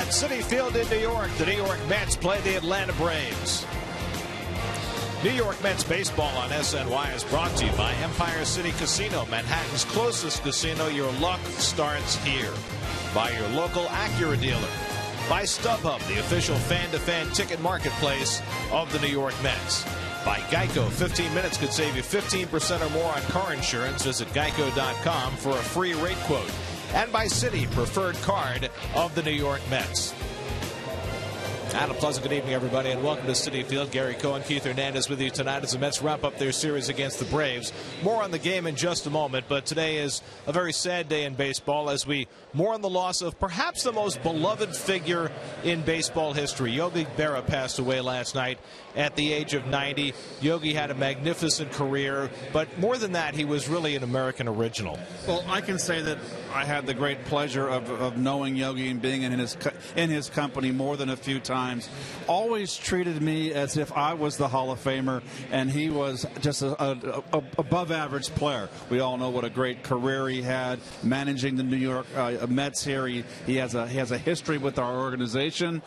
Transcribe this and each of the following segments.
At Citi Field in New York, the New York Mets play the Atlanta Braves. New York Mets baseball on SNY is brought to you by Empire City Casino, Manhattan's closest casino. Your luck starts here. By your local Acura dealer. By StubHub, the official fan-to-fan ticket marketplace of the New York Mets. By Geico, 15 minutes could save you 15% or more on car insurance. Visit geico.com for a free rate quote. And by Citi, preferred card of the New York Mets. And a pleasant good evening, everybody, and welcome to Citi Field. Gary Cohen, Keith Hernandez with you tonight as the Mets wrap up their series against the Braves. More on the game in just a moment, but today is a very sad day in baseball as we mourn the loss of perhaps the most beloved figure in baseball history. Yogi Berra passed away last night at the age of 90. Yogi had a magnificent career, but more than that, he was really an American original. Well, I can say that I had the great pleasure of knowing Yogi and being in his company more than a few times. Always treated me as if I was the Hall of Famer, and he was just a above-average player. We all know what a great career he had managing the New York Mets here. He has a history with our organization.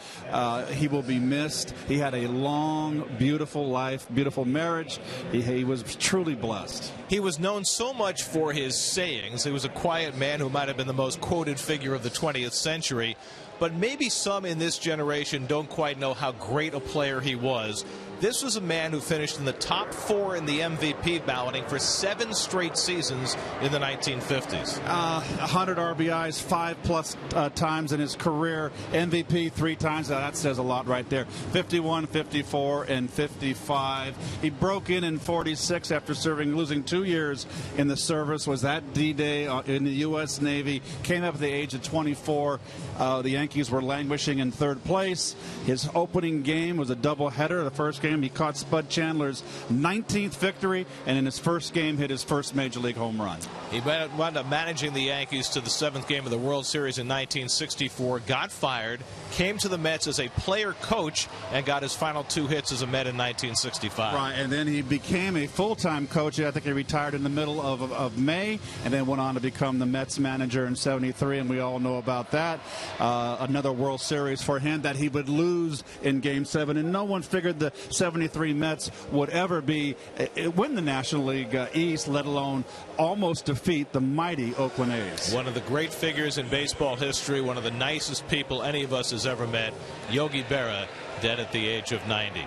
He will be missed. He had a long, beautiful life, beautiful marriage. He was truly blessed. He was known so much for his sayings. He was a quiet man who might have been the most quoted figure of the 20th century. But maybe some in this generation don't quite know how great a player he was. This was a man who finished in the top 4 in the MVP balloting for 7 straight seasons in the 1950s. 100 RBIs, 5+ times in his career. MVP 3 times. That says a lot right there. 51, 54, and 55. He broke in 46 after losing 2 years in the service. Was at D-Day in the U.S. Navy. Came up at the age of 24. The Yankees were languishing in 3rd place. His opening game was a doubleheader. The first game, he caught Spud Chandler's 19th victory, and in his first game hit his first Major League home run. He wound up managing the Yankees to the 7th game of the World Series in 1964, got fired, came to the Mets as a player-coach, and got his final 2 hits as a Met in 1965. Right, and then he became a full-time coach. I think he retired in the middle of May, and then went on to become the Mets manager in 73, and we all know about that. Another World Series for him that he would lose in Game 7, and no one figured the 73 Mets would ever win the National League East, let alone almost defeat the mighty Oakland A's. One of the great figures in baseball history, one of the nicest people any of us has ever met, Yogi Berra, dead at the age of 90.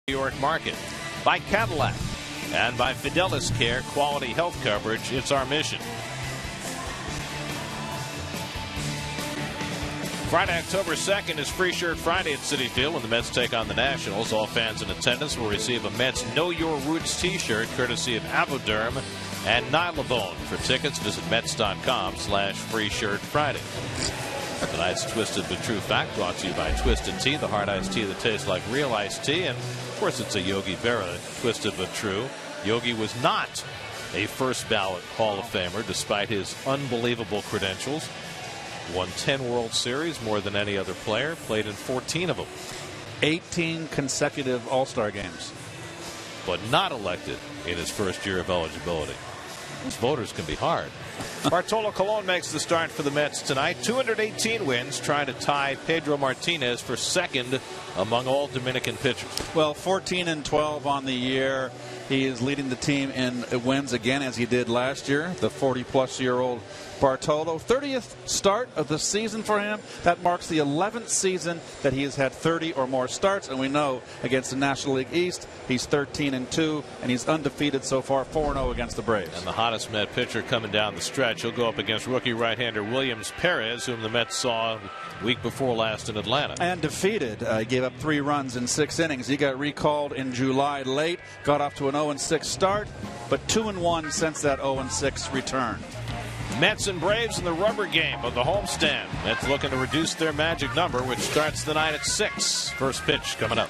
New York market. By Cadillac and by Fidelis Care, quality health coverage. It's our mission. Friday, October 2nd is Free Shirt Friday at Citi Field when the Mets take on the Nationals. All fans in attendance will receive a Mets Know Your Roots t-shirt courtesy of Avoderm and Nylabone. For tickets, visit Mets.com/Free Shirt Friday. Tonight's Twisted but True Fact brought to you by Twisted Tea, the hard iced tea that tastes like real iced tea. And, of course, it's a Yogi Berra Twisted but True. Yogi was not a first ballot Hall of Famer despite his unbelievable credentials. Won 10 World Series, more than any other player, played in 14 of them. 18 consecutive All-Star games. But not elected in his first year of eligibility. Those voters can be hard. Bartolo Colon makes the start for the Mets tonight. 218 wins, trying to tie Pedro Martinez for second among all Dominican pitchers. Well, 14-12 on the year. He is leading the team in wins again, as he did last year. The 40-plus-year-old Bartolo. 30th start of the season for him. That marks the 11th season that he has had 30 or more starts. And we know against the National League East, he's 13-2, and he's undefeated so far, 4-0 against the Braves. And the hottest Met pitcher coming down the stretch. He'll go up against rookie right-hander Williams Perez, whom the Mets saw week before last in Atlanta. And defeated. He gave up 3 runs in 6 innings. He got recalled in July late, got off to an 0-6 start, but 2-1 since that 0-6 return. Mets and Braves in the rubber game of the homestand. Mets looking to reduce their magic number, which starts the night at 6. First pitch coming up.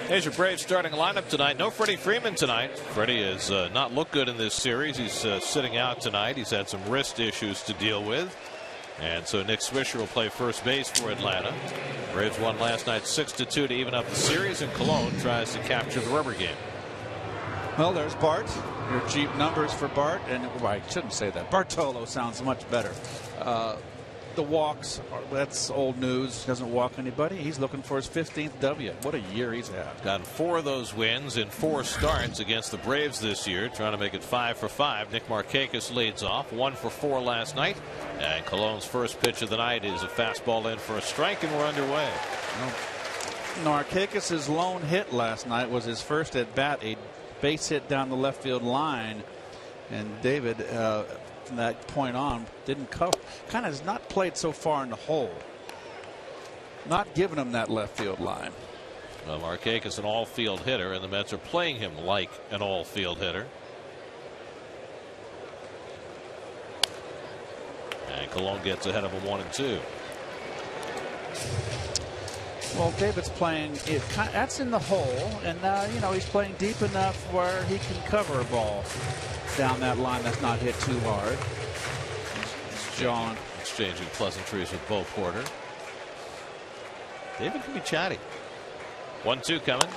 Here's your Braves starting lineup tonight. No Freddie Freeman tonight. Freddie has not looked good in this series. He's sitting out tonight. He's had some wrist issues to deal with. And so Nick Swisher will play first base for Atlanta. Braves won last night 6-2 to even up the series, and Cologne tries to capture the rubber game. Well, there's Bart. Your cheap numbers for Bart. And well, I shouldn't say that. Bartolo sounds much better. the walks. That's old news. Doesn't walk anybody. He's looking for his 15th W. What a year he's had. Got 4 of those wins in 4 starts against the Braves this year, trying to make it 5 for 5. Nick Markakis leads off, 1 for 4 last night. And Cologne's first pitch of the night is a fastball in for a strike, and we're underway. Markakis' lone hit last night was his first at bat, a base hit down the left field line. And David, from that point on, didn't cover. Kind of has not played so far in the hole. Not giving him that left field line. Well, Markakis an all-field hitter, and the Mets are playing him like an all-field hitter. And Cologne gets ahead of him 1-2. Well, David's playing it. That's in the hole, and you know, he's playing deep enough where he can cover a ball down that line that's not hit too hard. John exchanging pleasantries with Bo Porter. David can be chatty. 1-2 coming.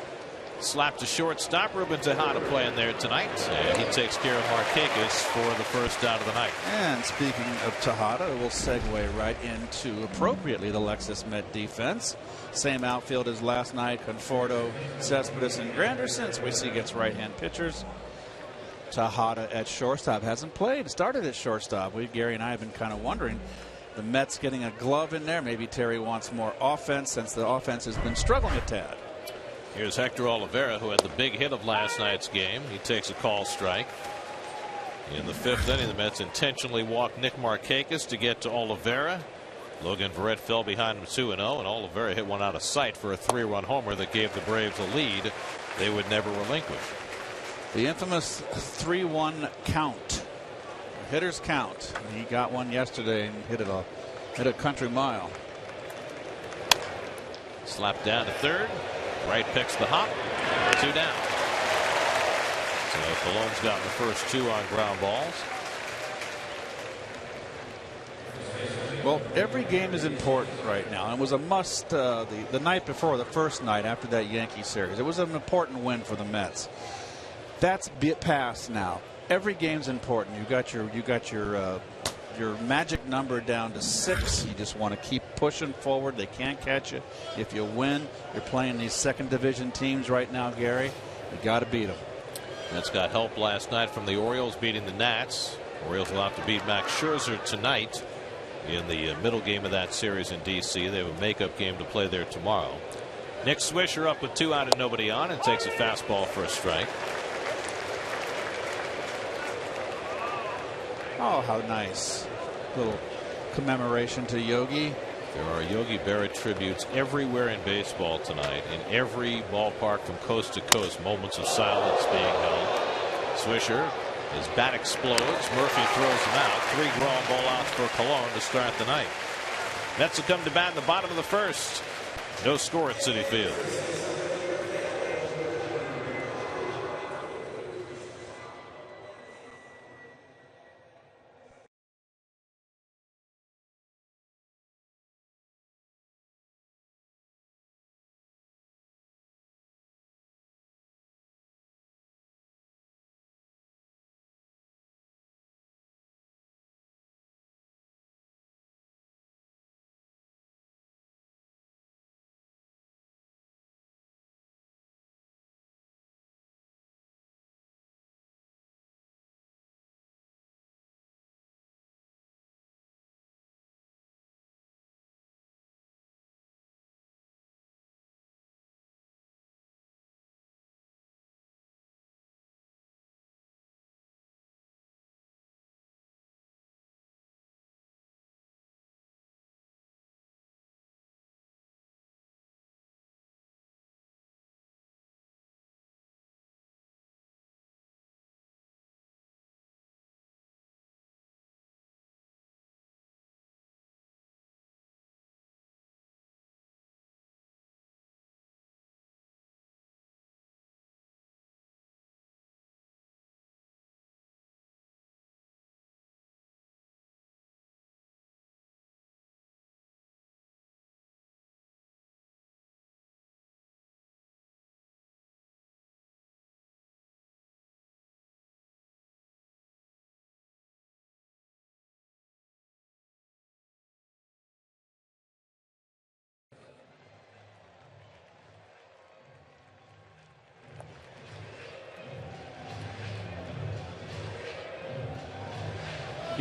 Slap to shortstop. Ruben Tejada playing there tonight, and he takes care of Markakis for the first out of the night. And speaking of Tejada, we'll segue right into appropriately the Lexus Met defense. Same outfield as last night. Conforto, Cespedes, and Granderson. So we see gets right-hand pitchers. Tejada at shortstop hasn't played. Started at shortstop. Gary and I have been kind of wondering. The Mets getting a glove in there. Maybe Terry wants more offense since the offense has been struggling a tad. Here's Hector Olivera, who had the big hit of last night's game. He takes a call strike. In the 5th inning, the Mets intentionally walked Nick Markakis to get to Olivera. Logan Verrett fell behind him 2-0, and Olivera hit one out of sight for a 3-run homer that gave the Braves a lead they would never relinquish. The infamous 3-1 count. Hitters count. He got one yesterday and hit a country mile. Slapped down to third. Wright picks the hop. 2 down. So Cologne's gotten the first 2 on ground balls. Well, every game is important right now. And it was a must the night before, the first night after that Yankee series. It was an important win for the Mets. That's past now. Every game's important. You got your magic number down to 6. You just want to keep pushing forward. They can't catch you. If you win, you're playing these second division teams right now, Gary. You got to beat them. Mets got help last night from the Orioles beating the Nats. Orioles will have to beat Max Scherzer tonight in the middle game of that series in D.C. They have a makeup game to play there tomorrow. Nick Swisher up with 2 out and nobody on, and takes a fastball for a strike. Oh, how nice. Little commemoration to Yogi. There are Yogi Berra tributes everywhere in baseball tonight, in every ballpark from coast to coast. Moments of silence being held. Swisher, his bat explodes. Murphy throws him out. 3 ground ball outs for Cologne to start the night. Mets will come to bat in the bottom of the 1st. No score at Citi Field.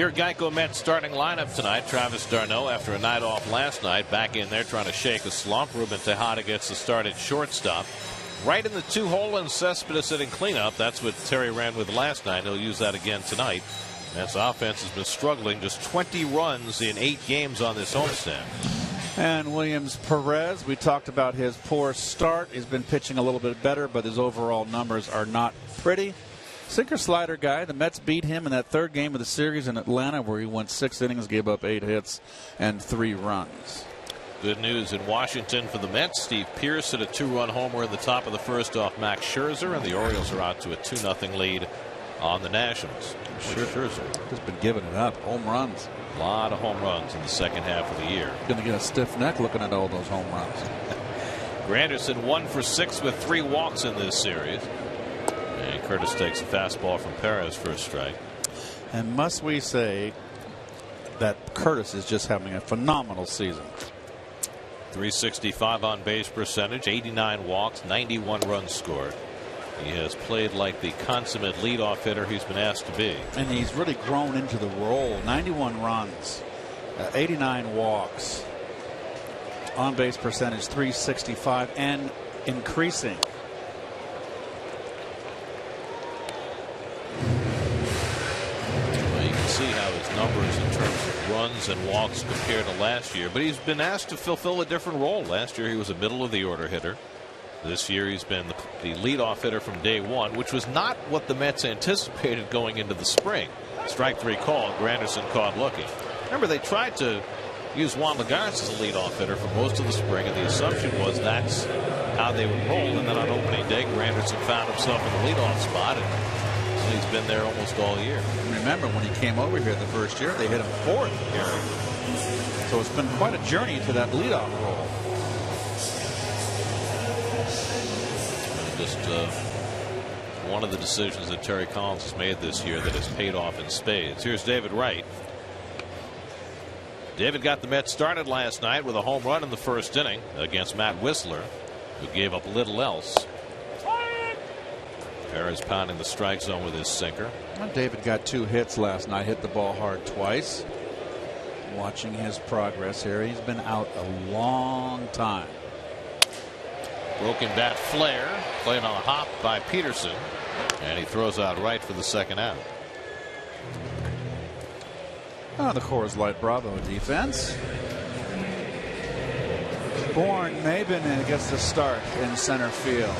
Your Geico Mets starting lineup tonight. Travis d'Arnaud, after a night off last night, back in there trying to shake a slump. Ruben Tejada gets the start at shortstop. Right in the 2-hole, and Cespedes sitting cleanup. That's what Terry ran with last night. He'll use that again tonight. Mets offense has been struggling. Just 20 runs in 8 games on this homestand. And Williams Perez, we talked about his poor start. He's been pitching a little bit better, but his overall numbers are not pretty. Sinker slider guy. The Mets beat him in that third game of the series in Atlanta, where he went 6 innings, gave up 8 hits and 3 runs. Good news in Washington for the Mets. Steve Pearce hit a 2-run homer in the top of the first off Max Scherzer, and the Orioles are out to a 2-0 lead on the Nationals. Scherzer has been giving it up. Home runs. A lot of home runs in the second half of the year. Going to get a stiff neck looking at all those home runs. Granderson 1 for 6 with 3 walks in this series. And Curtis takes a fastball from Perez for a strike. And must we say that Curtis is just having a phenomenal season. .365 on base percentage, 89 walks, 91 runs scored. He has played like the consummate leadoff hitter he's been asked to be. And he's really grown into the role. 91 runs, 89 walks, on base percentage .365 and increasing. Well, you can see how his numbers in terms of runs and walks compare to last year, but he's been asked to fulfill a different role. Last year he was a middle of the order hitter. This year he's been the leadoff hitter from day one, which was not what the Mets anticipated going into the spring. Strike 3 call. Granderson caught looking. Remember, they tried to use Juan Lagares as a leadoff hitter for most of the spring, and the assumption was that's how they would roll. And then on opening day, Granderson found himself in the leadoff spot, and he's been there almost all year. Remember, when he came over here the first year, they hit him 4th. So it's been quite a journey to that leadoff role. Just one of the decisions that Terry Collins has made this year that has paid off in spades. Here's David Wright. David got the Mets started last night with a home run in the first inning against Matt Whistler, who gave up little else. Perez pounding the strike zone with his sinker. Well, David got 2 hits last night, hit the ball hard twice. Watching his progress here, he's been out a long time. Broken bat flare, played on a hop by Peterson, and he throws out right for the second out. Oh, the Coors Light Bravo defense. Bourne Maben gets the start in center field.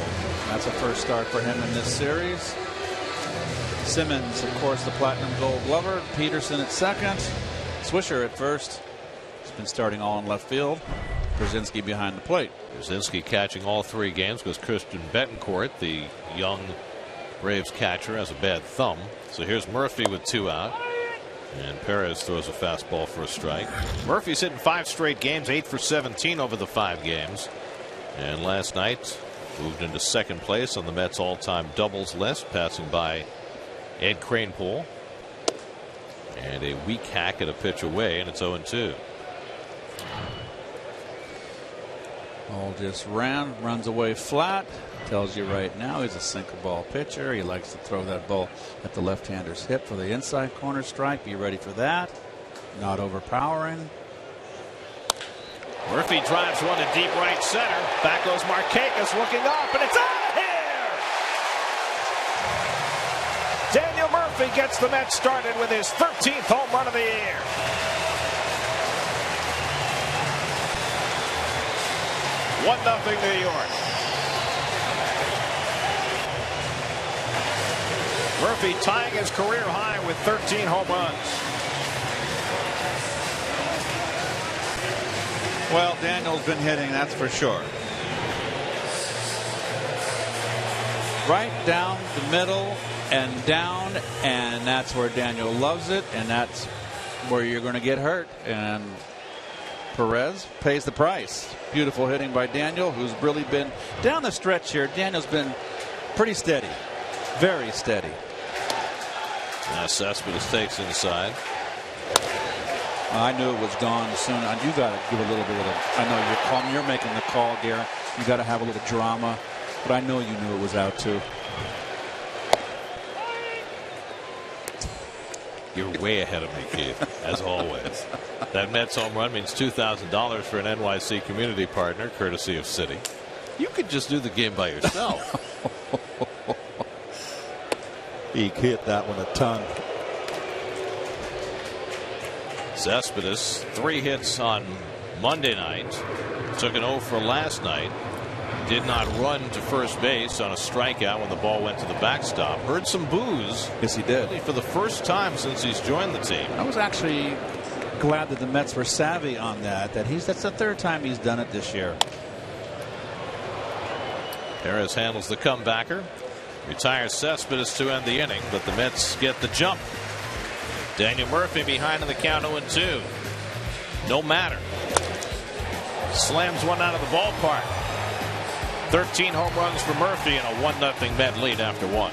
That's a first start for him in this series. Simmons, of course, the Platinum Gold Glover. Peterson at second. Swisher at first. He's been starting all in left field. Brzezinski behind the plate. Brzezinski catching all 3 games because Christian Betancourt, the young Braves catcher, has a bad thumb. So here's Murphy with 2 out. And Perez throws a fastball for a strike. Murphy's hitting 5 straight games, 8 for 17 over the 5 games. And last night moved into second place on the Mets all-time doubles list, passing by Ed Kranepool. And a weak hack at a pitch away, and it's 0-2. Ball just runs away flat. Tells you right now he's a sinker ball pitcher. He likes to throw that ball at the left-hander's hip for the inside corner strike. Be ready for that. Not overpowering. Murphy drives one to deep right center. Back goes Markakis looking up, and it's out of here! Daniel Murphy gets the Mets started with his 13th home run of the year. One nothing New York. Murphy tying his career high with 13 home runs. Well, Daniel's been hitting, that's for sure. Right down the middle and down, and that's where Daniel loves it, and that's where you're going to get hurt. And Perez pays the price. Beautiful hitting by Daniel, who's really been down the stretch here. Daniel's been pretty steady, very steady. Now Cespedes takes inside. I knew it was gone soon. You got to give a little bit of I know you're calm. You're making the call, Garrett. You got to have a little drama, but I know you knew it was out too. You're way ahead of me, Keith, as always. That Mets home run means $2,000 for an NYC community partner, courtesy of Citi. You could just do the game by yourself. He hit that one a ton. Cespedes, 3 hits on Monday night. Took an 0 for last night. Did not run to first base on a strikeout when the ball went to the backstop. Heard some boos. Yes, he did. Really for the first time since he's joined the team. I was actually glad that the Mets were savvy on that. That's the 3rd time he's done it this year. Perez handles the comebacker. Retires Cespedes to end the inning, but the Mets get the jump. Daniel Murphy behind in the count 0-2. No matter. Slams one out of the ballpark. 13 home runs for Murphy and a 1-0 Met lead after 1.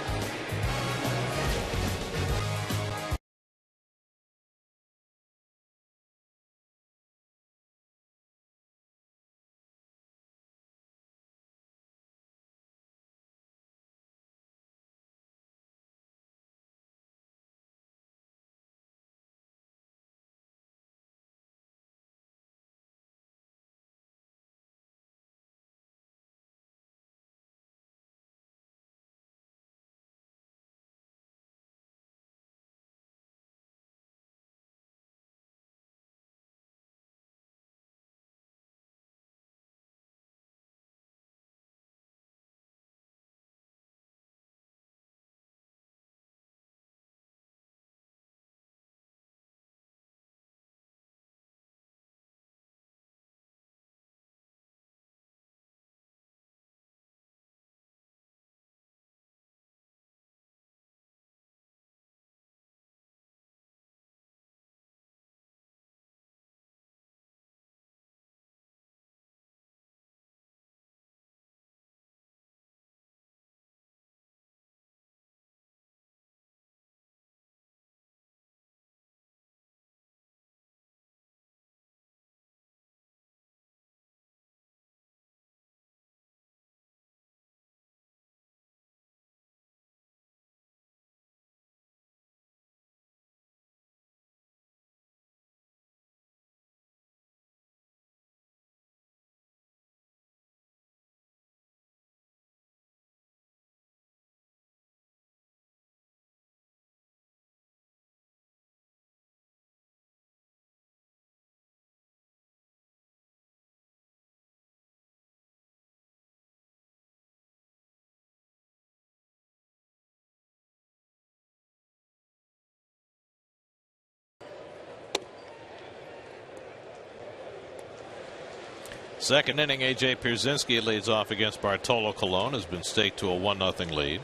Second inning, A.J. Pierzynski leads off against Bartolo Colon, has been staked to a 1-0 lead.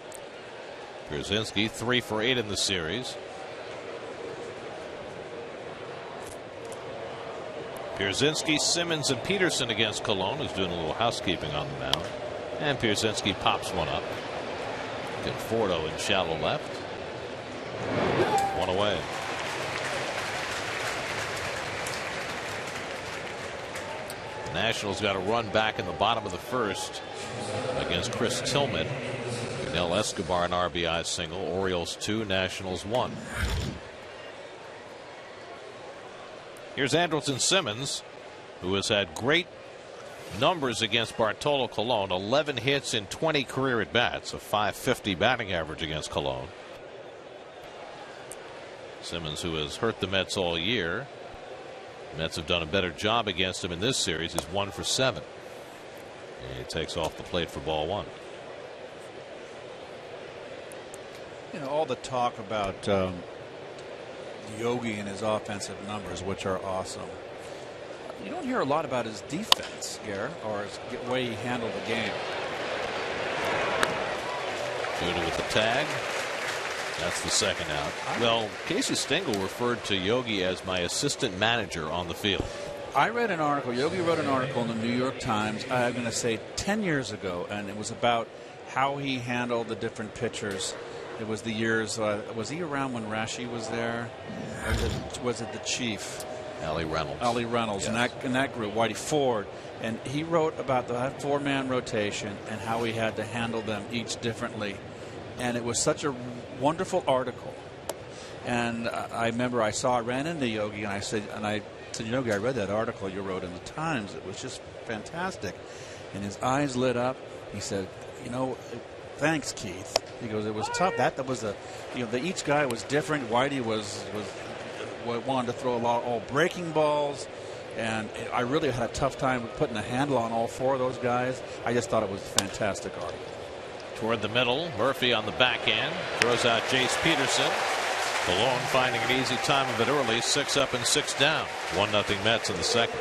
Pierzynski 3 for 8 in the series. Pierzynski, Simmons, and Peterson against Colon, who's doing a little housekeeping on the mound. And Pierzynski pops one up. Conforto in shallow left. 1 away. Nationals got a run back in the bottom of the first against Chris Tillman. Nel Escobar an RBI single. Orioles 2, Nationals 1. Here's Andrelton Simmons, who has had great numbers against Bartolo Colon. 11 hits in 20 career at bats, a .550 batting average against Colon. Simmons, who has hurt the Mets all year. Mets have done a better job against him in this series. He's 1 for 7. And he takes off the plate for ball 1. You know, all the talk about Yogi and his offensive numbers, which are awesome. You don't hear a lot about his defense, Gare, or his way he handled the game. Duda with the tag. That's the second out. Well, Casey Stengel referred to Yogi as my assistant manager on the field. I read an article. Yogi wrote an article in the New York Times, I'm going to say 10 years ago, and it was about how he handled the different pitchers. It was the years, was he around when Rashi was there? Or was it the Chief? Allie Reynolds. Allie Reynolds, yes. and that group, Whitey Ford. And he wrote about the 4-man rotation and how he had to handle them each differently. And it was such a wonderful article. And I remember I ran into Yogi, and I said, Yogi, I read that article you wrote in the Times. It was just fantastic. And his eyes lit up. He said, thanks, Keith. He goes, it was tough. That was each guy was different. Whitey was wanted to throw all breaking balls, and I really had a tough time putting a handle on all four of those guys. I just thought it was a fantastic article. Toward the middle, Murphy on the back end throws out Jace Peterson. Malone finding an easy time of it early, 6 up and 6 down. 1-0 Mets in the second.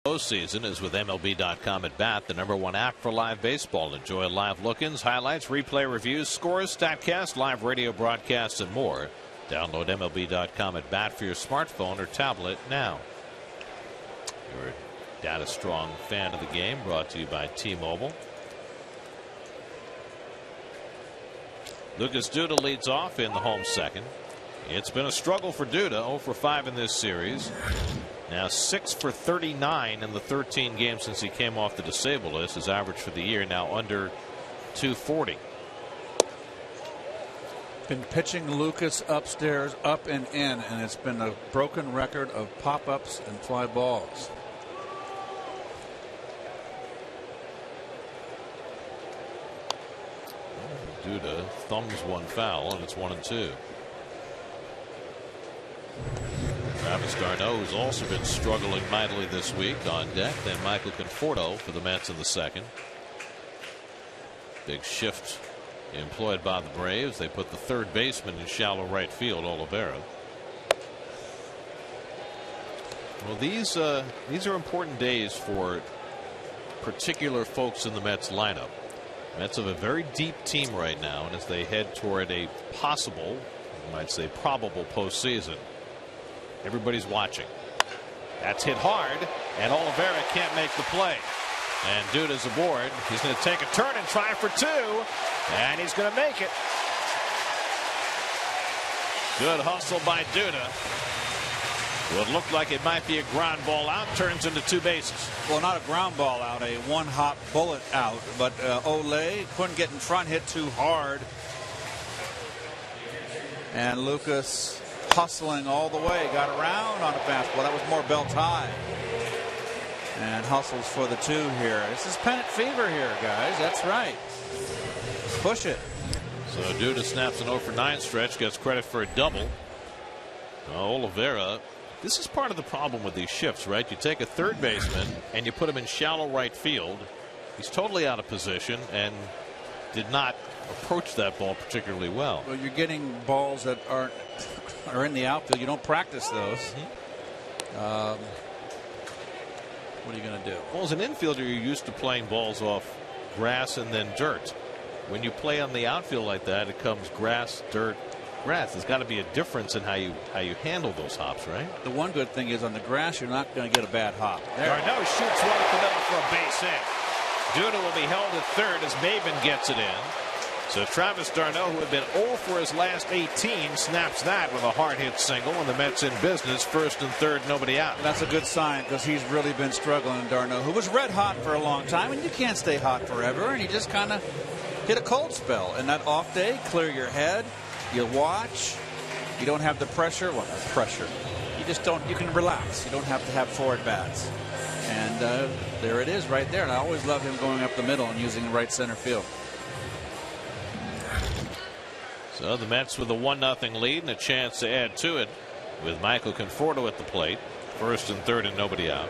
Postseason is with MLB.com at bat, the #1 app for live baseball. Enjoy live look-ins, highlights, replay reviews, scores, StatCast, live radio broadcasts, and more. Download MLB.com at bat for your smartphone or tablet now. Your data-strong fan of the game, brought to you by T-Mobile. Lucas Duda leads off in the home second. It's been a struggle for Duda, 0 for 5 in this series. Now 6 for 39 in the 13 games since he came off the disabled list. His average for the year now under 240. Been pitching Lucas upstairs, up and in, and it's been a broken record of pop-ups and fly balls. Duda thumbs one foul, and it's 1-2. Travis d'Arnaud, who's also been struggling mightily this week, on deck. Then Michael Conforto for the Mets in the second. Big shift employed by the Braves. They put the third baseman in shallow right field, Oliveira. Well, these are important days for particular folks in the Mets lineup. Mets have a very deep team right now, and as they head toward a possible, you might say probable postseason, everybody's watching. That's hit hard, and Oliveira can't make the play. And Duda's aboard. He's going to take a turn and try for 2, and he's going to make it. Good hustle by Duda. What looked like it might be a ground ball out turns into 2 bases. Well, not a ground ball out, a one-hop bullet out, but Olay couldn't get in front, hit too hard. And Lucas hustling all the way, got around on a fastball. That was more belt high. And hustles for the 2 here. This is pennant fever here, guys. That's right. Push it. So Duda snaps an 0 for 9 stretch, gets credit for a double. Oliveira, this is part of the problem with these shifts, right? You take a third baseman and you put him in shallow right field, He's totally out of position and did not approach that ball particularly well. Well, you're getting balls that are in the outfield. You don't practice those. What are you going to do? Well, as an infielder, you're used to playing balls off grass and then dirt. When you play on the outfield like that, it comes grass, dirt, grass. There's got to be a difference in how you handle those hops, right? The one good thing is on the grass, you're not going to get a bad hop. Darno shoots one at the middle for a base hit. Duda will be held at third as Maben gets it in. So Travis d'Arnaud, who had been 0 for his last 18, snaps that with a hard hit single, and the Mets in business. First and third, nobody out. That's a good sign because he's really been struggling, d'Arnaud, who was red hot for a long time, and you can't stay hot forever, and he just kind of hit a cold spell. And that off day, clear your head, you watch, you don't have the pressure. Well, that's pressure. You just don't. You can relax. You don't have to have 4 at bats. And there it is right there. And I always love him going up the middle and using right center field. So the Mets with a 1-0 lead and a chance to add to it with Michael Conforto at the plate. First and third and nobody out.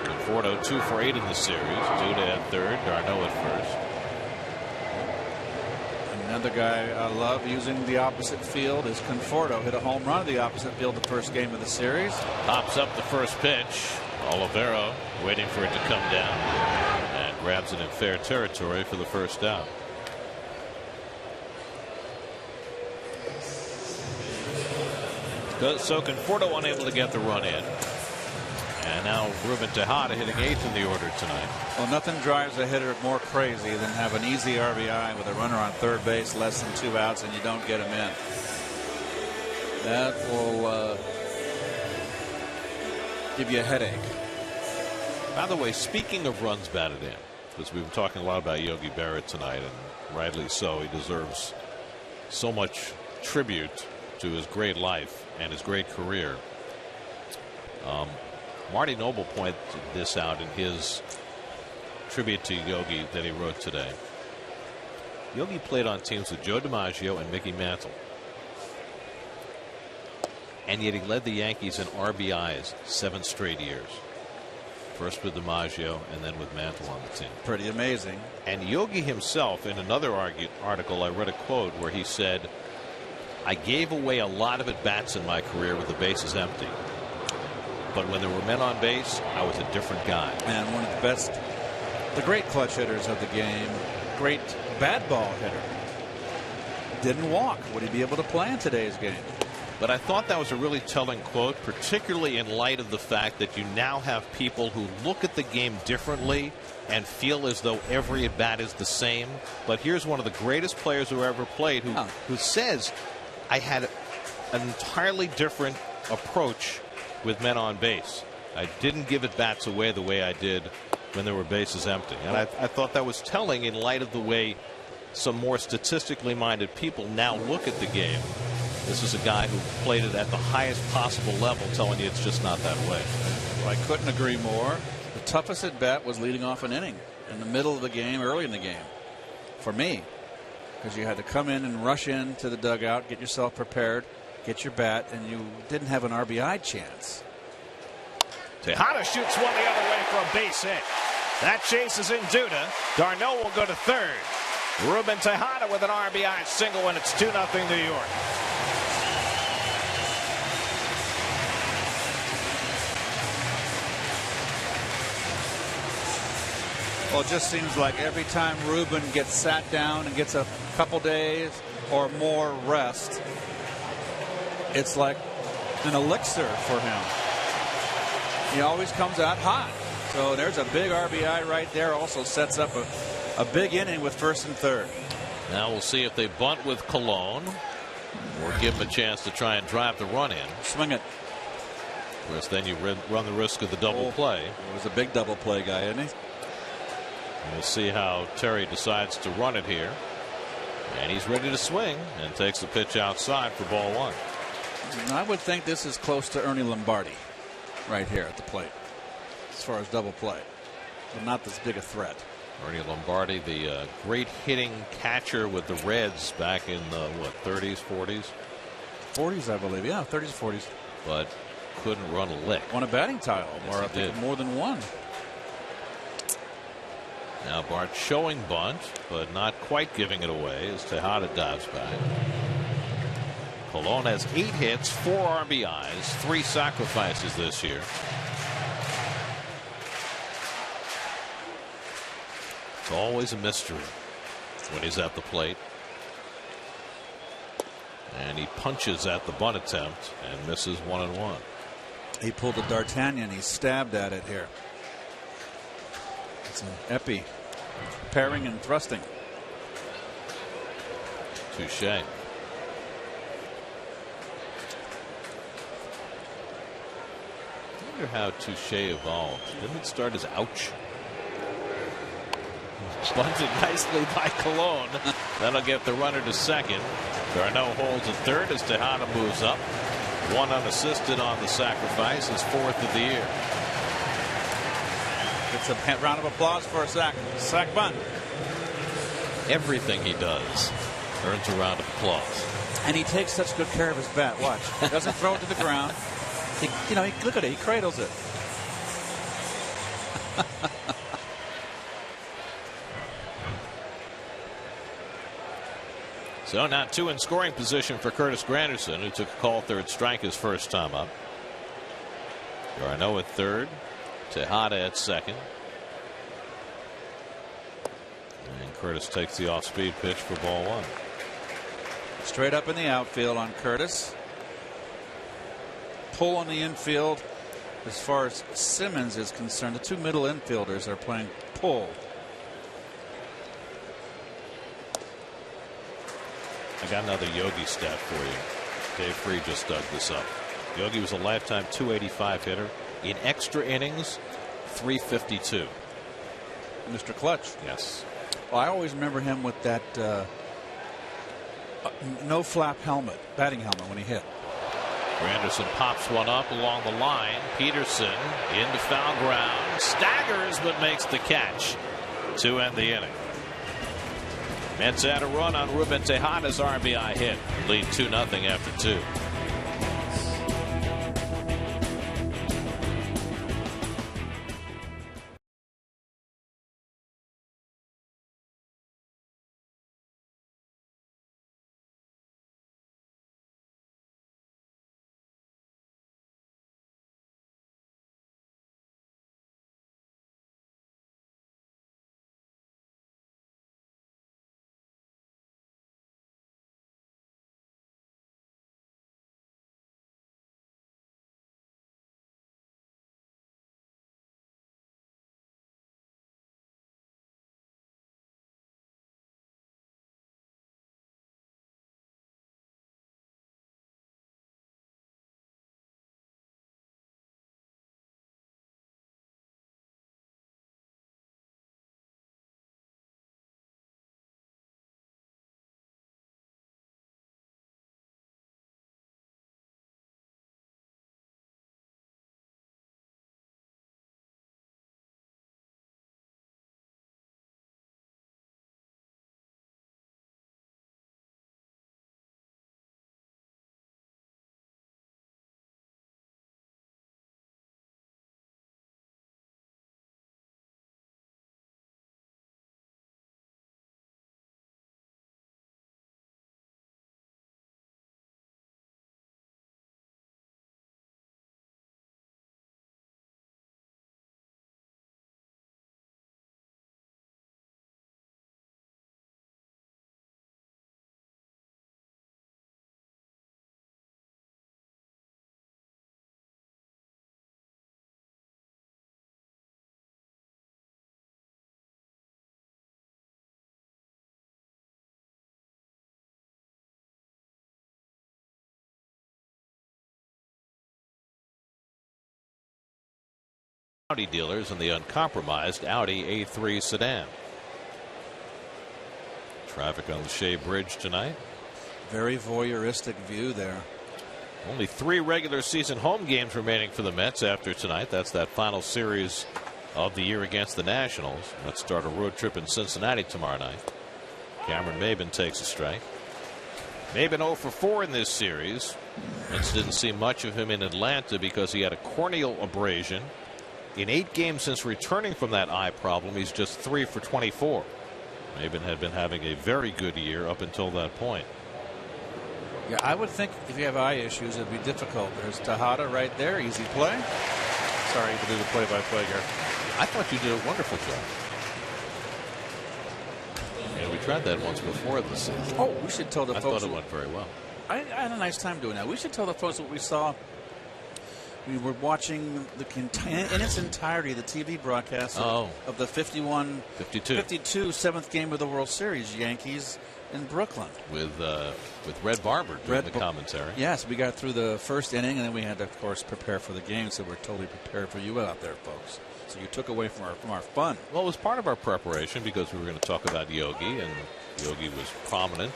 Conforto 2 for 8 in the series. Duda at third, d'Arnaud at first. Another guy I love using the opposite field is Conforto. Hit a home run to the opposite field the first game of the series. Pops up the first pitch. Olivero waiting for it to come down and grabs it in fair territory for the first out. So Conforto unable to get the run in. And now Ruben Tejada hitting 8th in the order tonight. Well, nothing drives a hitter more crazy than have an easy RBI with a runner on third base, less than 2 outs, and you don't get him in. That will give you a headache. By the way, speaking of runs batted in, because we've been talking a lot about Yogi Berra tonight, and rightly so. He deserves so much tribute to his great life and his great career. Marty Noble pointed this out in his tribute to Yogi that he wrote today. Yogi played on teams with Joe DiMaggio and Mickey Mantle, and yet he led the Yankees in RBIs 7 straight years. First with DiMaggio and then with Mantle on the team. Pretty amazing. And Yogi himself, in another article, I read a quote where he said, "I gave away a lot of at-bats in my career with the bases empty. But when there were men on base, I was a different guy." And one of the best, the great clutch hitters of the game, great bad ball hitter. Didn't walk. Would he be able to play in today's game? But I thought that was a really telling quote, particularly in light of the fact that you now have people who look at the game differently and feel as though every at bat is the same. But here's one of the greatest players who ever played who says, "I had an entirely different approach with men on base. I didn't give at bats away the way I did when there were bases empty." And I thought that was telling in light of the way some more statistically minded people now look at the game. This is a guy who played it at the highest possible level, telling you it's just not that way. Well, I couldn't agree more. The toughest at bat was leading off an inning in the middle of the game, early in the game, for me, because you had to come in and rush into the dugout, get yourself prepared, get your bat, and you didn't have an RBI chance. Tejada shoots one the other way for a base hit. That chases in Duda. d'Arnaud will go to third. Ruben Tejada with an RBI single, and it's 2-0 New York. Well, it just seems like every time Ruben gets sat down and gets a couple days or more rest, it's like an elixir for him. He always comes out hot. So there's a big RBI right there. Also sets up a big inning with first and third. Now we'll see if they bunt with Colon or give him a chance to try and drive the run in. Swing it. Of course, then you run the risk of the double play. He was a big double play guy, isn't he? And we'll see how Terry decides to run it here. And he's ready to swing and takes the pitch outside for ball 1. I would think this is close to Ernie Lombardi right here at the plate as far as double play, but not this big a threat. Ernie Lombardi, the great hitting catcher with the Reds back in the 30s, 40s? 40s, I believe. Yeah, 30s, 40s. But couldn't run a lick. Won a batting title, yes, or I think more than one. Now Bart showing bunt, but not quite giving it away as Tejada dives back. Colon has 8 hits, 4 RBIs, 3 sacrifices this year. It's always a mystery when he's at the plate. And he punches at the bunt attempt and misses 1-1. He pulled a D'Artagnan. He stabbed at it here. It's an epi. Pairing and thrusting. Touche. I wonder how Touche evolved. Didn't it start as ouch? Bunted nicely by Colon. That'll get the runner to second. There are no holds at third as Tejada moves up. 1 unassisted on the sacrifice, his 4th of the year. It's a round of applause for a sac bunt. Everything he does earns a round of applause. And he takes such good care of his bat. Watch. He doesn't throw it to the ground. Look at it. He cradles it. So now 2 in scoring position for Curtis Granderson, who took a call third strike his first time up. Garneau at third. Tejada at second. And Curtis takes the off-speed pitch for ball 1. Straight up in the outfield on Curtis. Pull on the infield. As far as Simmons is concerned, the 2 middle infielders are playing pull. I got another Yogi stat for you. Dave Free just dug this up. Yogi was a lifetime .285 hitter. In extra innings, .352. Mr. Clutch. Yes. Well, I always remember him with that no flap helmet, batting helmet when he hit. Granderson pops one up along the line. Peterson into foul ground. Staggers but makes the catch to end the inning. Mets had a run on Ruben Tejada's RBI hit. Lead 2-0 after 2. Audi dealers in the uncompromised Audi A3 sedan. Traffic on the Shea Bridge tonight. Very voyeuristic view there. Only 3 regular season home games remaining for the Mets after tonight. That's that final series of the year against the Nationals. Let's start a road trip in Cincinnati tomorrow night. Cameron Maybin takes a strike. Maybin 0 for 4 in this series. Mets didn't see much of him in Atlanta because he had a corneal abrasion in 8 games since returning from that eye problem, he's just 3 for 24. Maben had been having a very good year up until that point. Yeah, I would think if you have eye issues, it'd be difficult. There's Tejada right there, easy play. Sorry to do the play-by-play here. I thought you did a wonderful job. Yeah, we tried that once before this season. Oh, we should tell the folks. I thought it went very well. I had a nice time doing that. We should tell the folks what we saw. We were watching in its entirety the TV broadcast of the 52 seventh game of the World Series, Yankees in Brooklyn. With Red Barber doing the commentary. Yes, we got through the first inning, and then we had to, of course, prepare for the game, so we're totally prepared for you out there, folks. So you took away from our fun. Well, it was part of our preparation because we were going to talk about Yogi, and Yogi was prominent.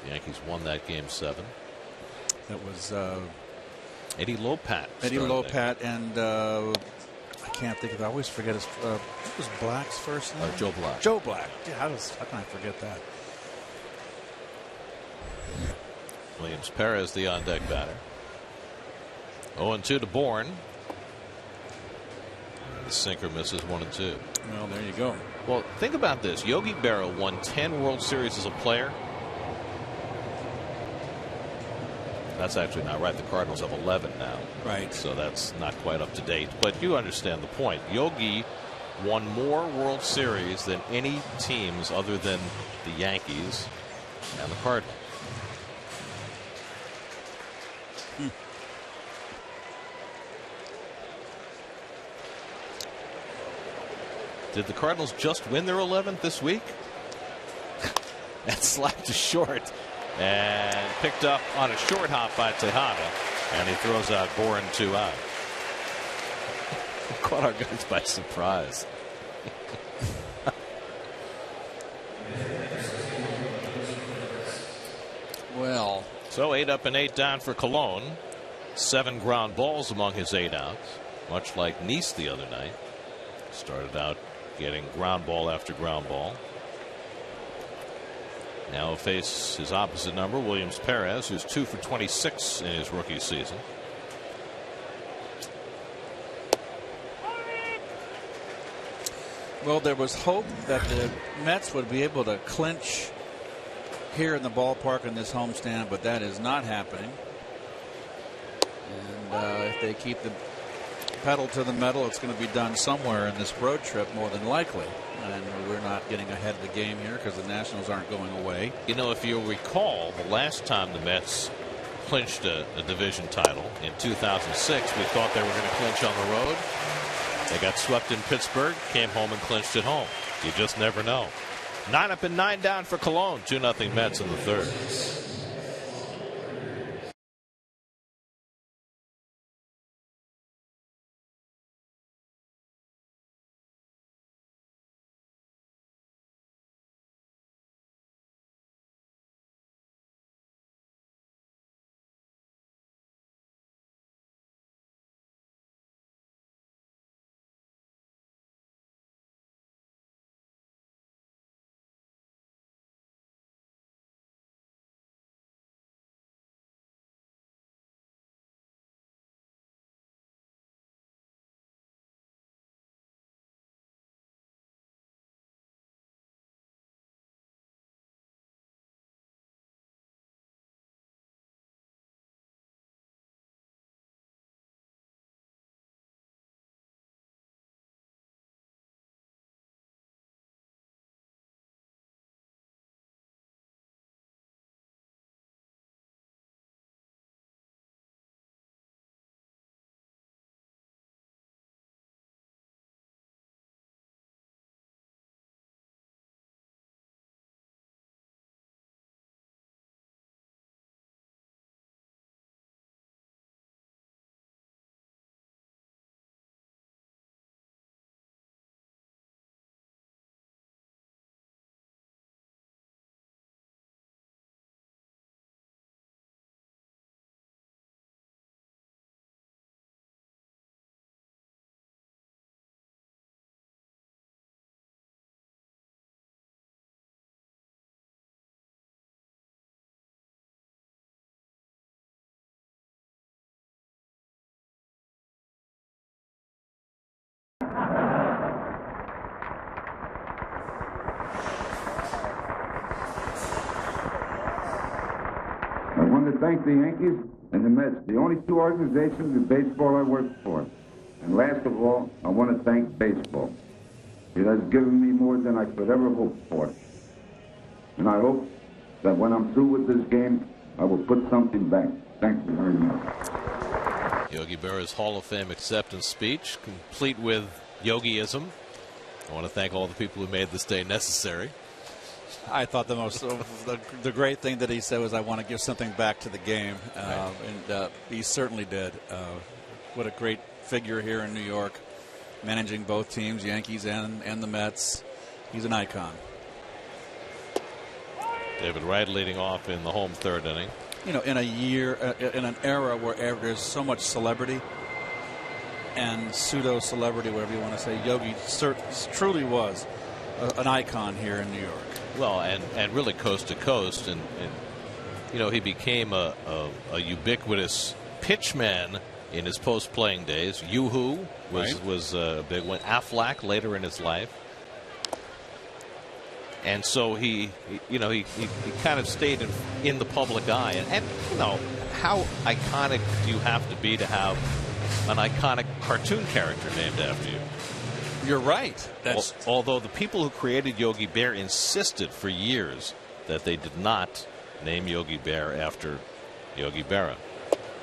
The Yankees won that game 7. That was Eddie Lopat. Eddie Lopat and I can't think of it. I always forget his. What was Black's first name? Joe Black. Joe Black. Yeah, how can I forget that? Williams Perez, the on-deck batter. 0-2 to Bourne. The sinker misses 1-2. Well, there you go. Well, think about this. Yogi Berra won 10 World Series as a player. That's actually not right. The Cardinals have 11 now. Right. So that's not quite up to date. But you understand the point. Yogi won more World Series than any teams other than the Yankees and the Cardinals. Did the Cardinals just win their 11th this week? That slapped to short and picked up on a short hop by Tejada, and he throws out Bourne 2 out. Caught our guys by surprise. Well, so 8 up and 8 down for Cologne. 7 ground balls among his 8 outs, much like Nice the other night. Started out getting ground ball after ground ball. Now face his opposite number, Williams Perez, who's 2 for 26 in his rookie season. Well, there was hope that the Mets would be able to clinch here in the ballpark in this homestand, but that is not happening. And if they keep the pedal to the metal, it's going to be done somewhere in this road trip, more than likely. And we're not getting ahead of the game here because the Nationals aren't going away. You know, if you'll recall, the last time the Mets clinched a division title in 2006, we thought they were going to clinch on the road. They got swept in Pittsburgh, came home and clinched at home. You just never know. 9 up and 9 down for Cologne. 2-0 Mets in the third. want to thank the Yankees and the Mets, the only two organizations in baseball I worked for. And last of all, I want to thank baseball. It has given me more than I could ever hope for. And I hope that when I'm through with this game, I will put something back. Thank you very much. Yogi Berra's Hall of Fame acceptance speech, complete with Yogiism. I want to thank all the people who made this day necessary. I thought the great thing that he said was, "I want to give something back to the game," and he certainly did. What a great figure here in New York, managing both teams, Yankees and the Mets. He's an icon. David Wright leading off in the home third inning. You know, in a year, in an era where there's so much celebrity and pseudo-celebrity, whatever you want to say, Yogi truly was an icon here in New York. Well, and really coast to coast, and you know, he became a ubiquitous pitchman in his post-playing days. Yoo-hoo was a big one. Aflac later in his life. And so he kind of stayed in the public eye. And you know, how iconic do you have to be to have an iconic cartoon character named after you? You're right. Although the people who created Yogi Bear insisted for years that they did not name Yogi Bear after Yogi Berra.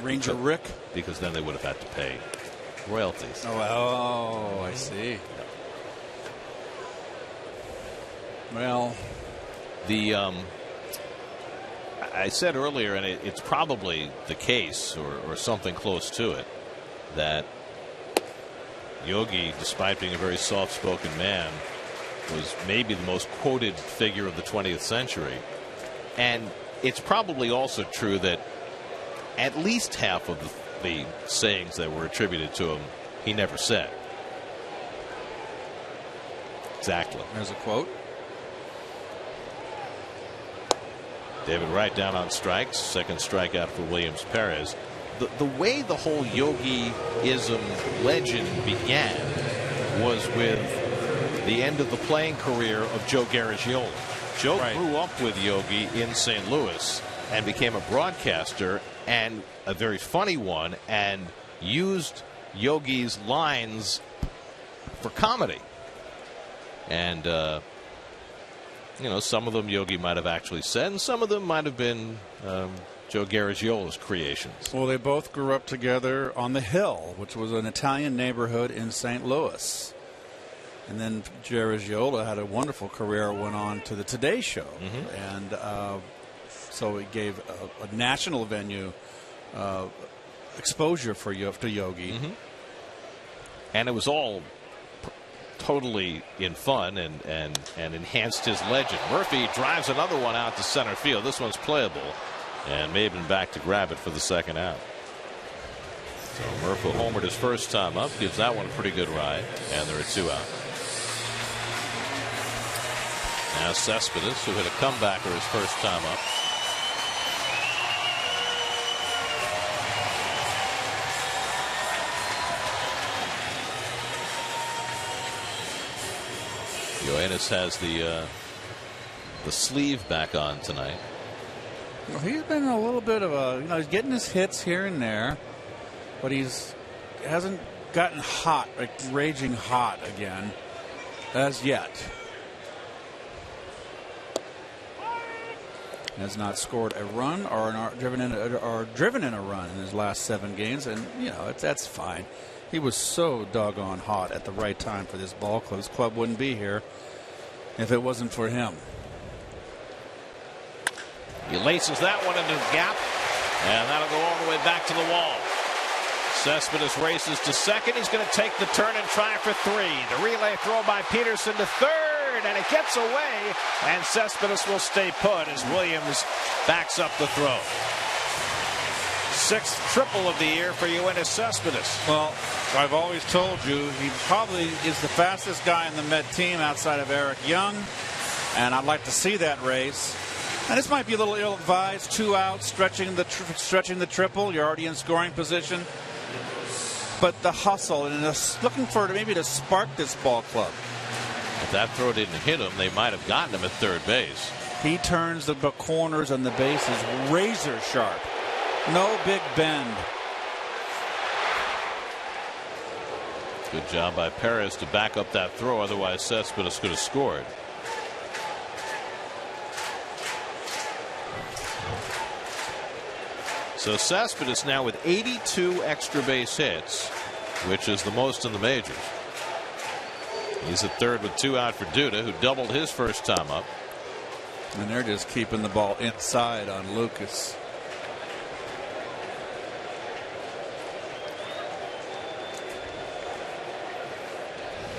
Ranger Rick? Because then they would have had to pay royalties. Oh, I see. Well, I said earlier, and it's probably the case, or something close to it, that Yogi, despite being a very soft-spoken man, was maybe the most quoted figure of the 20th century. And it's probably also true that at least half of the sayings that were attributed to him, he never said. Exactly. There's a quote. David Wright down on strikes. Second strikeout for Williams Perez. The way the whole Yogi-ism legend began was with the end of the playing career of Joe Garagiola. Joe grew up with Yogi in St. Louis and became a broadcaster, and a very funny one, and used Yogi's lines for comedy. And you know, some of them Yogi might have actually said, and some of them might have been Joe Garagiola's creations. Well, they both grew up together on the Hill, which was an Italian neighborhood in St. Louis. And then Garagiola had a wonderful career, went on to the Today Show. And so it gave a national venue exposure to Yogi. And it was all totally in fun and enhanced his legend. Murphy drives another one out to center field. This one's playable, and may have been back to grab it for the second out. So Murphy homered his first time up, gives that one a pretty good ride, and there are two out. Now Cespedes, who hit a comebacker his first time up. Yoenis has the sleeve back on tonight. Well, he's been a little bit of a, he's getting his hits here and there, but hasn't gotten hot, like raging hot again, as yet. Has not scored a run or driven in a run in his last 7 games, and that's fine. He was so doggone hot at the right time for this ball club. This club wouldn't be here if it wasn't for him. He laces that one into the gap, and that'll go all the way back to the wall. Cespedes races to second. He's going to take the turn and try for 3. The relay throw by Peterson to third, and it gets away, and Cespedes will stay put as Williams backs up the throw. 6th triple of the year for Yoenis Cespedes. Well, I've always told you he probably is the fastest guy in the Met team outside of Eric Young, and I'd like to see that race. And this might be a little ill-advised. 2 outs, stretching the triple. You're already in scoring position. But the hustle and looking for maybe to spark this ball club. If that throw didn't hit him, they might have gotten him at third base. He turns the corners and the bases razor sharp. No big bend. Good job by Perez to back up that throw. Otherwise, Cespedes could have scored. So Cespedes now with 82 extra base hits, which is the most in the majors. He's at third with 2 out for Duda, who doubled his first time up. And they're just keeping the ball inside on Lucas.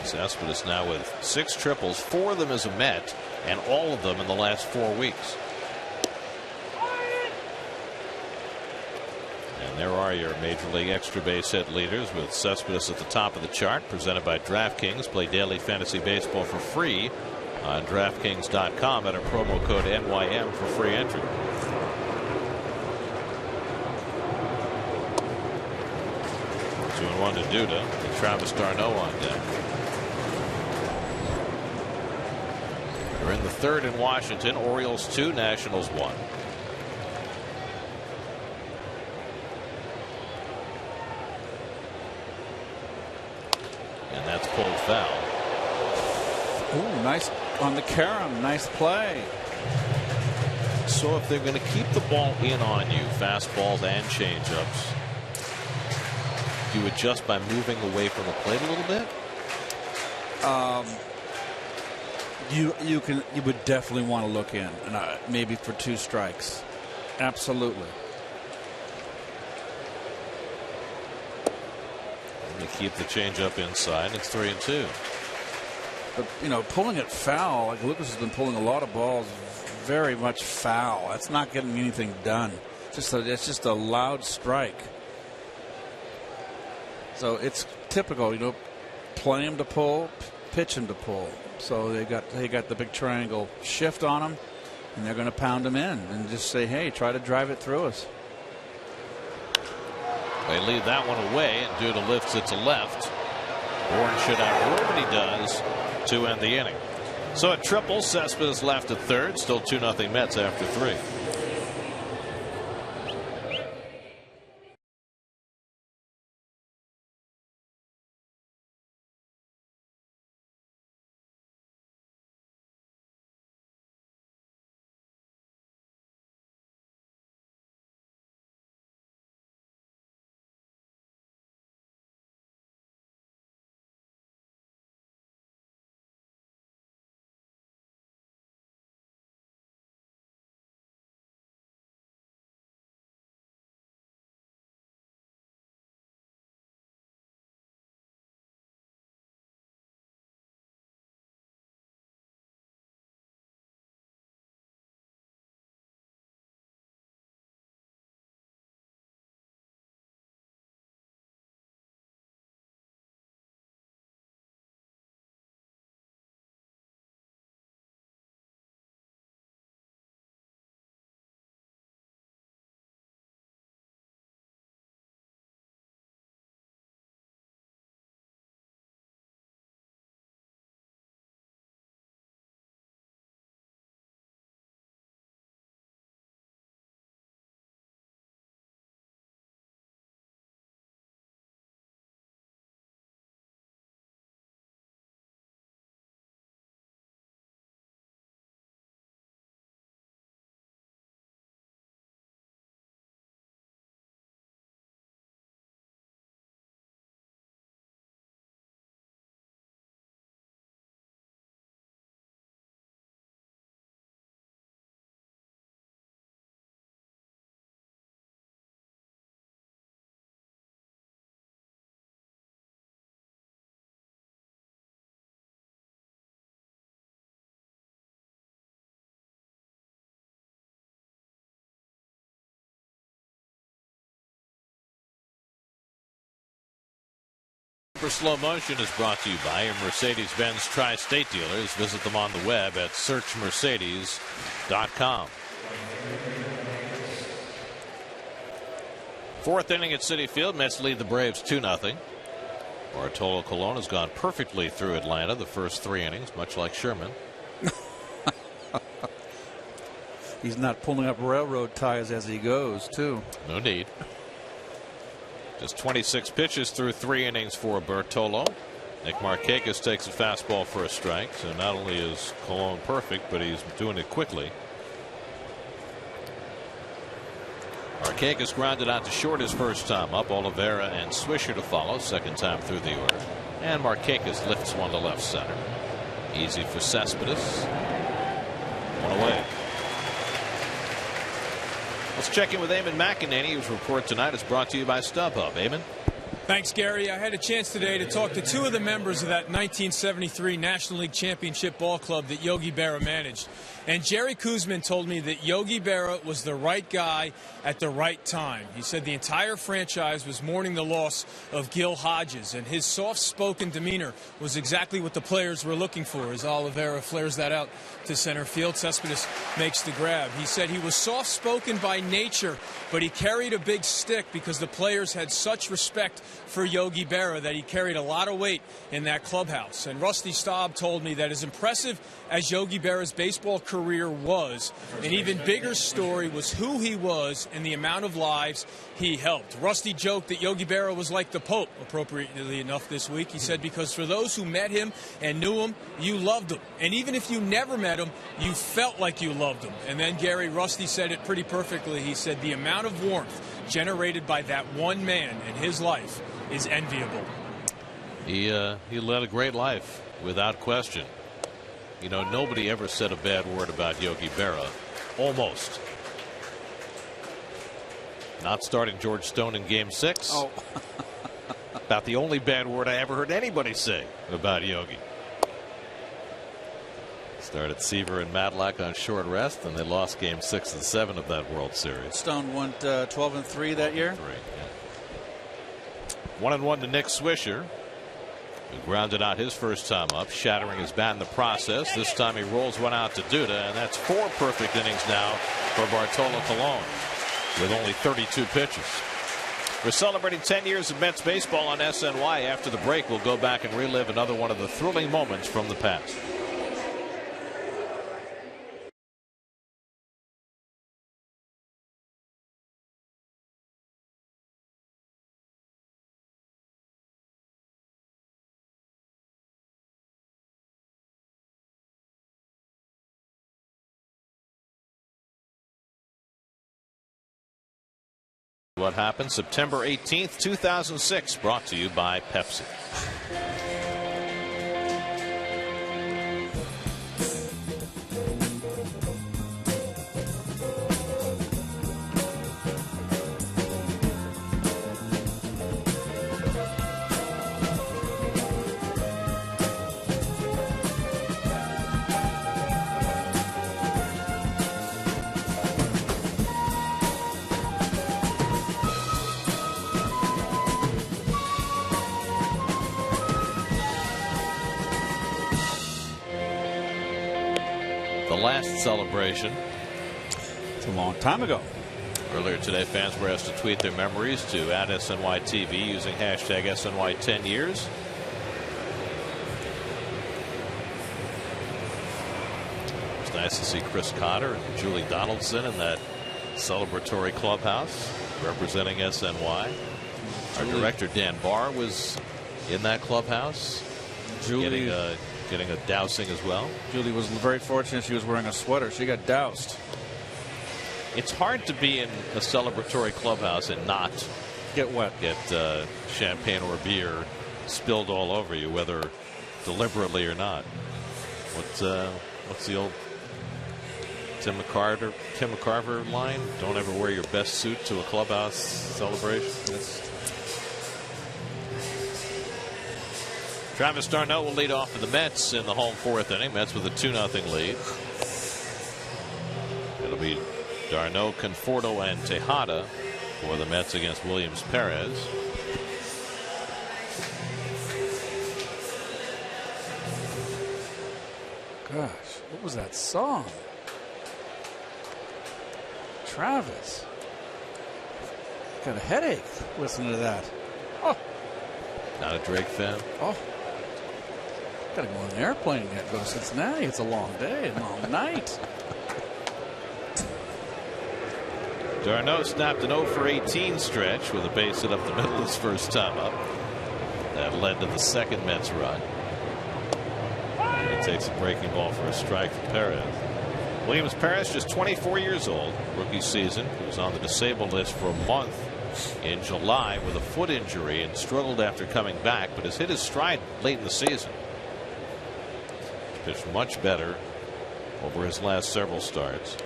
Cespedes now with 6 triples, 4 of them as a Met, and all of them in the last 4 weeks. And there are your Major League extra base hit leaders, with Cespedes at the top of the chart, presented by DraftKings. Play daily fantasy baseball for free on DraftKings.com. Enter promo code NYN for free entry. Two and one to Duda, and Travis d'Arnaud on deck. We're in the third in Washington. Orioles 2, Nationals 1. And that's pulled foul. Ooh, nice on the carom. Nice play. So if they're going to keep the ball in on you, fastballs and changeups, do you adjust by moving away from the plate a little bit? You would definitely want to look in, and maybe for 2 strikes. Absolutely. They keep the changeup inside. It's 3-2. But you know, pulling it foul, like Lucas has been pulling a lot of balls very much foul. That's not getting anything done. It's just a loud strike. So it's typical, you know, play him to pull, pitch him to pull. So they got the big triangle shift on him, and they're going to pound him in and just say, hey, try to drive it through us. They lead that one away, and Duda lifts it to left. Bourne should outrule, but he does to end the inning. So at triple, Cespedes left at third. Still 2-0 Mets after 3. For Slow Motion is brought to you by your Mercedes-Benz Tri-State dealers. Visit them on the web at searchmercedes.com. Fourth inning at Citi Field. Mets lead the Braves 2-0. Bartolo Colon has gone perfectly through Atlanta the first 3 innings, much like Sherman. he's not pulling up railroad ties as he goes, too. No need. Just 26 pitches through 3 innings for Bartolo. Nick Markakis takes a fastball for a strike. So not only is Colon perfect, but he's doing it quickly. Markakis grounded out to short his first time up. Oliveira and Swisher to follow. Second time through the order. And Markakis lifts one to left center. Easy for Cespedes. One away. Let's check in with Eamon McEnany, whose report tonight is brought to you by StubHub. Eamon? Thanks, Gary. I had a chance today to talk to 2 of the members of that 1973 National League Championship ball club that Yogi Berra managed. And Jerry Koosman told me that Yogi Berra was the right guy at the right time. He said the entire franchise was mourning the loss of Gil Hodges, and his soft-spoken demeanor was exactly what the players were looking for. As Oliveira flares that out to center field, Cespedes makes the grab. He said he was soft-spoken by nature, but he carried a big stick because the players had such respect for Yogi Berra that he carried a lot of weight in that clubhouse. And Rusty Staub told me that as impressive as Yogi Berra's baseball career was, an even bigger story was who he was and the amount of lives he helped. Rusty joked that Yogi Berra was like the Pope, appropriately enough this week. He said because for those who met him and knew him, you loved him. And even if you never met him, you felt like you loved him. And then Rusty said it pretty perfectly. He said the amount of warmth generated by that one man in his life is enviable. He led a great life, without question. You know, nobody ever said a bad word about Yogi Berra. Almost. Not starting George Stone in Game 6. Oh. About the only bad word I ever heard anybody say about Yogi. Started Seaver and Matlack on short rest, and they lost Game 6 and 7 of that World Series. Stone went 12-3 that year. 1-1 to Nick Swisher, who grounded out his first time up, shattering his bat in the process. This time he rolls one out to Duda, and that's 4 perfect innings now for Bartolo Colon with only 32 pitches. We're celebrating 10 years of Mets baseball on SNY. After the break, we'll go back and relive another one of the thrilling moments from the past. What happened September 18th, 2006, brought to you by Pepsi. Last celebration. It's a long time ago. Earlier today, fans were asked to tweet their memories to @SNYTV using hashtag SNY10years. It's nice to see Chris Cotter and Julie Donaldson in that celebratory clubhouse representing SNY. Our director Dan Barr was in that clubhouse. Julie getting a dousing as well. Julie was very fortunate. She was wearing a sweater. She got doused. It's hard to be in a celebratory clubhouse and not get wet, get champagne or beer spilled all over you, whether deliberately or not. What's the old Tim McCarver line? Don't ever wear your best suit to a clubhouse celebration. Travis d'Arnaud will lead off for the Mets in the home 4th inning. Mets with a 2-0 lead. It'll be d'Arnaud, Conforto, and Tejada for the Mets against Williams Perez. Gosh, what was that song? Travis. Got a headache listening to that. Oh. Not a Drake fan? Oh. Gotta go on an airplane and go to Cincinnati. It's a long day, a long night. Darno snapped an 0 for 18 stretch with a base hit up the middle his first time up. That led to the second Mets run. And he takes a breaking ball for a strike from Perez. Williams Perez, just 24 years old, rookie season. He was on the disabled list for a month in July with a foot injury and struggled after coming back, but has hit his stride late in the season. Pitched much better over his last several starts.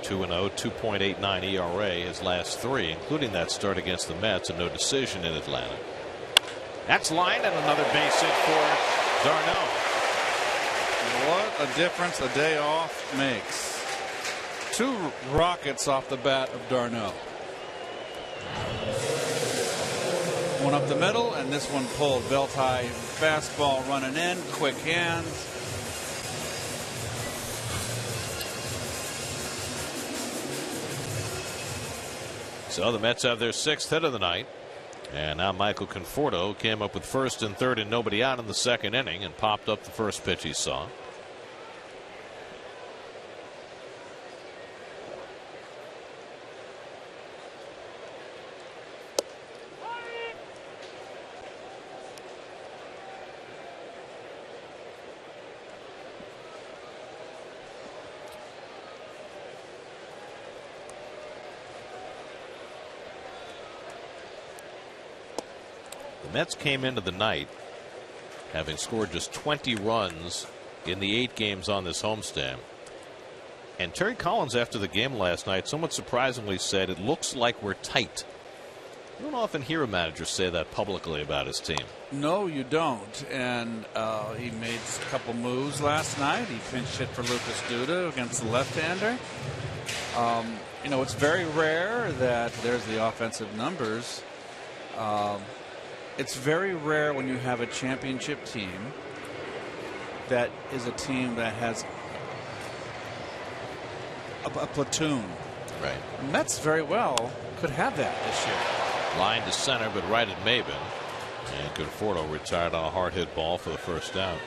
2-0, 2.89 ERA his last three, including that start against the Mets, and no decision in Atlanta. That's line and another base hit for Darno. What a difference a day off makes. 2 rockets off the bat of Darno. One up the middle, and this one pulled. Belt high fastball running in, quick hands. So the Mets have their 6th hit of the night. And now Michael Conforto came up with first and third and nobody out in the second inning and popped up the first pitch he saw. The Mets came into the night having scored just 20 runs in the 8 games on this homestand. And Terry Collins, after the game last night, somewhat surprisingly said, "It looks like we're tight." You don't often hear a manager say that publicly about his team. No, you don't. And he made a couple moves last night. He pinch hit for Lucas Duda against the left-hander. You know, it's very rare that there's the offensive numbers. It's very rare when you have a championship team that is a team that has a platoon. Right. The Mets very well could have that this year. Line to center, but right at Maben. And Conforto retired on a hard hit ball for the first out.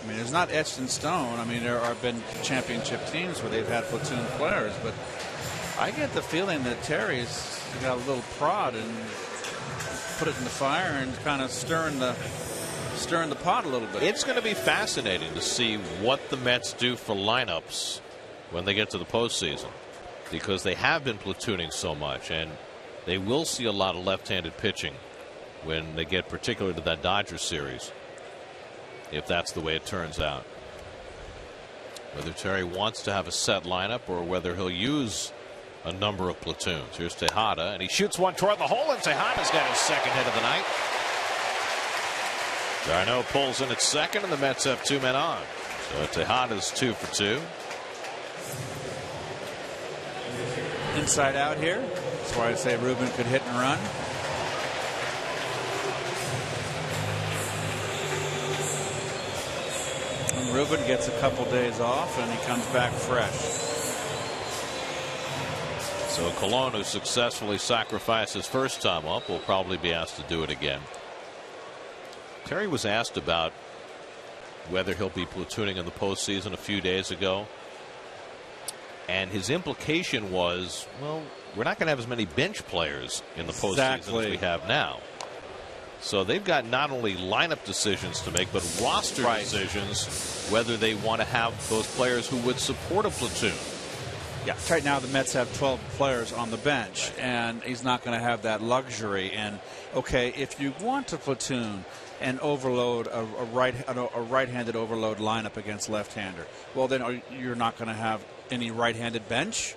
I mean, it's not etched in stone. I mean, there have been championship teams where they've had platoon players, but I get the feeling that Terry's got a little prod and put it in the fire and kind of stirring the pot a little bit. It's going to be fascinating to see what the Mets do for lineups when they get to the postseason, because they have been platooning so much, and they will see a lot of left-handed pitching when they get particularly to that Dodgers series, if that's the way it turns out. Whether Terry wants to have a set lineup or whether he'll use a number of platoons. Here's Tejada, and he shoots one toward the hole, and Tejada's got his second hit of the night. Darno pulls in at second, and the Mets have 2 men on. So Tejada's 2 for 2. Inside out here. That's why I say Ruben could hit and run. And Ruben gets a couple days off, and he comes back fresh. So Colon, who successfully sacrificed his first time up, will probably be asked to do it again. Terry was asked about whether he'll be platooning in the postseason a few days ago. And his implication was, well, we're not going to have as many bench players in the postseason as we have now. So they've got not only lineup decisions to make, but roster decisions, whether they want to have those players who would support a platoon. Yeah, right now the Mets have 12 players on the bench, and he's not going to have that luxury. And okay, if you want to platoon and overload a right-handed overload lineup against left-hander, well, then you're not going to have any right-handed bench.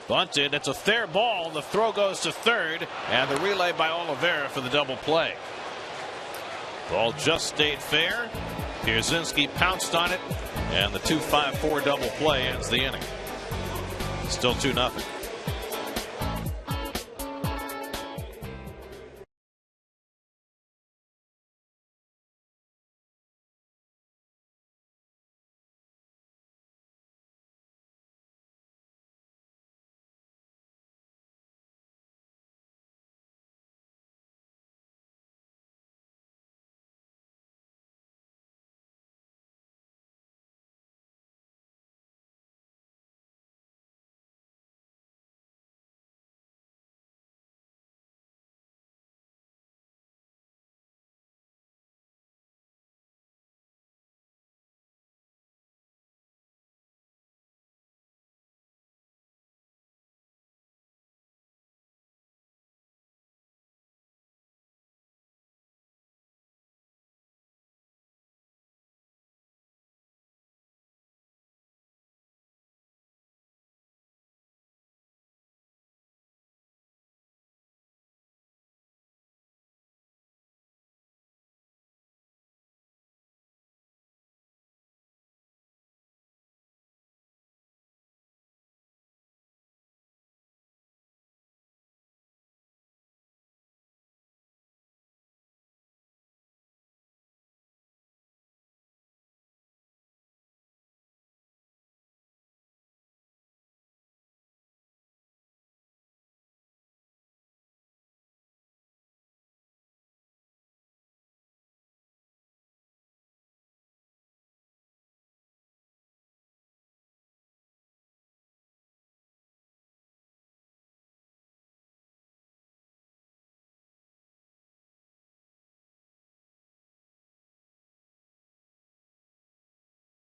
Bunted. It's a fair ball. The throw goes to third, and the relay by Oliveira for the double play. Ball just stayed fair. Pierzynski pounced on it, and the 2-5-4 double play ends the inning. Still 2-0.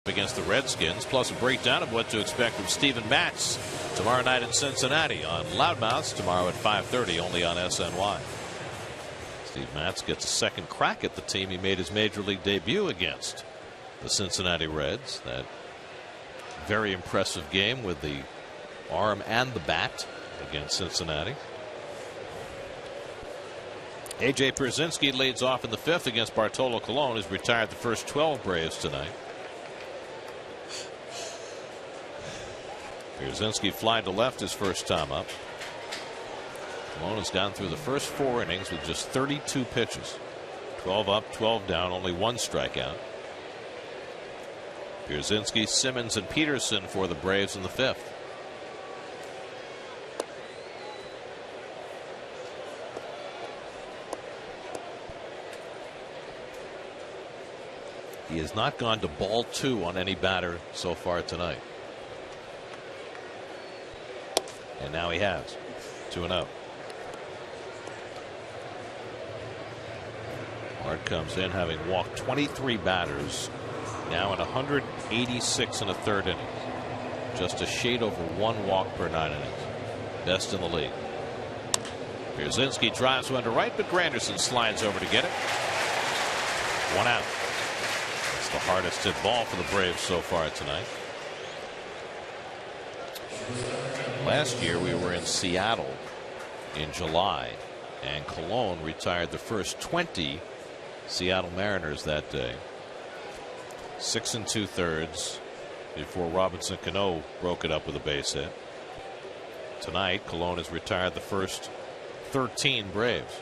against the Redskins, plus a breakdown of what to expect from Steven Matz tomorrow night in Cincinnati on Loudmouths tomorrow at 5:30 only on SNY. Steve Matz gets a second crack at the team he made his major league debut against, the Cincinnati Reds. That very impressive game with the arm and the bat against Cincinnati. A.J. Pierzynski leads off in the 5th against Bartolo Colon, who's retired the first 12 Braves tonight. Pierzynski flying to left his first time up. Colon has gone through the first 4 innings with just 32 pitches. 12 up, 12 down, only 1 strikeout. Pierzynski, Simmons, and Peterson for the Braves in the 5th. He has not gone to ball 2 on any batter so far tonight. And now he has. 2-0. Hart comes in having walked 23 batters, now in 186 and a third innings. Just a shade over 1 walk per 9 innings. Best in the league. Pierzynski drives one to right, but Granderson slides over to get it. 1 out. That's the hardest hit ball for the Braves so far tonight. Last year we were in Seattle in July, and Colon retired the first 20 Seattle Mariners that day. 6 2/3 before Robinson Cano broke it up with a base hit. Tonight, Colon has retired the first 13 Braves.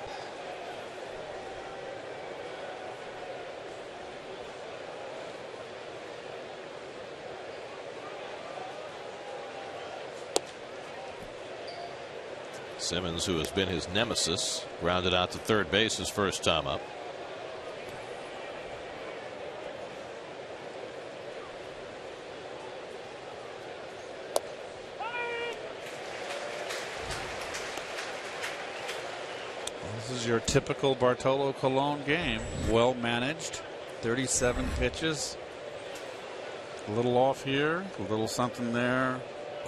Simmons, who has been his nemesis, grounded out to third base his first time up. This is your typical Bartolo Colon game. Well managed. 37 pitches. A little off here, a little something there.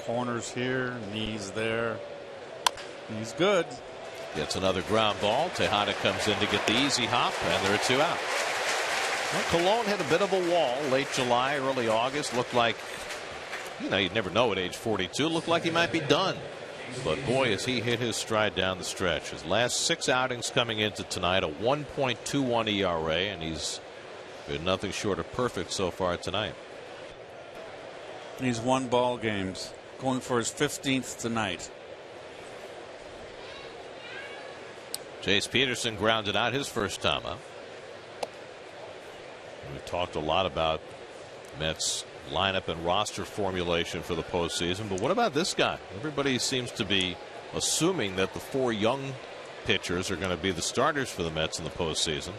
Corners here, knees there. He's good. Gets another ground ball. Tejada comes in to get the easy hop, and there are 2 out. Well, Colon hit a bit of a wall late July, early August. Looked like, you'd never know at age 42. Looked like he might be done. But boy, has he hit his stride down the stretch. His last 6 outings coming into tonight, a 1.21 ERA, and he's been nothing short of perfect so far tonight. And he's won ball games, going for his 15th tonight. Chase Peterson grounded out his first time up. We've talked a lot about Mets lineup and roster formulation for the postseason, but what about this guy? Everybody seems to be assuming that the 4 young pitchers are going to be the starters for the Mets in the postseason.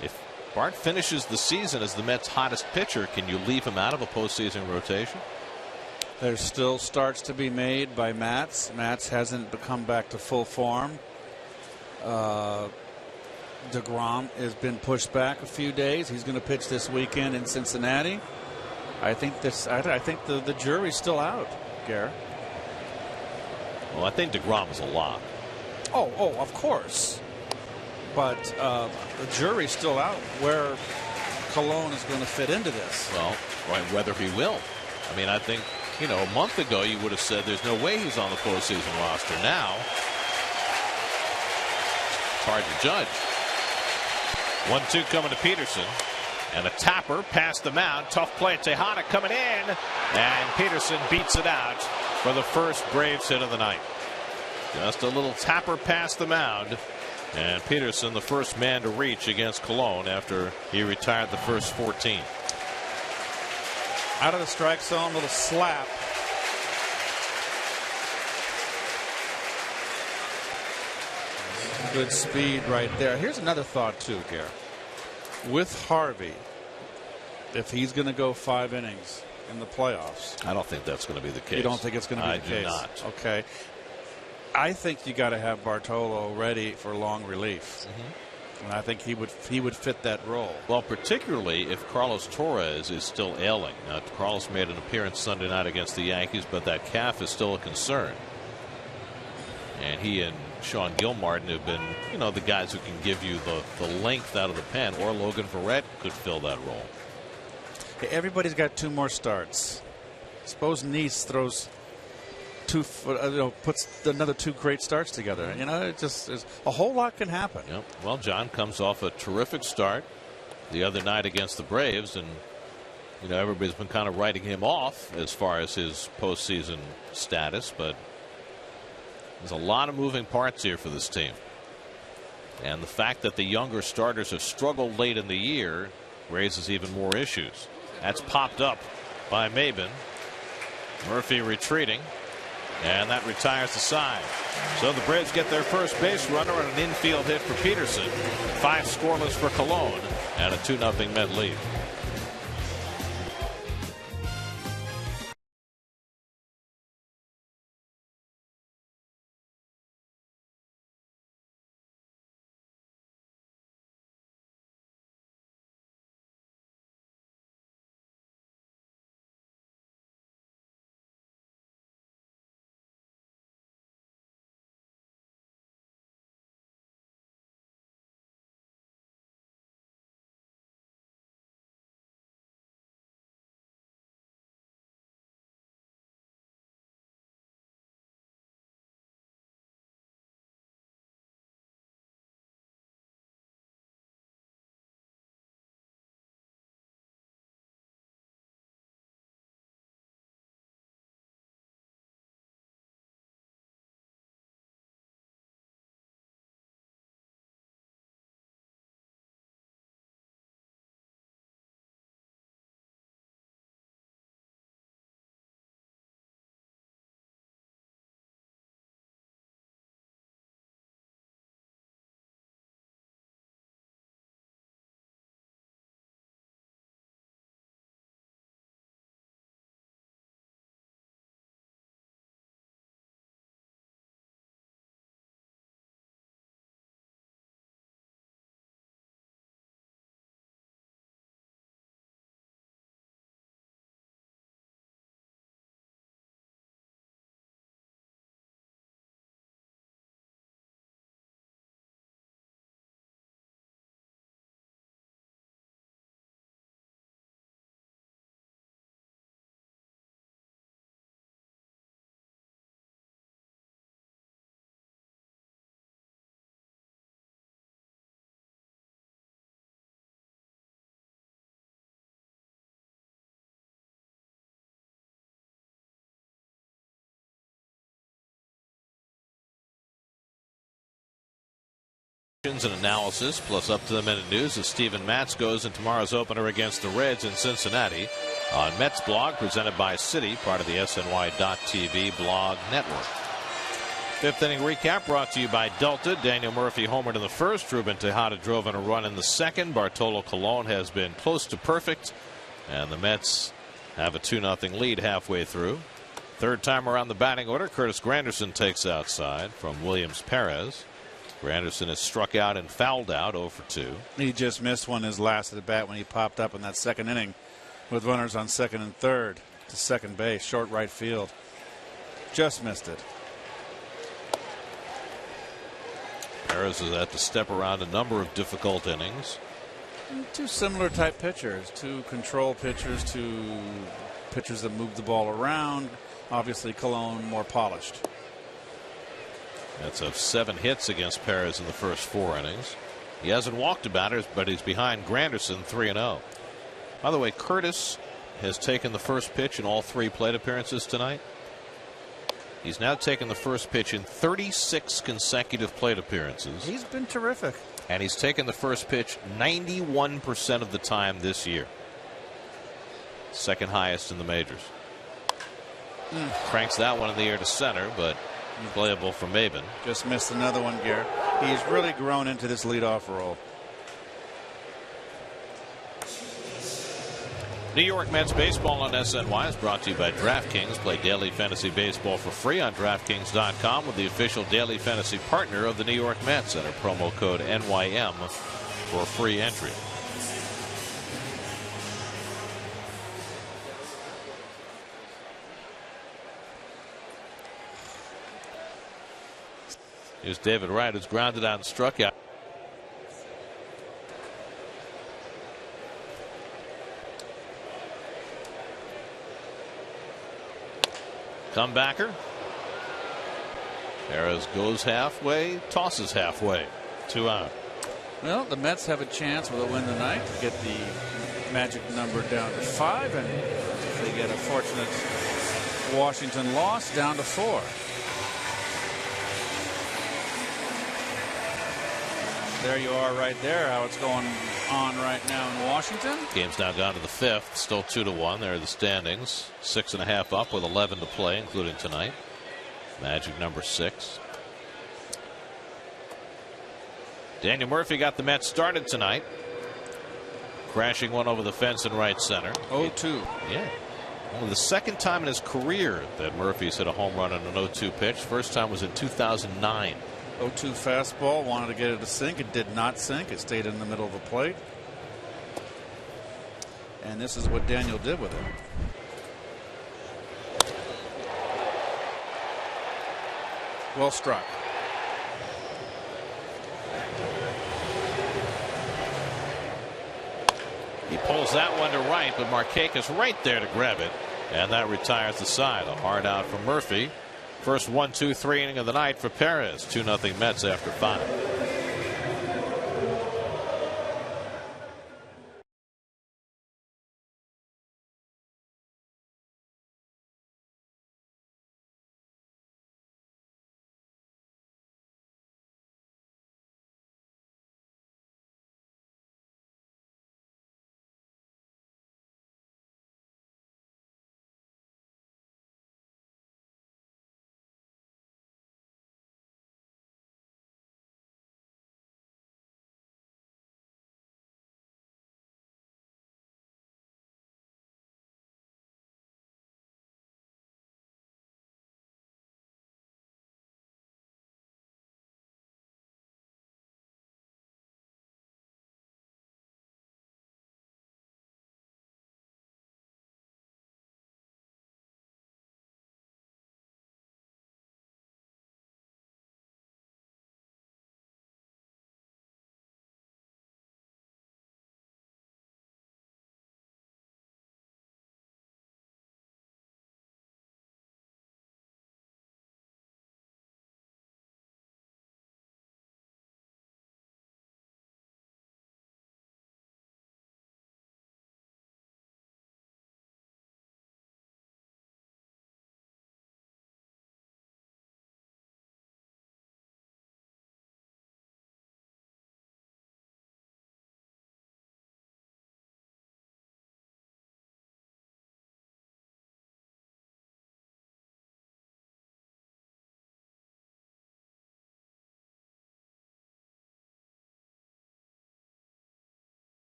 If Bart finishes the season as the Mets' hottest pitcher, can you leave him out of a postseason rotation? There's still starts to be made by Matz. Matz hasn't come back to full form. DeGrom has been pushed back a few days. He's going to pitch this weekend in Cincinnati. I think the jury's still out, Garrett. Well, I think DeGrom is a lock. Oh, of course. But the jury's still out where Colon is going to fit into this. Well, whether he will. I mean, I think, a month ago you would have said there's no way he's on the postseason roster. Now, it's hard to judge. 1-2 coming to Peterson. And a tapper past the mound. Tough play. Tejada coming in. And Peterson beats it out for the first Braves hit of the night. Just a little tapper past the mound. And Peterson, the first man to reach against Colon after he retired the first 14. Out of the strike zone, little slap. Good speed right there. Here's another thought too, Garrett. With Harvey, if he's going to go 5 innings in the playoffs. I don't think that's going to be the case. You don't think it's going to be the case? I do not. Okay. I think you got to have Bartolo ready for long relief. And I think he would fit that role. Well, particularly if Carlos Torres is still ailing. Now, Carlos made an appearance Sunday night against the Yankees, but that calf is still a concern. And he and Sean Gilmartin have been, the guys who can give you the length out of the pen, or Logan Verrett could fill that role. Hey, everybody's got 2 more starts. Suppose Neese throws puts another 2 great starts together. It just is, a whole lot can happen. Yep. Well, John comes off a terrific start the other night against the Braves, and everybody's been kind of writing him off as far as his postseason status, but there's a lot of moving parts here for this team. And the fact that the younger starters have struggled late in the year raises even more issues. That's popped up by Maben. Murphy retreating, and that retires the side. So the Braves get their first base runner on an infield hit for Peterson. 5 scoreless for Cologne, and a 2-0 Met lead. And analysis plus up to the minute news as Steven Matz goes in tomorrow's opener against the Reds in Cincinnati on Mets Blog, presented by Citi, part of the SNY.TV blog network. 5th inning recap brought to you by Delta. Daniel Murphy homered in the first. Ruben Tejada drove in a run in the second. Bartolo Colon has been close to perfect, and the Mets have a 2-0 lead halfway through. Third time around the batting order, Curtis Granderson takes outside from Williams Perez. Granderson has struck out and fouled out 0 for 2. He just missed one his last at bat when he popped up in that second inning with runners on second and third to second base, short right field. Just missed it. Perez has had to step around a number of difficult innings. 2 similar type pitchers, 2 control pitchers, 2 pitchers that move the ball around. Obviously, Cologne more polished. That's of 7 hits against Perez in the first 4 innings. He hasn't walked a batter, but he's behind Granderson 3-0. By the way, Curtis has taken the first pitch in all 3 plate appearances tonight. He's now taken the first pitch in 36 consecutive plate appearances. He's been terrific. And he's taken the first pitch 91% of the time this year. Second highest in the majors. Cranks that one in the air to center, but playable for Maben. Just missed another one, Garrett. He's really grown into this leadoff role. New York Mets baseball on SNY is brought to you by DraftKings. Play daily fantasy baseball for free on DraftKings.com with the official daily fantasy partner of the New York Mets. Enter promo code NYM for free entry. Here's David Wright, who's grounded out and struck out. Comebacker. Perez goes halfway, tosses halfway. 2 out. Well, the Mets have a chance with a win tonight to get the magic number down to 5, and if they get a fortunate Washington loss, down to 4. There you are right there, how it's going on right now in Washington. Game's now gone to the 5th, still 2-1. There are the standings. 6.5 up with 11 to play, including tonight. Magic number 6. Daniel Murphy got the Mets started tonight. Crashing one over the fence in right center. 0-2. Yeah. Only the second time in his career that Murphy's hit a home run on an 0-2 pitch. First time was in 2009. 0-2 fastball, wanted to get it to sink. It did not sink. It stayed in the middle of the plate. And this is what Daniel did with it. Well struck. He pulls that one to right, but Markakis right there to grab it. And that retires the side. A hard out for Murphy. First 1-2-3 inning of the night for Perez. 2-0 Mets after 5.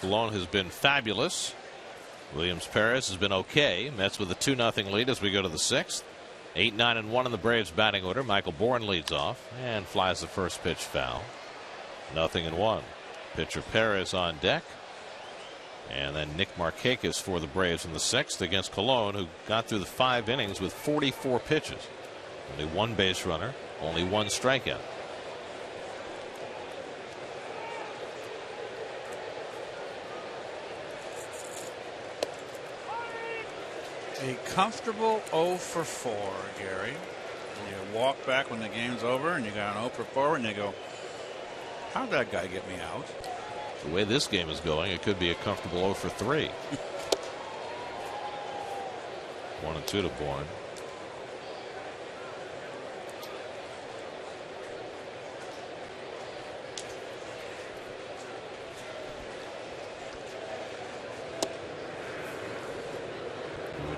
Colon has been fabulous. Williams Perez has been okay. Mets with a 2-0 lead as we go to the 6th. 8-9-1 in the Braves batting order. Michael Bourne leads off and flies the first pitch foul. 0-1. Pitcher Perez on deck. And then Nick Markakis for the Braves in the 6th against Colon, who got through the 5 innings with 44 pitches. Only 1 base runner, only 1 strikeout. A comfortable 0 for 4, Gary. You walk back when the game's over and you got an 0 for 4 and you go, how'd that guy get me out? The way this game is going, it could be a comfortable 0 for 3. 1-2 to Bourne.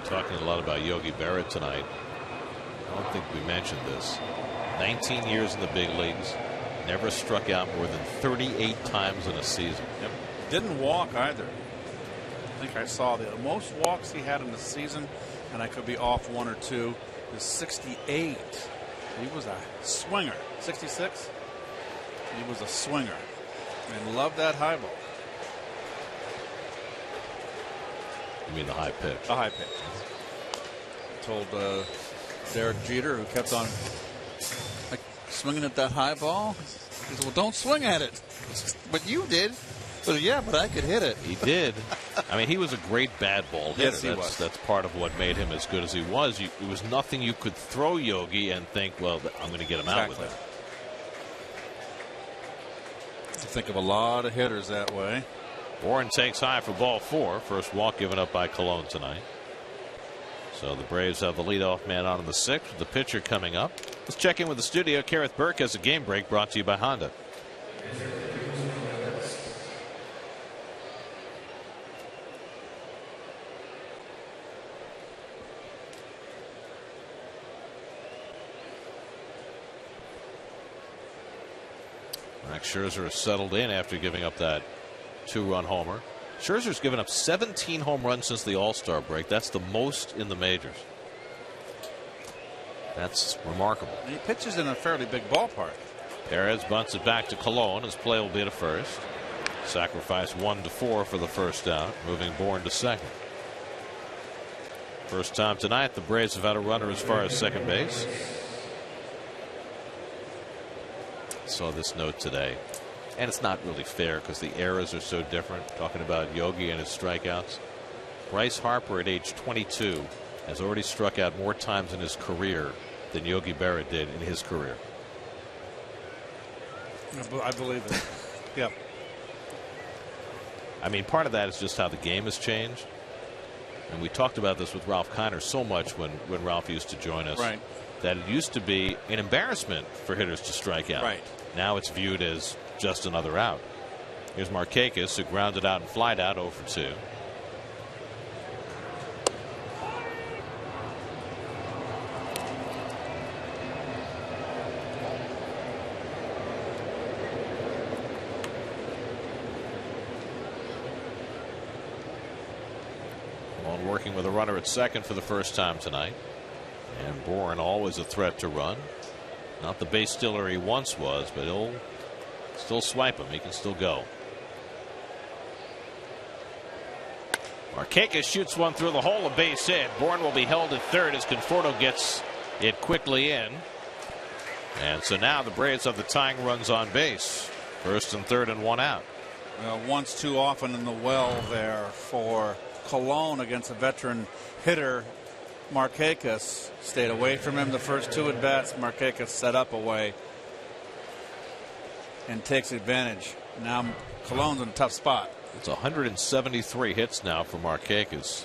talking a lot about Yogi Berra tonight. I don't think we mentioned this. 19 years in the big leagues. Never struck out more than 38 times in a season. Yep. Didn't walk either. I think I saw the most walks he had in the season, and I could be off one or two, is 68. He was a swinger. 66? He was a swinger. And loved that high ball. You mean the high pitch? The high pitch. Told Derek Jeter, who kept on swinging at that high ball, he said, well, don't swing at it. But you did. But yeah, but I could hit it. He did. I mean, he was a great bad ball hitter. Yes, he was. That's part of what made him as good as he was. It was nothing you could throw Yogi and think, well, I'm going to get him out with it. I think of a lot of hitters that way. Bourne takes high for ball 4. First walk given up by Colon tonight. So the Braves have the leadoff man on in the 6th with the pitcher coming up. Let's check in with the studio. Kareth Burke has a game break brought to you by Honda. Max Scherzer is settled in after giving up that 2-run homer. Scherzer's given up 17 home runs since the All-Star break. That's the most in the majors. That's remarkable. He pitches in a fairly big ballpark. Perez bunts it back to Colon. His play will be to first. Sacrifice 1-4 for the first out, moving Bourne to second. First time tonight the Braves have had a runner as far as second base. Saw this note today, and it's not really fair because the eras are so different. Talking about Yogi and his strikeouts. Bryce Harper at age 22 has already struck out more times in his career than Yogi Berra did in his career. I believe it. Yep. I mean, part of that is just how the game has changed. And we talked about this with Ralph Kiner so much when Ralph used to join us. Right. That it used to be an embarrassment for hitters to strike out. Right. Now it's viewed as just another out. Here's Markakis, who grounded out and flied out 0 for 2. On working with a runner at second for the first time tonight. And Bourne always a threat to run. Not the base stealer he once was, but he'll still swipe him. He can still go. Markakis shoots one through the hole, a base hit. Bourne will be held at third as Conforto gets it quickly in. And so now the Braves have the tying runs on base. First and third and 1 out. Once too often in the well there for Colon against a veteran hitter. Markakis stayed away from him the first 2 at bats. Markakis set up away and takes advantage. Now Colon's in a tough spot. It's 173 hits now for Markakis.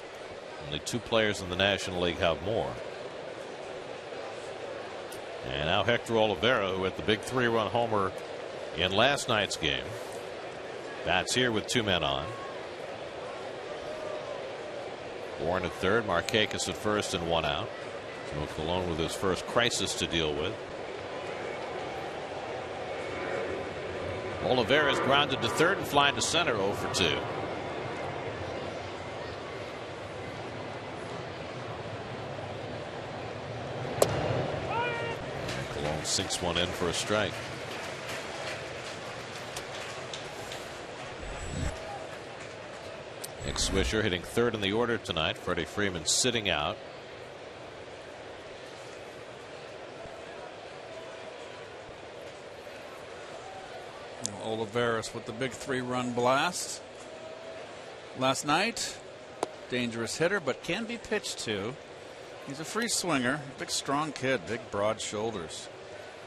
Only 2 players in the National League have more. And now Hector Olivera, who hit the big 3-run homer in last night's game, bats here with 2 men on. Bourne at third, Markakis at first and 1 out. So Colon with his first crisis to deal with. Oliveira's grounded to third and flying to center 0 for 2. Colon sinks one in for a strike. Nick Swisher hitting third in the order tonight. Freddie Freeman sitting out. Oliveras with the big 3-run blast last night. Dangerous hitter, but can be pitched to. He's a free swinger. Big strong kid. Big broad shoulders.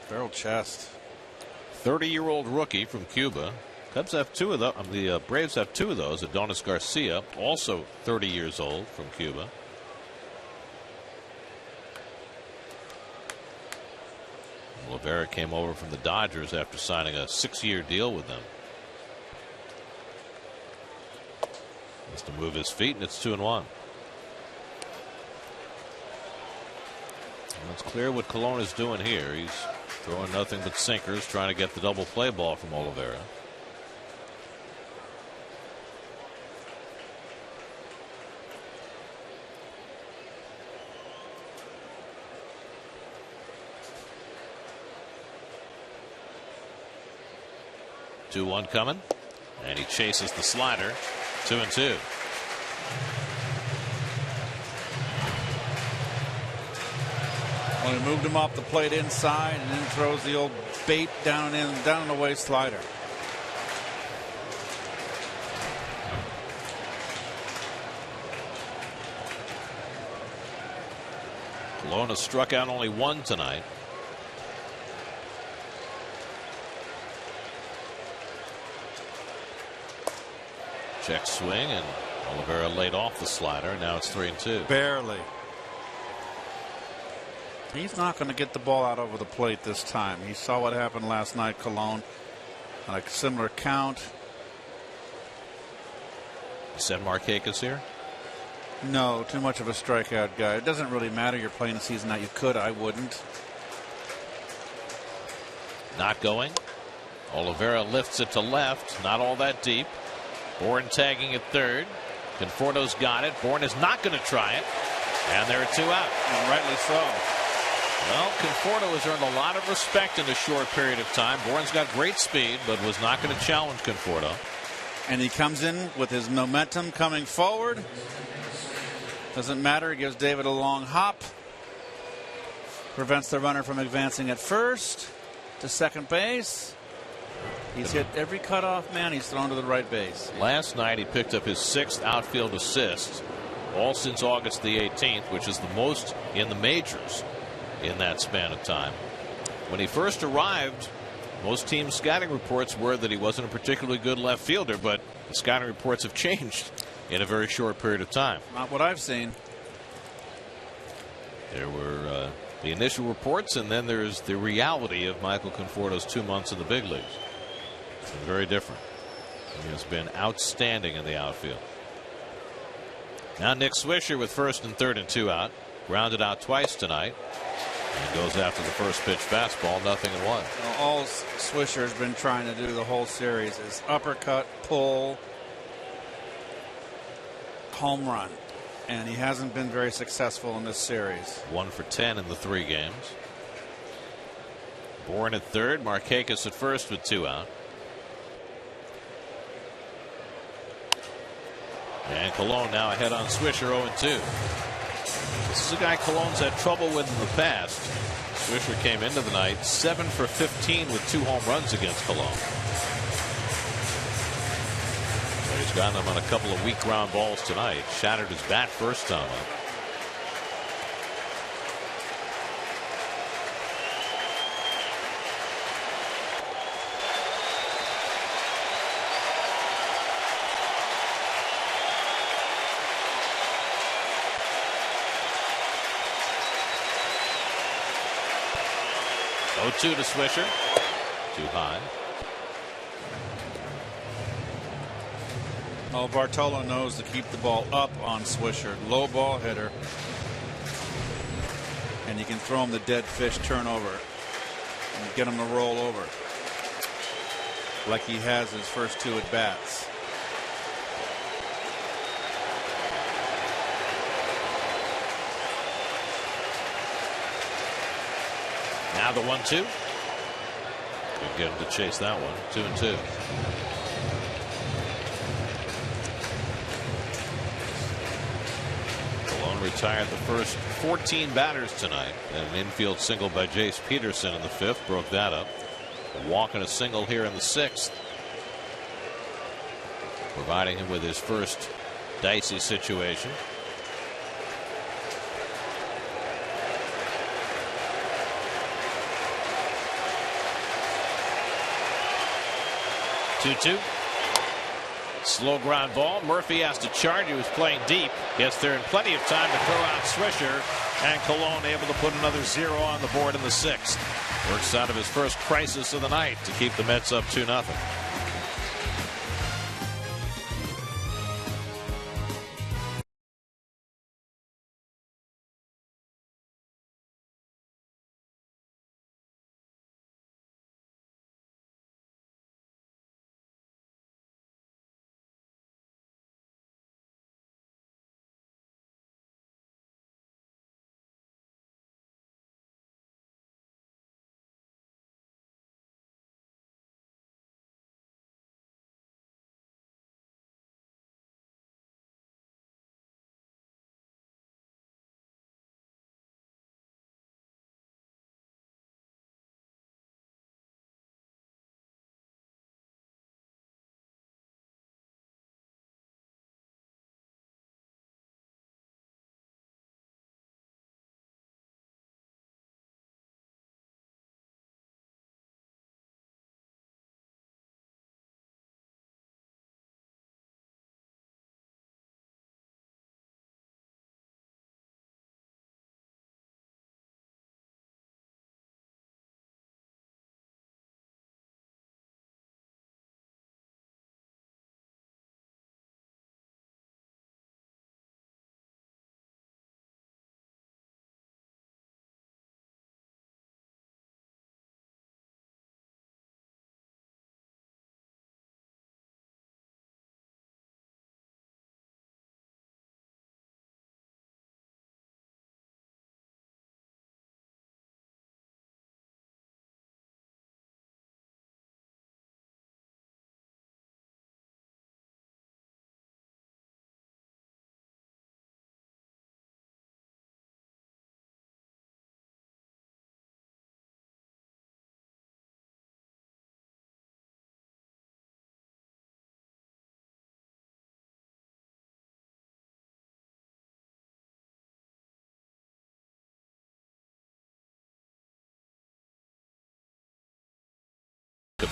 Barrel chest. 30-year-old rookie from Cuba. Cubs have 2 of those. The Braves have 2 of those. Adonis Garcia, also 30 years old, from Cuba. Olivera came over from the Dodgers after signing a 6-year deal with them. Has to move his feet, and it's 2-1. It's clear what Colon is doing here. He's throwing nothing but sinkers, trying to get the double play ball from Oliveira. Two one coming, and he chases the slider. 2-2. Well, he moved him off the plate inside and then throws the old bait down and away slider. Colon struck out only one tonight. Check swing, and Oliveira laid off the slider. Now it's 3-2. Barely. He's not going to get the ball out over the plate this time. He saw what happened last night, Colon, on a similar count. You said Markakis here? No, too much of a strikeout guy. It doesn't really matter. You're playing a season that you could. I wouldn't. Not going. Oliveira lifts it to left. Not all that deep. Bourne tagging at third. Conforto's got it. Bourne is not going to try it. And there are two out. And rightly so. Well, Conforto has earned a lot of respect in a short period of time. Bourne's got great speed, but was not going to challenge Conforto. And he comes in with his momentum coming forward. Doesn't matter. He gives David a long hop. Prevents the runner from advancing at first to second base. He's hit every cutoff man he's thrown to the right base. Last night he picked up his 6th outfield assist, all since August the 18th, which is the most in the majors in that span of time. When he first arrived, most teams' scouting reports were that he wasn't a particularly good left fielder, but the scouting reports have changed in a very short period of time. Not what I've seen. There were the initial reports, and then there's the reality of Michael Conforto's 2 months in the big leagues. It's been very different. He has been outstanding in the outfield. Now Nick Swisher with first and third and 2 out. Grounded out twice tonight. And goes after the first pitch fastball, 0-1. Well, all Swisher's been trying to do the whole series is uppercut, pull, home run. And he hasn't been very successful in this series. 1 for 10 in the 3 games. Bourne at third, Markakis at first with 2 out. And Colon now ahead on Swisher, 0-2. This is a guy Colon's had trouble with in the past. Swisher came into the night 7 for 15 with 2 home runs against Colon. But he's gotten him on a couple of weak ground balls tonight. Shattered his bat first time up. Two to Swisher. Too high. Oh, Bartolo knows to keep the ball up on Swisher. Low ball hitter. And you can throw him the dead fish turnover and get him to roll over like he has his first 2 at bats. Now the 1-2. Could get him to chase that one. 2-2. Colon retired the first 14 batters tonight. And an infield single by Jace Peterson in the 5th broke that up. A walk and a single here in the 6th. Providing him with his first dicey situation. Two. Slow ground ball. Murphy has to charge. He was playing deep. Gets there in plenty of time to throw out Swisher. And Colon able to put another 0 on the board in the 6th. Works out of his first crisis of the night to keep the Mets up 2-0.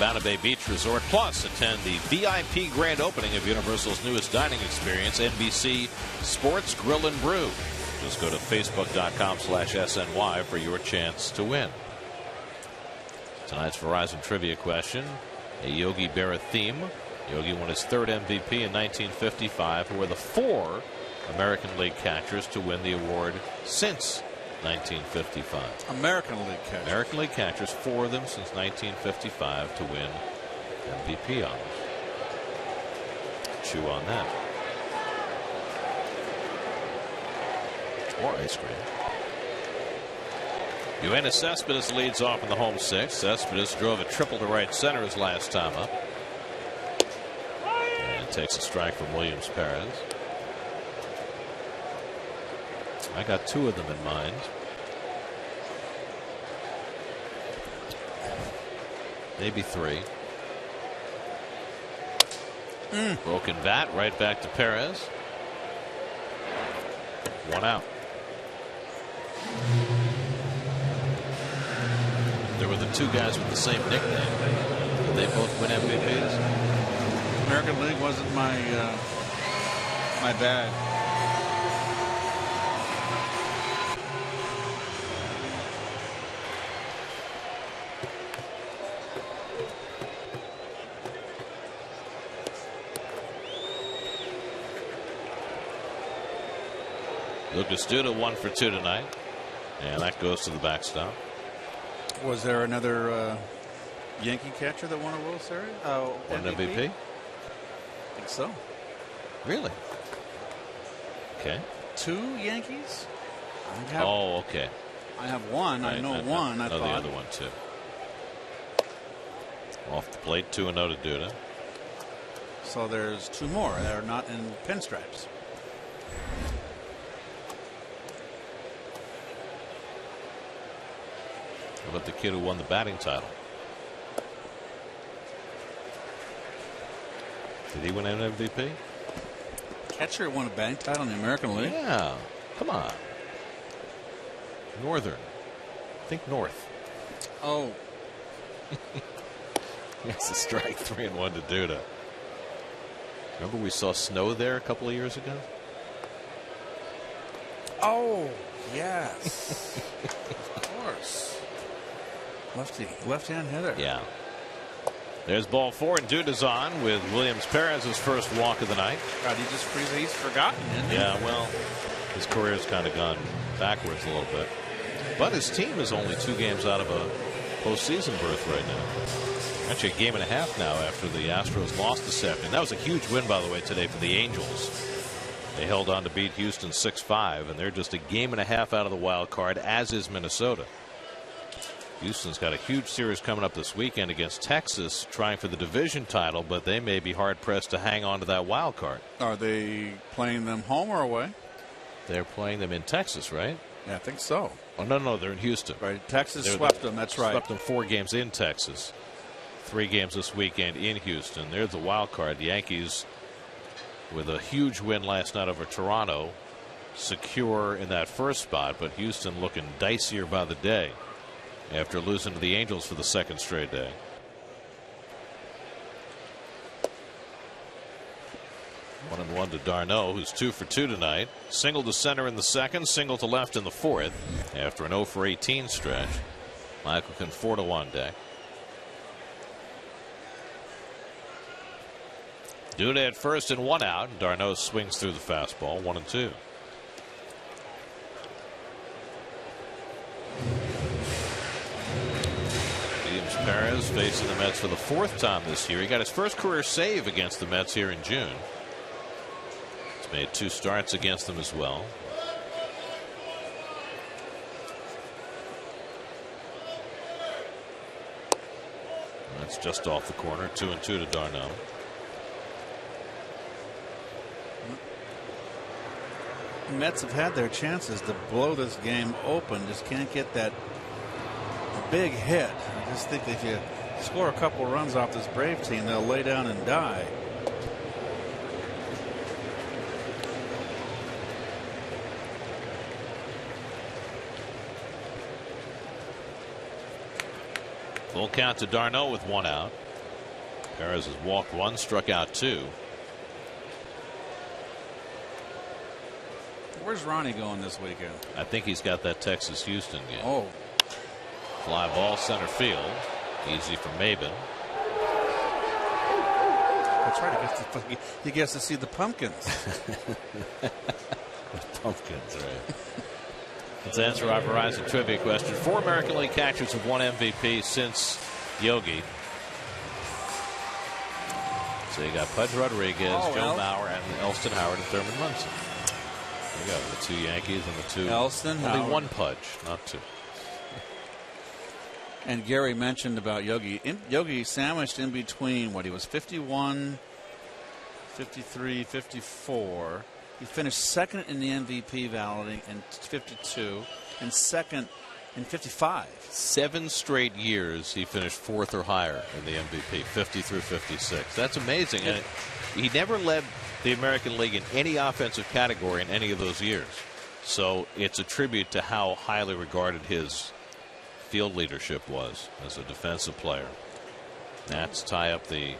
Cabana Bay Beach Resort. Plus, attend the VIP grand opening of Universal's newest dining experience, NBC Sports Grill and Brew. Just go to facebook.com/SNY for your chance to win. Tonight's Verizon trivia question, a Yogi Berra theme. Yogi won his third MVP in 1955, who were the 4 American League catchers to win the award since 1955. American League catchers. American League catchers, 4 of them since 1955 to win MVP honors. Chew on that. Or ice cream. Yoenis Cespedes leads off in the home 6. Cespedes drove a triple to right center his last time up. And takes a strike from Williams Perez. I got 2 of them in mind. Maybe 3. Broken bat, right back to Perez. 1 out. There were the 2 guys with the same nickname. Did they both win MVPs? American League wasn't my bag. Lucas Duda 1 for 2 tonight, and that goes to the backstop. Was there another Yankee catcher that won a World Series? Won an MVP? I think so. Really? Okay. 2 Yankees? Okay. I have 1. Right, I know 1. I know thought the other one too. Off the plate, 2-0 to Duda. So there's 2 more that are not in pinstripes. How about the kid who won the batting title? Did he win an MVP? Catcher won a batting title in the American League? Yeah. Come on. Northern. Think North. Oh. That's a strike. 3-1 to Duda. Remember we saw snow there a couple of years ago? Oh, yes. Of course. Left-hand hitter. Yeah. There's ball 4, and Duda's on with Williams Perez's first walk of the night. God, he's forgotten, isn't he? Yeah, well, his career's kind of gone backwards a little bit. But his team is only 2 games out of a postseason berth right now. Actually, a game and a half now after the Astros lost this afternoon. That was a huge win, by the way, today for the Angels. They held on to beat Houston 6-5, and they're just a game and a half out of the wild card, as is Minnesota. Houston's got a huge series coming up this weekend against Texas, trying for the division title, but they may be hard-pressed to hang on to that wild card. Are they playing them home or away? They're playing them in Texas, right? Yeah, I think so. Oh, no, they're in Houston. Right, Texas swept them, that's right. Swept them 4 games in Texas. 3 games this weekend in Houston. There's the wild card. The Yankees, with a huge win last night over Toronto, secure in that first spot, but Houston looking dicier by the day after losing to the Angels for the 2nd straight day. One and 1 to Darno, who's 2 for 2 tonight. Single to center in the 2nd, single to left in the 4th after an 0 for 18 stretch. Michaelkin 4 to 1 deck. Duda at first and 1 out. Darno swings through the fastball, 1 and 2. Williams Perez facing the Mets for the 4th time this year. He got his first career save against the Mets here in June. He's made 2 starts against them as well. That's just off the corner. 2-2 to Darno. The Mets have had their chances to blow this game open, just can't get that big hit. I just think if you score a couple runs off this Brave team, they'll lay down and die. Full count to Darno with 1 out. Perez has walked 1, struck out 2. Where's Ronnie going this weekend? I think he's got that Texas-Houston game. Oh. Fly ball center field. Easy for Maben. That's right. He gets to see the pumpkins. The pumpkins, right. Let's answer our Verizon trivia question. 4 American League catchers have won MVP since Yogi. So you got Pudge Rodriguez, Joe Mauer, and Elston Howard and Thurman Munson. There you go. The 2 Yankees and the 2. Elston only Howard. 1 Pudge, not 2. And Gary mentioned about Yogi. Yogi sandwiched in between what he was 51, 53, 54. He finished second in the MVP balloting in 52 and second in 55. 7 straight years he finished 4th or higher in the MVP, 50 through 56. That's amazing. And he never led the American League in any offensive category in any of those years. So it's a tribute to how highly regarded his field leadership was as a defensive player. Nats tie up the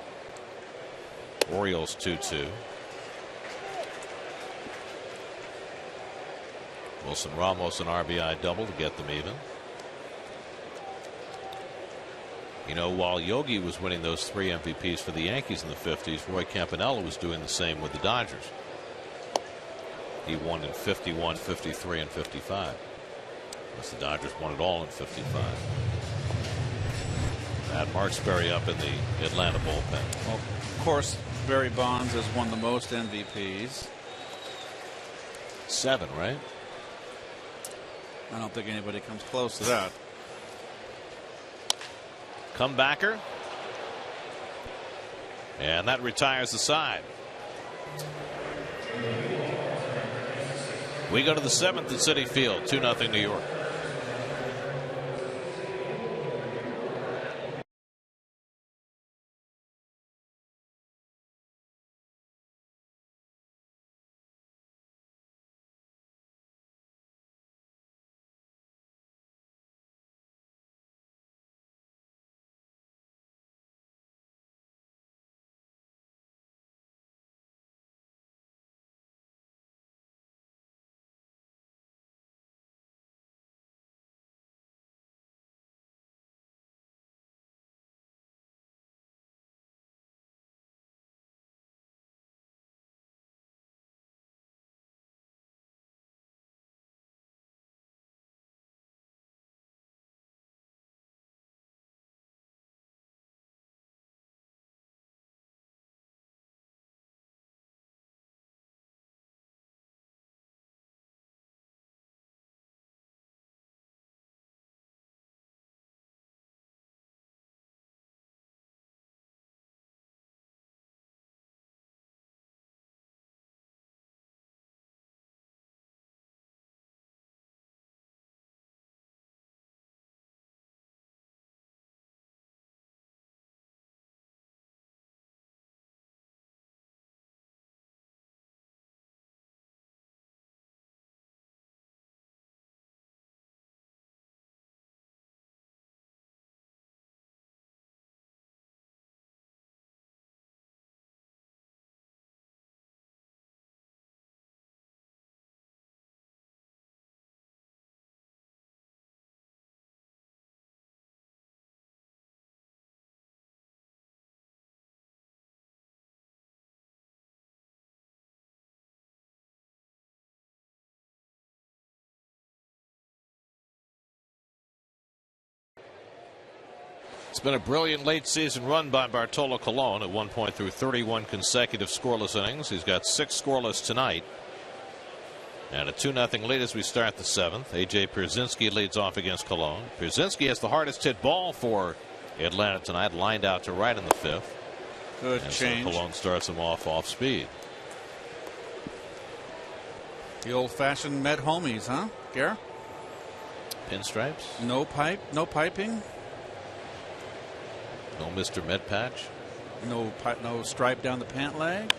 Orioles 2-2. Wilson Ramos an RBI double to get them even. You know, while Yogi was winning those 3 MVPs for the Yankees in the 50s, Roy Campanella was doing the same with the Dodgers. He won in 51, 53, and 55. The Dodgers won it all in 55. Had Mark Sperry up in the Atlanta bullpen. Well, of course, Barry Bonds has won the most MVPs. 7, right? I don't think anybody comes close to that. Comebacker. And that retires the side. We go to the 7th at Citi Field, 2-0 New York. It's been a brilliant late season run by Bartolo Colon. At one point through 31 consecutive scoreless innings. He's got 6 scoreless tonight. And a 2-0 lead as we start the 7th. A.J. Pierzynski leads off against Colon. Pierzynski has the hardest hit ball for Atlanta tonight, lined out to right in the 5th. Good and change. So Colon starts him off speed. The old-fashioned Met homies, huh, Gare? Pinstripes. No piping. No Mr. Med patch. No stripe down the pant leg.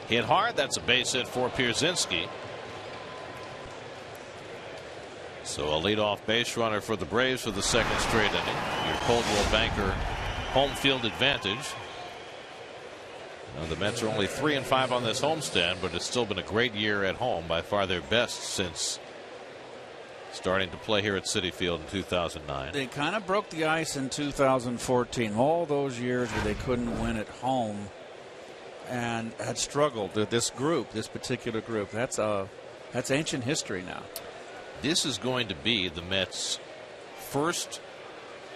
Hit hard. That's a base hit for Pierzynski. So a leadoff base runner for the Braves for the 2nd straight inning. Your Coldwell Banker home field advantage. The Mets are only 3-5 on this homestand, but it's still been a great year at home, by far their best since starting to play here at Citi Field in 2009. They kind of broke the ice in 2014. All those years where they couldn't win at home and had struggled. This particular group, that's ancient history now. This is going to be the Mets' first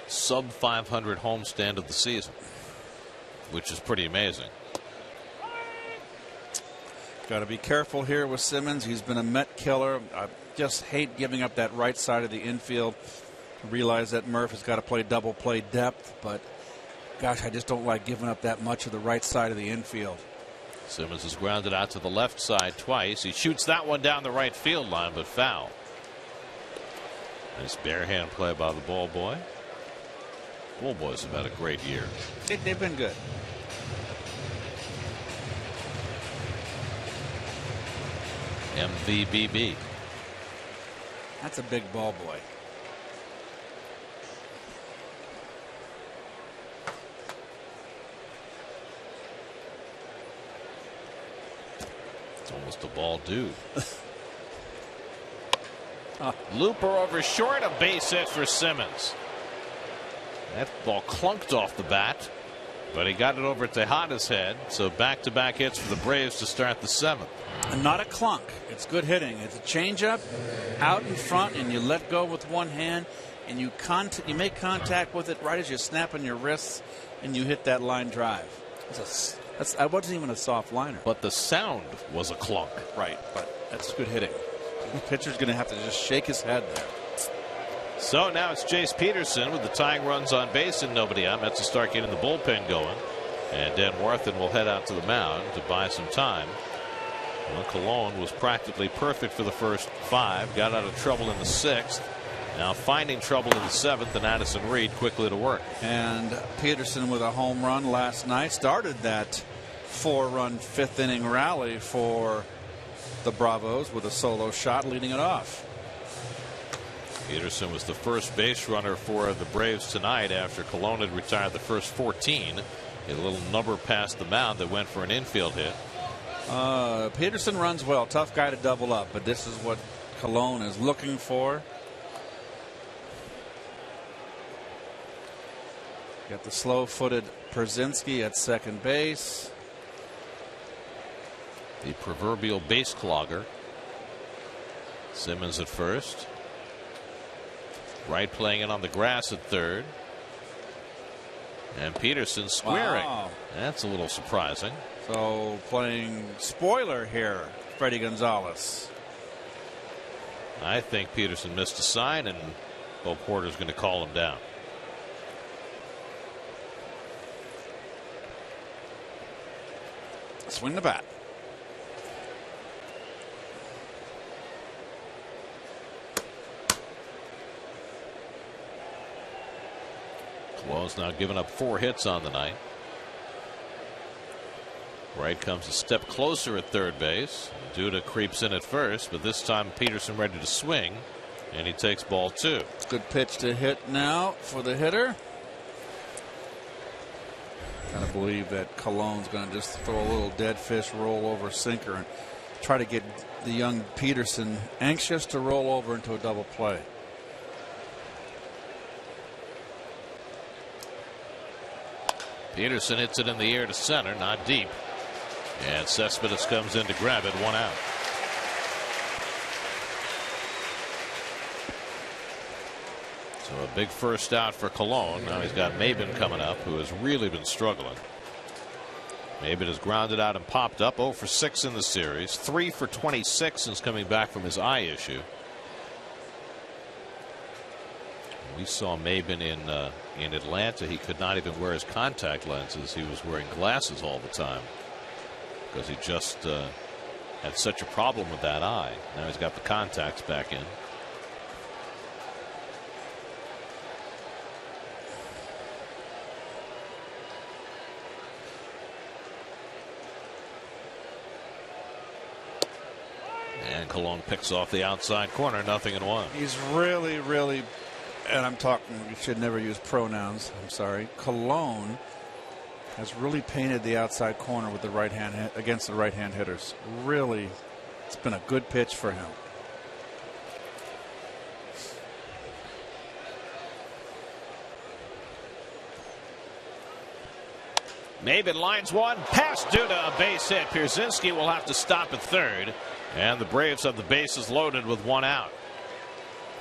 sub 500 homestand of the season, which is pretty amazing. Got to be careful here with Simmons. He's been a Met killer. I just hate giving up that right side of the infield. Realize that Murph has got to play double play depth, but gosh, I just don't like giving up that much of the right side of the infield. Simmons has grounded out to the left side twice. He shoots that one down the right field line, but foul. Nice bare hand play by the ball boy. Ball boys have had a great year. They've been good. MVBB. That's a big ball boy. It's almost a ball dude. Looper over short, a base hit for Simmons. That ball clunked off the bat, but he got it over Tejada's head. So back-to-back hits for the Braves to start the seventh. And not a clunk. It's good hitting. It's a changeup out in front, and you let go with one hand, and you make contact with it right as you're snapping your wrists, and you hit that line drive. That wasn't even a soft liner. But the sound was a clunk. Right, but that's good hitting. The pitcher's going to have to just shake his head there. So now it's Jace Peterson with the tying runs on base and nobody out. Mets to start getting the bullpen going. And Dan Warthen will head out to the mound to buy some time. Well, Colon was practically perfect for the first 5. Got out of trouble in the 6th. Now finding trouble in the 7th, and Addison Reed quickly to work. And Peterson with a home run last night started that 4-run 5th inning rally for the Bravos with a solo shot leading it off. Peterson was the first base runner for the Braves tonight after Colon had retired the first 14. A little number past the mound that went for an infield hit. Peterson runs well. Tough guy to double up, but this is what Colon is looking for. Got the slow-footed Przinski at second base. The proverbial base clogger. Simmons at first. Wright playing it on the grass at third. And Peterson squaring. Wow. That's a little surprising. So playing spoiler here, Freddie Gonzalez. I think Peterson missed a sign, and Bo Porter's going to call him down. Swing the bat. Colon's now given up 4 hits on the night. Wright comes a step closer at third base. Duda creeps in at first, but this time Peterson ready to swing, and he takes ball 2. Good pitch to hit now for the hitter. Kind of believe that Colon's going to just throw a little dead fish roll over sinker and try to get the young Peterson anxious to roll over into a double play. Peterson hits it in the air to center, not deep. And Cespedes comes in to grab it, 1 out. So a big first out for Colon. Now he's got Maben coming up, who has really been struggling. Maben has grounded out and popped up 0 for 6 in the series. 3 for 26 since coming back from his eye issue. We saw Maben in Atlanta. He could not even wear his contact lenses. He was wearing glasses all the time because he just had such a problem with that eye. Now he's got the contacts back in. And Colon picks off the outside corner, 0-1. He's really, and I'm talking, you should never use pronouns. I'm sorry. Colon has really painted the outside corner with the right hand against the right hand hitters. Really, it's been a good pitch for him. Maben lines one, pass due to a base hit. Pierzynski will have to stop at third, and the Braves have the bases loaded with one out.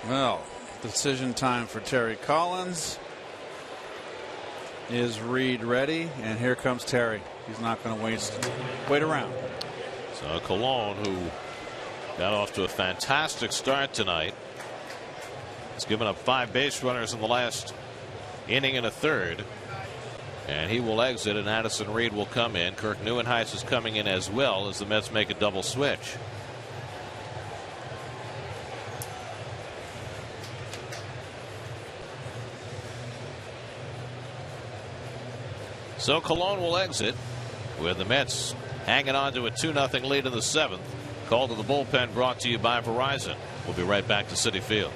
Well, decision time for Terry Collins. Is Reed ready? And here comes Terry. He's not going to wait around. So Colon, who got off to a fantastic start tonight, has given up 5 base runners in the last inning and a third. And he will exit, and Addison Reed will come in. Kirk Neuenhuis is coming in as well as the Mets make a double switch. So Colon will exit with the Mets hanging on to a 2-0 lead in the 7th. Call to the bullpen brought to you by Verizon. We'll be right back to Citi Field.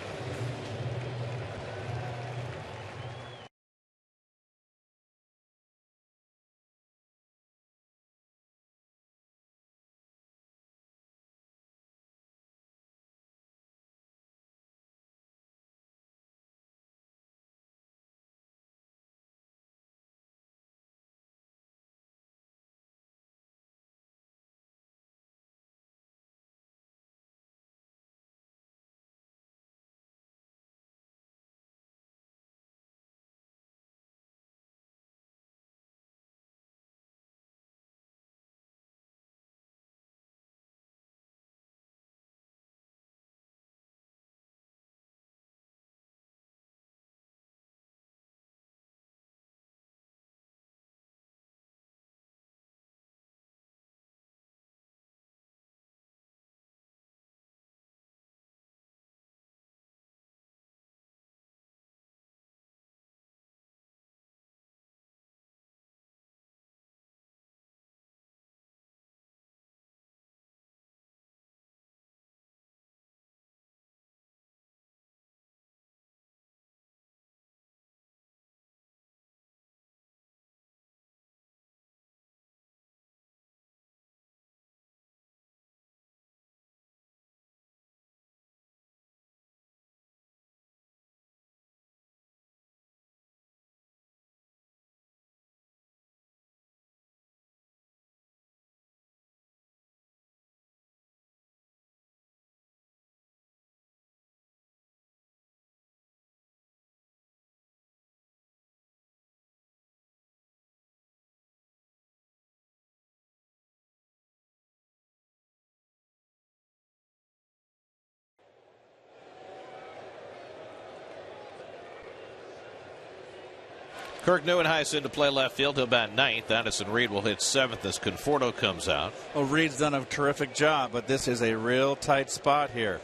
Kirk Neuenhuis into play left field. He'll bat 9th. Addison Reed will hit 7th as Conforto comes out. Well, Reed's done a terrific job, but this is a real tight spot here.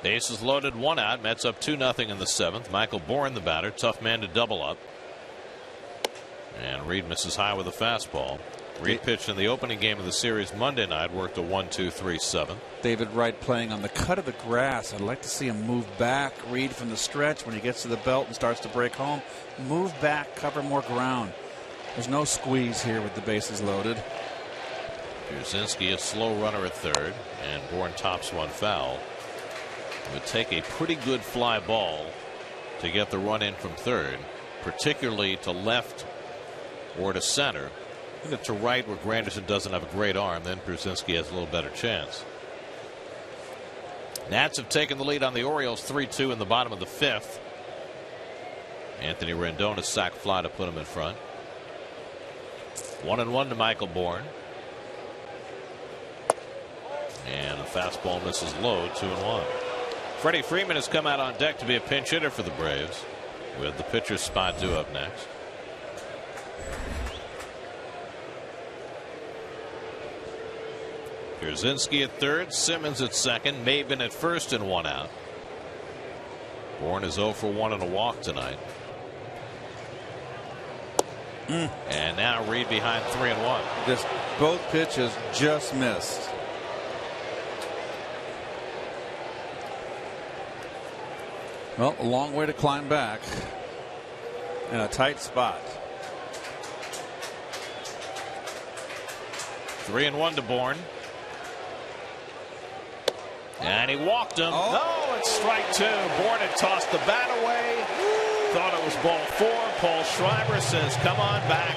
Bases loaded, 1 out. Mets up 2-0 in the 7th. Michael Bourne, the batter. Tough man to double up. And Reed misses high with a fastball. Reed pitched in the opening game of the series Monday night. Worked a 1-2-3-7. David Wright playing on the cut of the grass. I'd like to see him move back. Reed from the stretch when he gets to the belt and starts to break home. Move back, cover more ground. There's no squeeze here with the bases loaded. Pierzynski a slow runner at third, and Bourne tops one foul. It would take a pretty good fly ball to get the run in from third, particularly to left or to center. To right where Granderson doesn't have a great arm, then Pierzynski has a little better chance. Nats have taken the lead on the Orioles 3-2 in the bottom of the 5th. Anthony Rendon sac fly to put him in front. 1-1 to Michael Bourne. And the fastball misses low, 2-1. Freddie Freeman has come out on deck to be a pinch hitter for the Braves, with the pitcher's spot due up next. Pierzynski at third, Simmons at second, Maben at first, and 1 out. Bourne is 0 for 1 and a walk tonight. And now Reed behind 3-1. Just both pitches just missed. Well, a long way to climb back in a tight spot. 3-1 to Bourne. And he walked him. Oh. No, it's strike 2. Bourne had tossed the bat away. Thought it was ball 4. Paul Schreiber says, come on back.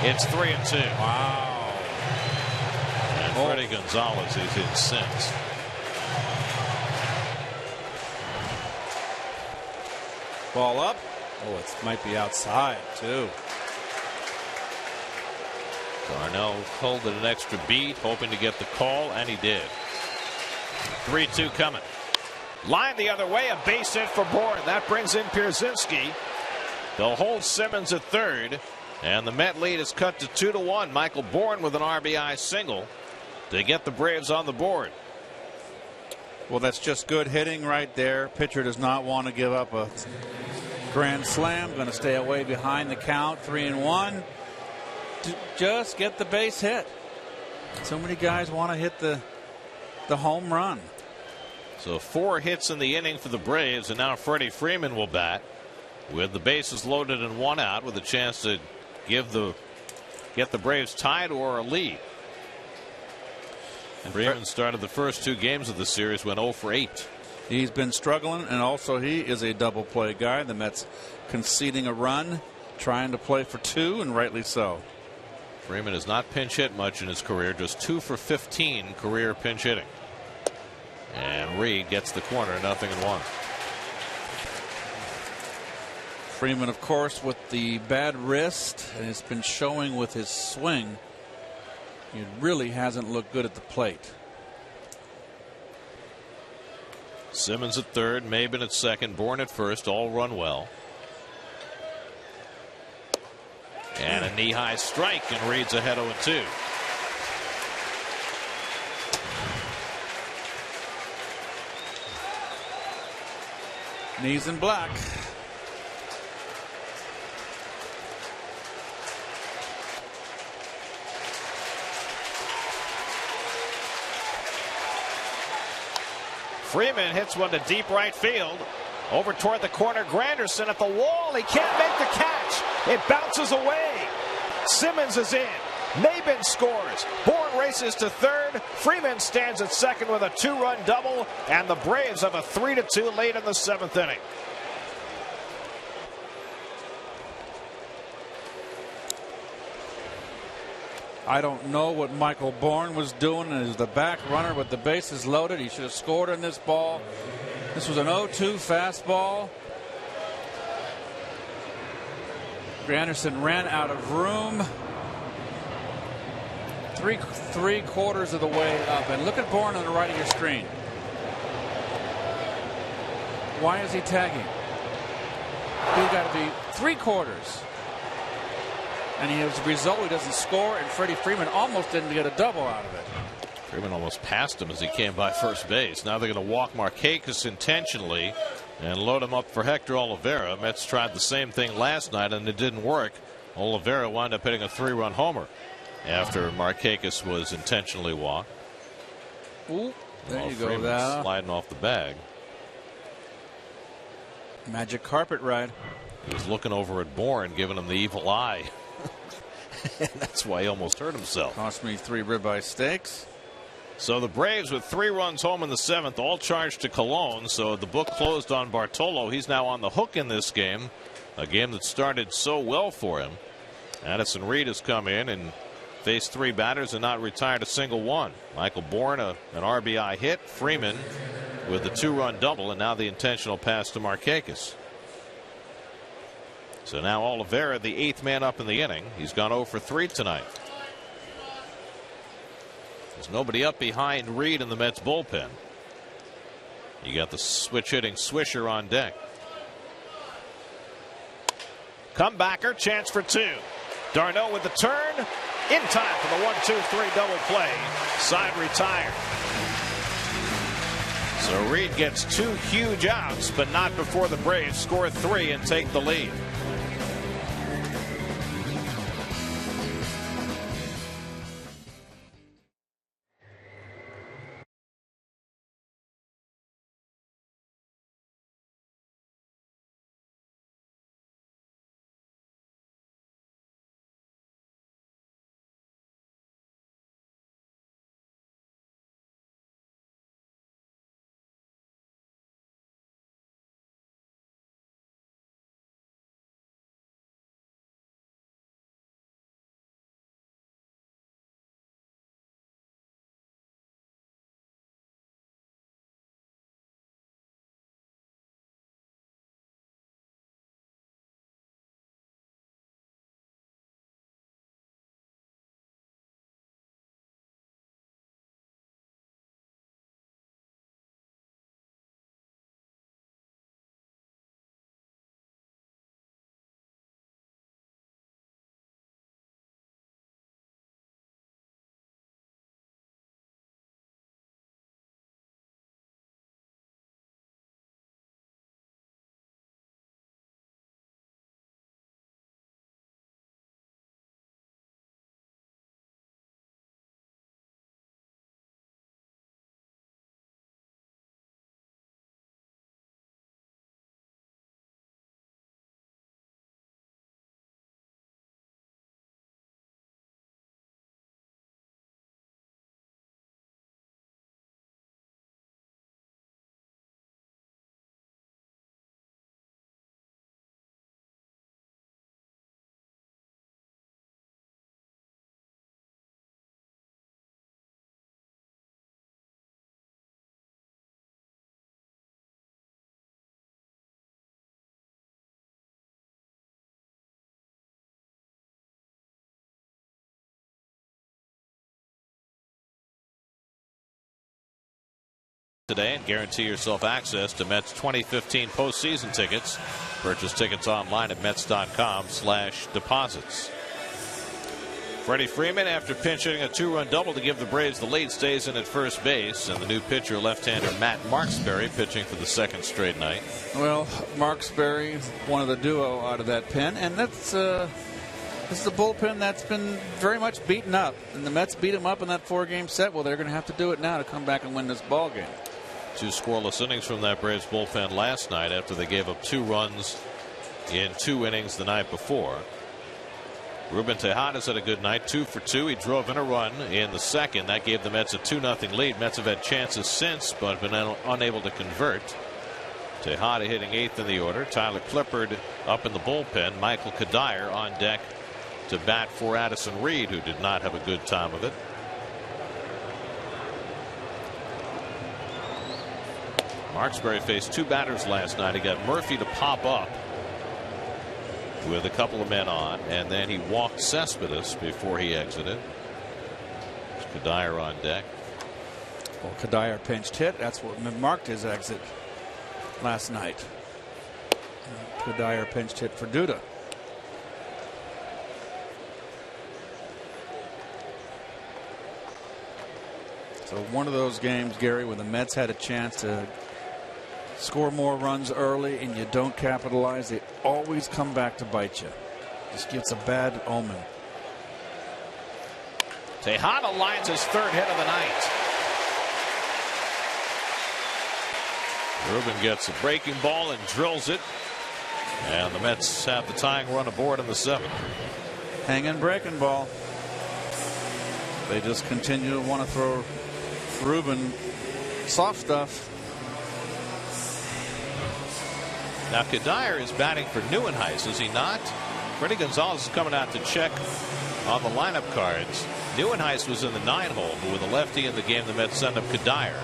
It's 3-2. Wow. And Freddie Gonzalez is hit since. Ball up. Oh, it might be outside, too. Darnell holding an extra beat, hoping to get the call, and he did. 3-2 coming. Line the other way, a base hit for Bourne. That brings in Pierzynski. They'll hold Simmons at third, and the Met lead is cut to 2-1. Michael Bourne with an RBI single to get the Braves on the board. Well, that's just good hitting right there. Pitcher does not want to give up a grand slam. Going to stay away behind the count. 3-1. Just get the base hit. So many guys want to hit the home run. So 4 hits in the inning for the Braves, and now Freddie Freeman will bat with the bases loaded and 1 out, with a chance to get the Braves tied or a lead. And Freeman started the first 2 games of the series, went 0 for 8. He's been struggling, and also he is a double play guy. The Mets conceding a run, trying to play for 2, and rightly so. Freeman has not pinch hit much in his career, just 2 for 15 career pinch hitting. And Reed gets the corner, 0-1. Freeman, of course, with the bad wrist, and it's been showing with his swing. He really hasn't looked good at the plate. Simmons at third, Maben at second, Bourne at first, all run well. And a knee-high strike, and Reed's ahead 0-2. Knees in black. Freeman hits one to deep right field. Over toward the corner, Granderson at the wall. He can't make the catch. It bounces away. Simmons is in. Maben scores. Bourne races to third. Freeman stands at second with a 2-run double. And the Braves have a 3-2 late in the 7th inning. I don't know what Michael Bourne was doing as the back runner with the bases loaded. He should have scored on this ball. This was an 0-2 fastball. Granderson ran out of room. Three quarters of the way up. And look at Bourne on the right of your screen. Why is he tagging? He's got to be 3/4. And as a result, he doesn't score, and Freddie Freeman almost didn't get a double out of it. Freeman almost passed him as he came by first base. Now they're going to walk Markakis intentionally and load him up for Hector Oliveira. Mets tried the same thing last night, and it didn't work. Oliveira wound up hitting a 3-run homer after Markakis was intentionally walked. Ooh, there you go. Freeman sliding off the bag. Magic carpet ride. He was looking over at Bourne, giving him the evil eye. And that's why he almost hurt himself. Cost me 3 ribeye steaks. So the Braves with 3 runs home in the 7th, all charged to Colon. So the book closed on Bartolo. He's now on the hook in this game, a game that started so well for him. Addison Reed has come in and faced 3 batters and not retired a single one. Michael Bourne, an RBI hit. Freeman with the 2-run double, and now the intentional pass to Markakis. So now Oliveira, the 8th man up in the inning. He's gone 0 for 3 tonight. There's nobody up behind Reed in the Mets bullpen. You got the switch hitting Swisher on deck. Comebacker, chance for 2. Darno with the turn. In time for the 1-2-3 double play. Side retired. So Reed gets 2 huge outs, but not before the Braves score 3 and take the lead. today and guarantee yourself access to Mets 2015 postseason tickets. Purchase tickets online at Mets.com/deposits. Freddie Freeman, after pinching a 2-run double to give the Braves the lead, stays in at first base, and the new pitcher, left-hander Matt Marksberry, pitching for the second straight night. Well, Marksberry, one of the duo out of that pen, and that's this is a bullpen that's been very much beaten up, and the Mets beat them up in that 4-game set. Well, they're going to have to do it now to come back and win this ball game. 2 scoreless innings from that Braves bullpen last night after they gave up 2 runs in 2 innings the night before. Ruben Tejadas had a good night, 2 for 2. He drove in a run in the second. That gave the Mets a 2-0 lead. Mets have had chances since, but been unable to convert. Tejada hitting 8th in the order. Tyler Clippard up in the bullpen. Michael Kadire on deck to bat for Addison Reed, who did not have a good time of it. Marksberry faced 2 batters last night. He got Murphy to pop up with a couple of men on, and then he walked Cespedes before he exited. Kadire on deck. Well, Kadire pinched hit. That's what marked his exit last night. Kadire pinched hit for Duda. So one of those games, Gary, where the Mets had a chance to score more runs early and you don't capitalize, they always come back to bite you. Just gets a bad omen. Tejada lines his 3rd hit of the night. Ruben gets a breaking ball and drills it, and the Mets have the tying run aboard in the 7th. Hanging breaking ball. They just continue to want to throw Ruben soft stuff. Now Kadire is batting for Neuenhuis, is he not? Freddie Gonzalez is coming out to check on the lineup cards. Neuenhuis was in the 9-hole, but with a lefty in the game, the Mets send up Kadire.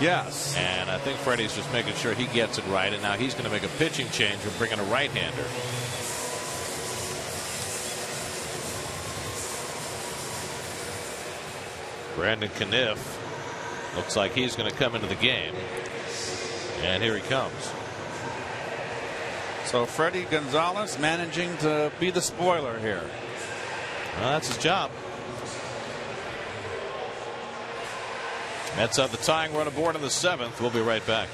Yes. And I think Freddie's just making sure he gets it right, and now he's going to make a pitching change and bring in a right-hander. Brandon Caniff looks like he's going to come into the game, and here he comes. So Freddie Gonzalez managing to be the spoiler here. Well, that's his job. Mets have the tying run aboard in the 7th. We'll be right back.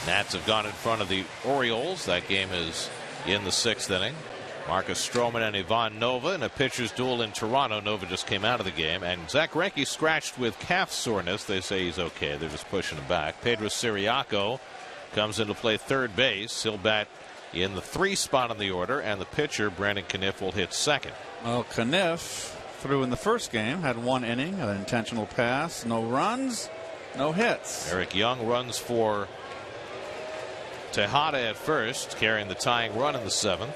Nats have gone in front of the Orioles. That game is in the 6th inning. Marcus Stroman and Ivan Nova in a pitcher's duel in Toronto. Nova just came out of the game, and Zach Greinke scratched with calf soreness. They say he's okay. They're just pushing him back. Pedro Siriaco comes in to play third base. He'll bat in the 3 spot on the order, and the pitcher Brandon Caniff will hit second. Well, Caniff threw in the first game, had 1 inning, an intentional pass, no runs, no hits. Eric Young runs for Tejada at first, carrying the tying run in the 7th.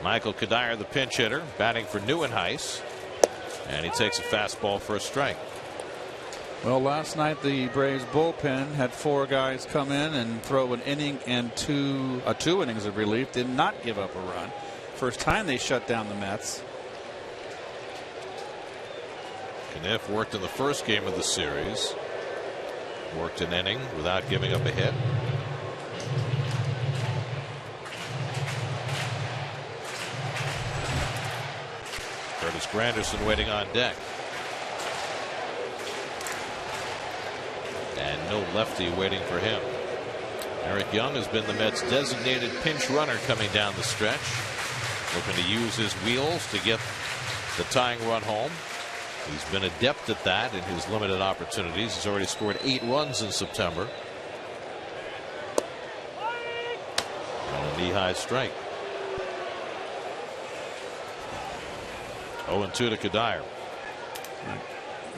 Michael Kadire, the pinch hitter, batting for Neuenhuis, and he takes a fastball for a strike. Well, last night the Braves bullpen had 4 guys come in and throw an inning and 2 innings of relief. Did not give up a run. First time they shut down the Mets. Caniff worked in the first game of the series. Worked an inning without giving up a hit. Curtis Granderson waiting on deck. And no lefty waiting for him. Eric Young has been the Mets' designated pinch runner coming down the stretch. Looking to use his wheels to get the tying run home. He's been adept at that in his limited opportunities. He's already scored 8 runs in September. And a knee-high strike. 0-2 to Kadire.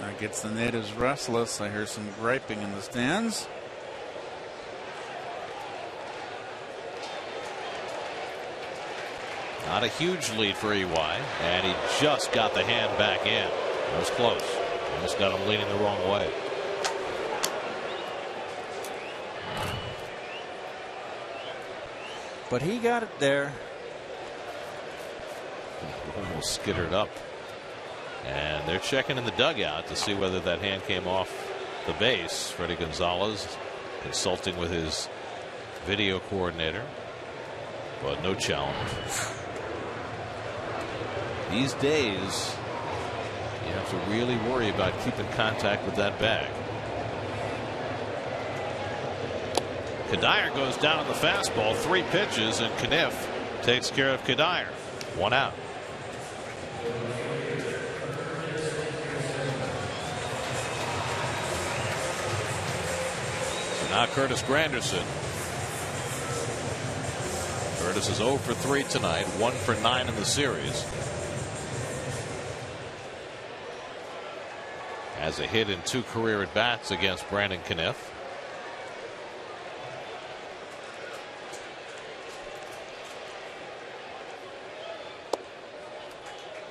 That gets the natives restless. I hear some griping in the stands. Not a huge lead for EY, and he just got the hand back in. That was close. Almost got him leaning the wrong way. But he got it there. Almost skittered up. And they're checking in the dugout to see whether that hand came off the base. Freddie Gonzalez consulting with his video coordinator, but no challenge. These days, you have to really worry about keeping contact with that bag. Kadire goes down on the fastball, 3 pitches, and Caniff takes care of Kadire. 1 out. So now Curtis Granderson. Curtis is 0 for 3 tonight, 1 for 9 in the series. Has a hit in 2 career at bats against Brandon Caniff.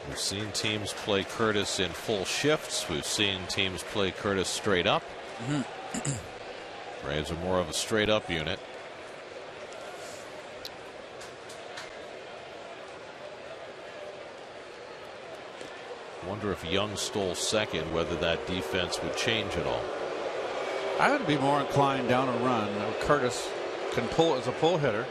We've seen teams play Curtis in full shifts. We've seen teams play Curtis straight up. Braves are more of a straight up unit. Wonder if Young stole second, whether that defense would change at all. I would be more inclined down a run. Curtis can pull as a pull hitter.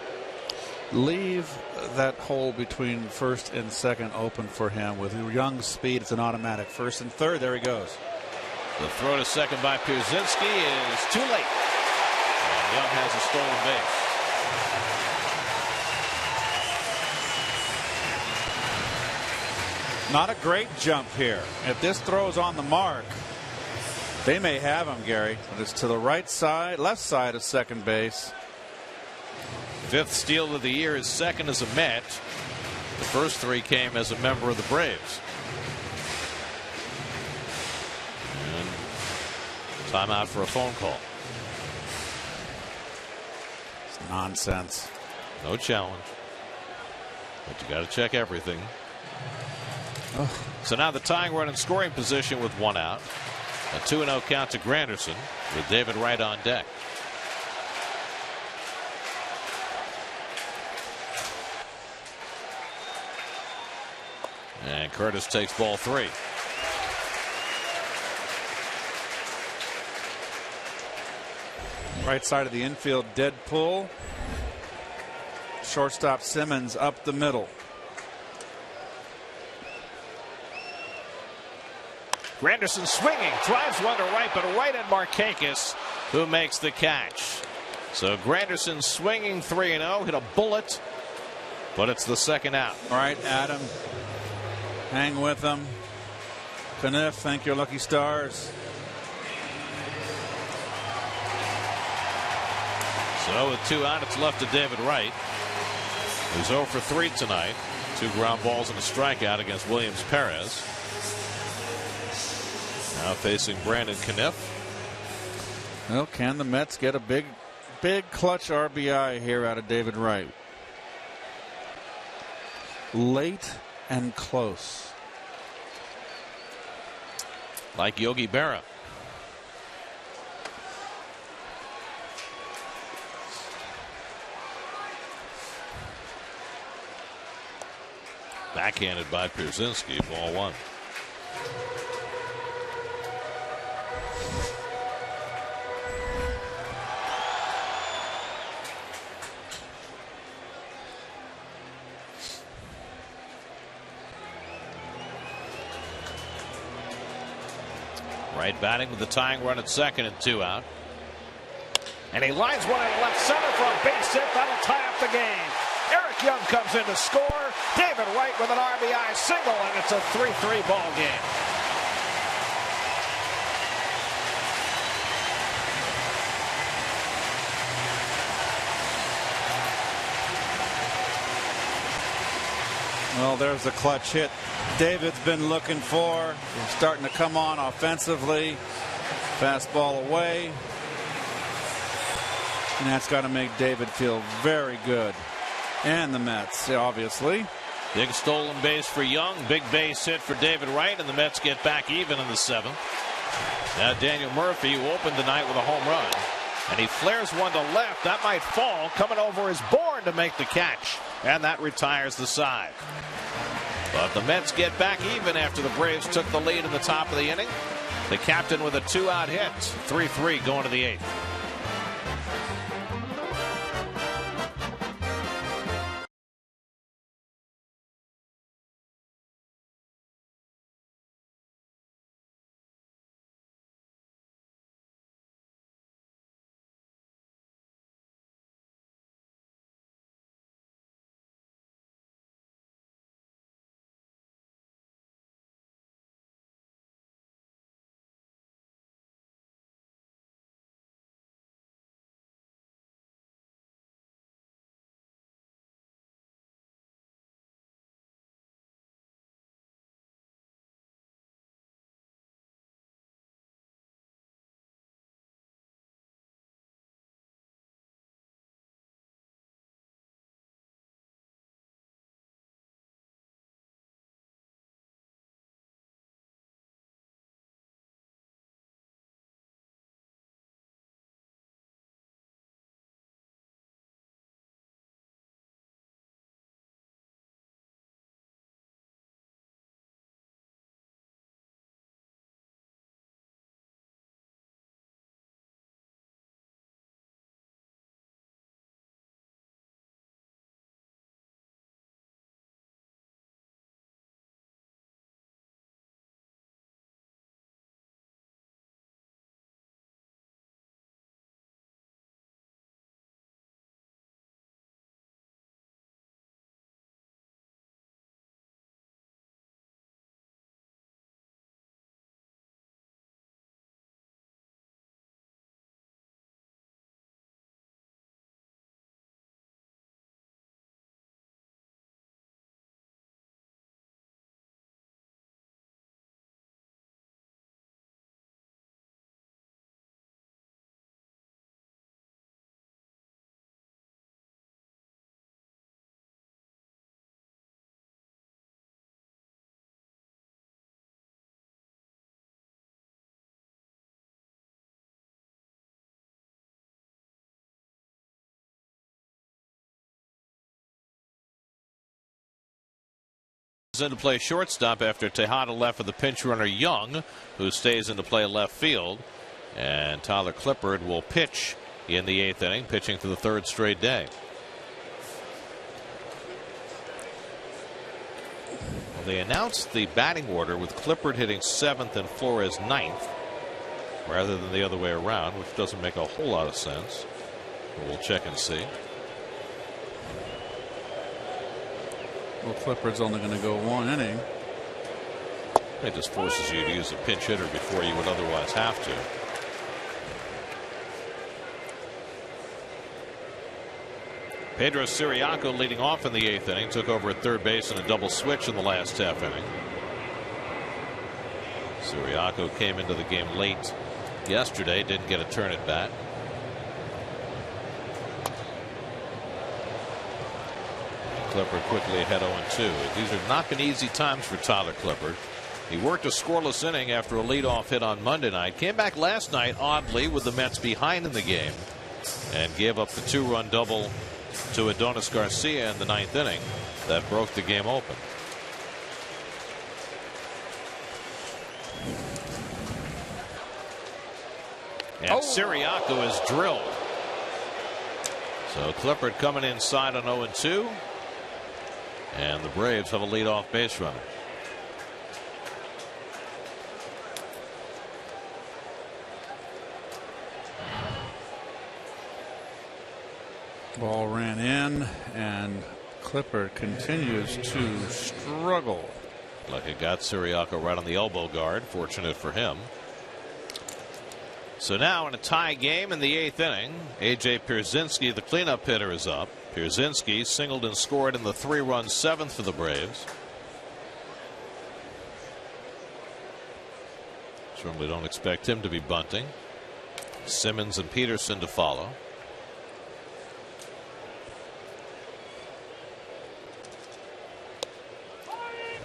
Leave that hole between first and second open for him. With Young's speed, it's an automatic first and third. There he goes. The throw to second by Pierzynski is too late. And Young has a stolen base. Not a great jump here. If this throws on the mark, they may have him, Gary. But it's to the right side, left side of second base. 5th steal of the year, his 2nd as a Met. The first 3 came as a member of the Braves. And timeout for a phone call. It's nonsense. No challenge. But you got to check everything. So now the tying run in scoring position with 1 out. A 2-0 count to Granderson with David Wright on deck. And Curtis takes ball 3. Right side of the infield, dead pull. Shortstop Simmons up the middle. Granderson swinging, drives one to right, but right at Markakis, who makes the catch. So Granderson swinging 3-0, hit a bullet but it's the second out. All right, Adam, hang with them. Kniff, thank your lucky stars. So with 2 out, it's left to David Wright, who's 0 for 3 tonight. 2 ground balls and a strikeout against Williams Perez. Now facing Brandon Kniff. Well, can the Mets get a big clutch RBI here out of David Wright? Late and close. Like Yogi Berra. Backhanded by Pierzynski, ball 1. Wright batting with the tying run at second and 2 out. And he lines one in left center for a base hit. That'll tie up the game. Eric Young comes in to score. David Wright with an RBI single, and it's a 3-3 ball game. Well, there's a clutch hit David's been looking for. He's starting to come on offensively. Fastball away. And that's got to make David feel very good. And the Mets, obviously. Big stolen base for Young. Big base hit for David Wright. And the Mets get back even in the 7th. Now Daniel Murphy, who opened the night with a home run. And he flares one to left. That might fall. Coming over is Bourne to make the catch. And that retires the side. But the Mets get back even after the Braves took the lead in the top of the inning. The captain with a 2-out hit. 3-3 going to the 8th. In to play shortstop after Tejada left for the pinch runner Young, who stays in to play left field. And Tyler Clippard will pitch in the 8th inning, pitching for the 3rd straight day. Well, they announced the batting order with Clippard hitting 7th and Flores 9th rather than the other way around, which doesn't make a whole lot of sense. But we'll check and see. Well, Clippard's only going to go 1 inning. It just forces you to use a pinch hitter before you would otherwise have to. Pedro Ciriaco leading off in the 8th inning, took over at third base in a double switch in the last half inning. Ciriaco came into the game late yesterday, didn't get a turn at bat. Clippard quickly ahead 0-2. These have not been easy times for Tyler Clippard. He worked a scoreless inning after a leadoff hit on Monday night. Came back last night, oddly, with the Mets behind in the game, and gave up the 2-run double to Adonis Garcia in the 9th inning that broke the game open. And Ciriaco is drilled. So Clippard coming inside on 0-2. And the Braves have a leadoff base runner. Ball ran in, and Clippard continues to struggle. Like it got Ciriaco right on the elbow guard. Fortunate for him. So now in a tie game in the 8th inning, A.J. Pierzynski, the cleanup hitter, is up. Pierzynski singled and scored in the 3-run 7th for the Braves. Certainly don't expect him to be bunting. Simmons and Peterson to follow.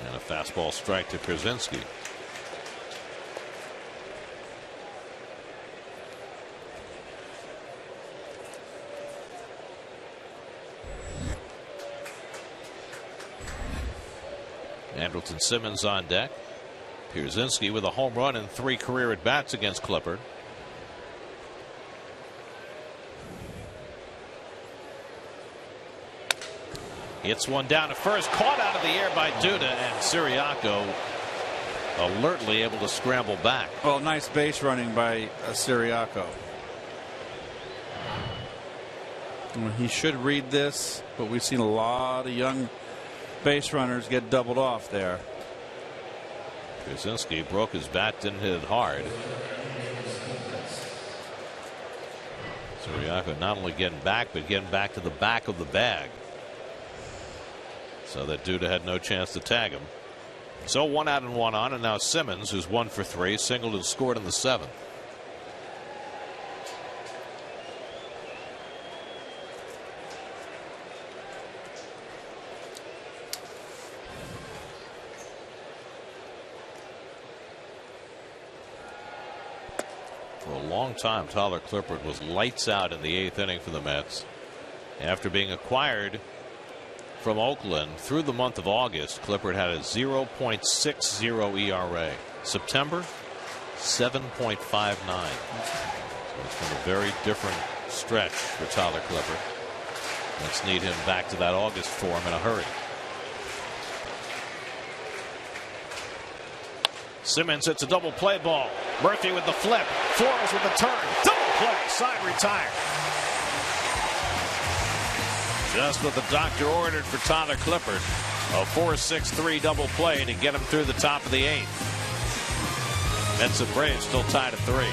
And a fastball strike to Pierzynski. Andrelton Simmons on deck. Pierzynski with a home run and 3 career at bats against Clippard. Hits one down to first, caught out of the air by Duda, and Ciriaco alertly able to scramble back. Well, nice base running by Ciriaco. He should read this, but we've seen a lot of young base runners get doubled off there. Pierzynski broke his bat, didn't hit it hard. Ciriaco not only getting back, but getting back to the back of the bag, so that Duda had no chance to tag him. So 1 out and 1 on, and now Simmons, who's 1 for 3, singled and scored in the 7th. For a long time, Tyler Clippard was lights out in the 8th inning for the Mets. After being acquired from Oakland through the month of August, Clippard had a 0.60 ERA. September, 7.59. So it's been a very different stretch for Tyler Clippard. Let's need him back to that August form in a hurry. Simmons hits a double play ball. Murphy with the flip. Flores with the turn. Double play. Side retired. Just what the doctor ordered for Tyler Clippard. A 4-6-3 double play to get him through the top of the 8th. Mets and Braves still tied at 3.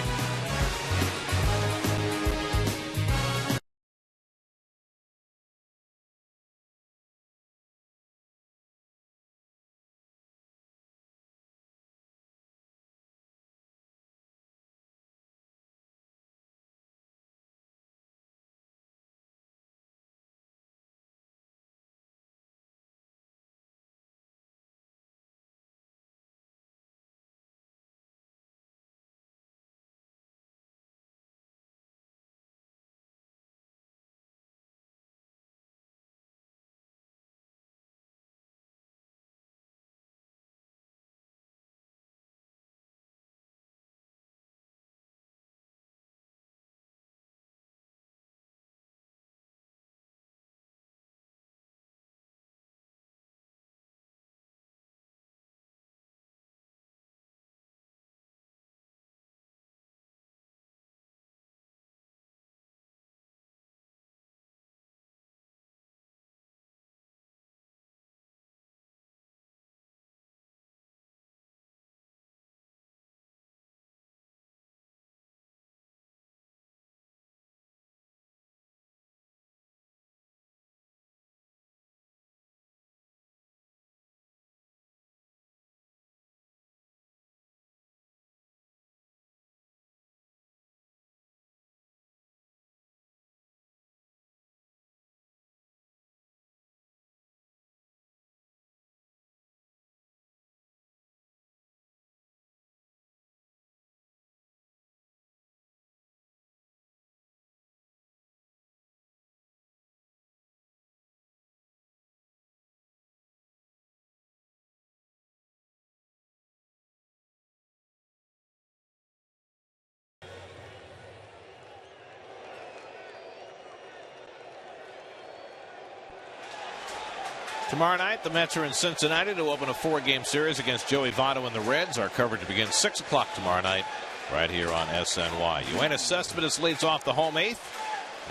Tomorrow night, the Mets are in Cincinnati to open a 4-game series against Joey Votto and the Reds. Our coverage begins 6 o'clock tomorrow night right here on SNY. Yoenis Cespedes leads off the home 8th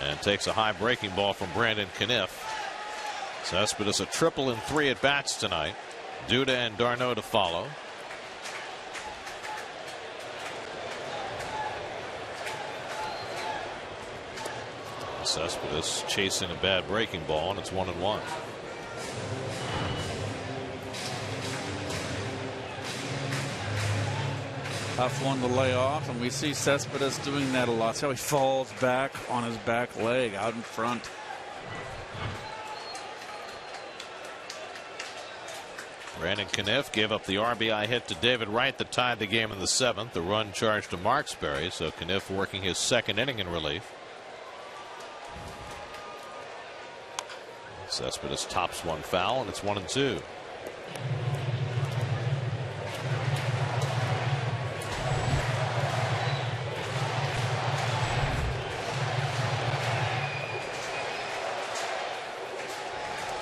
and takes a high breaking ball from Brandon Caniff. Cespedes a triple in 3 at bats tonight. Duda and d'Arnaud to follow. Cespedes chasing a bad breaking ball, and it's 1-1. Tough one to lay off, and we see Cespedes doing that a lot. See how he falls back on his back leg out in front. Brandon Caniff gave up the RBI hit to David Wright that tied the game in the 7th. The run charged to Marksberry, so Caniff working his 2nd inning in relief. Cespedes tops one foul, and it's 1-2.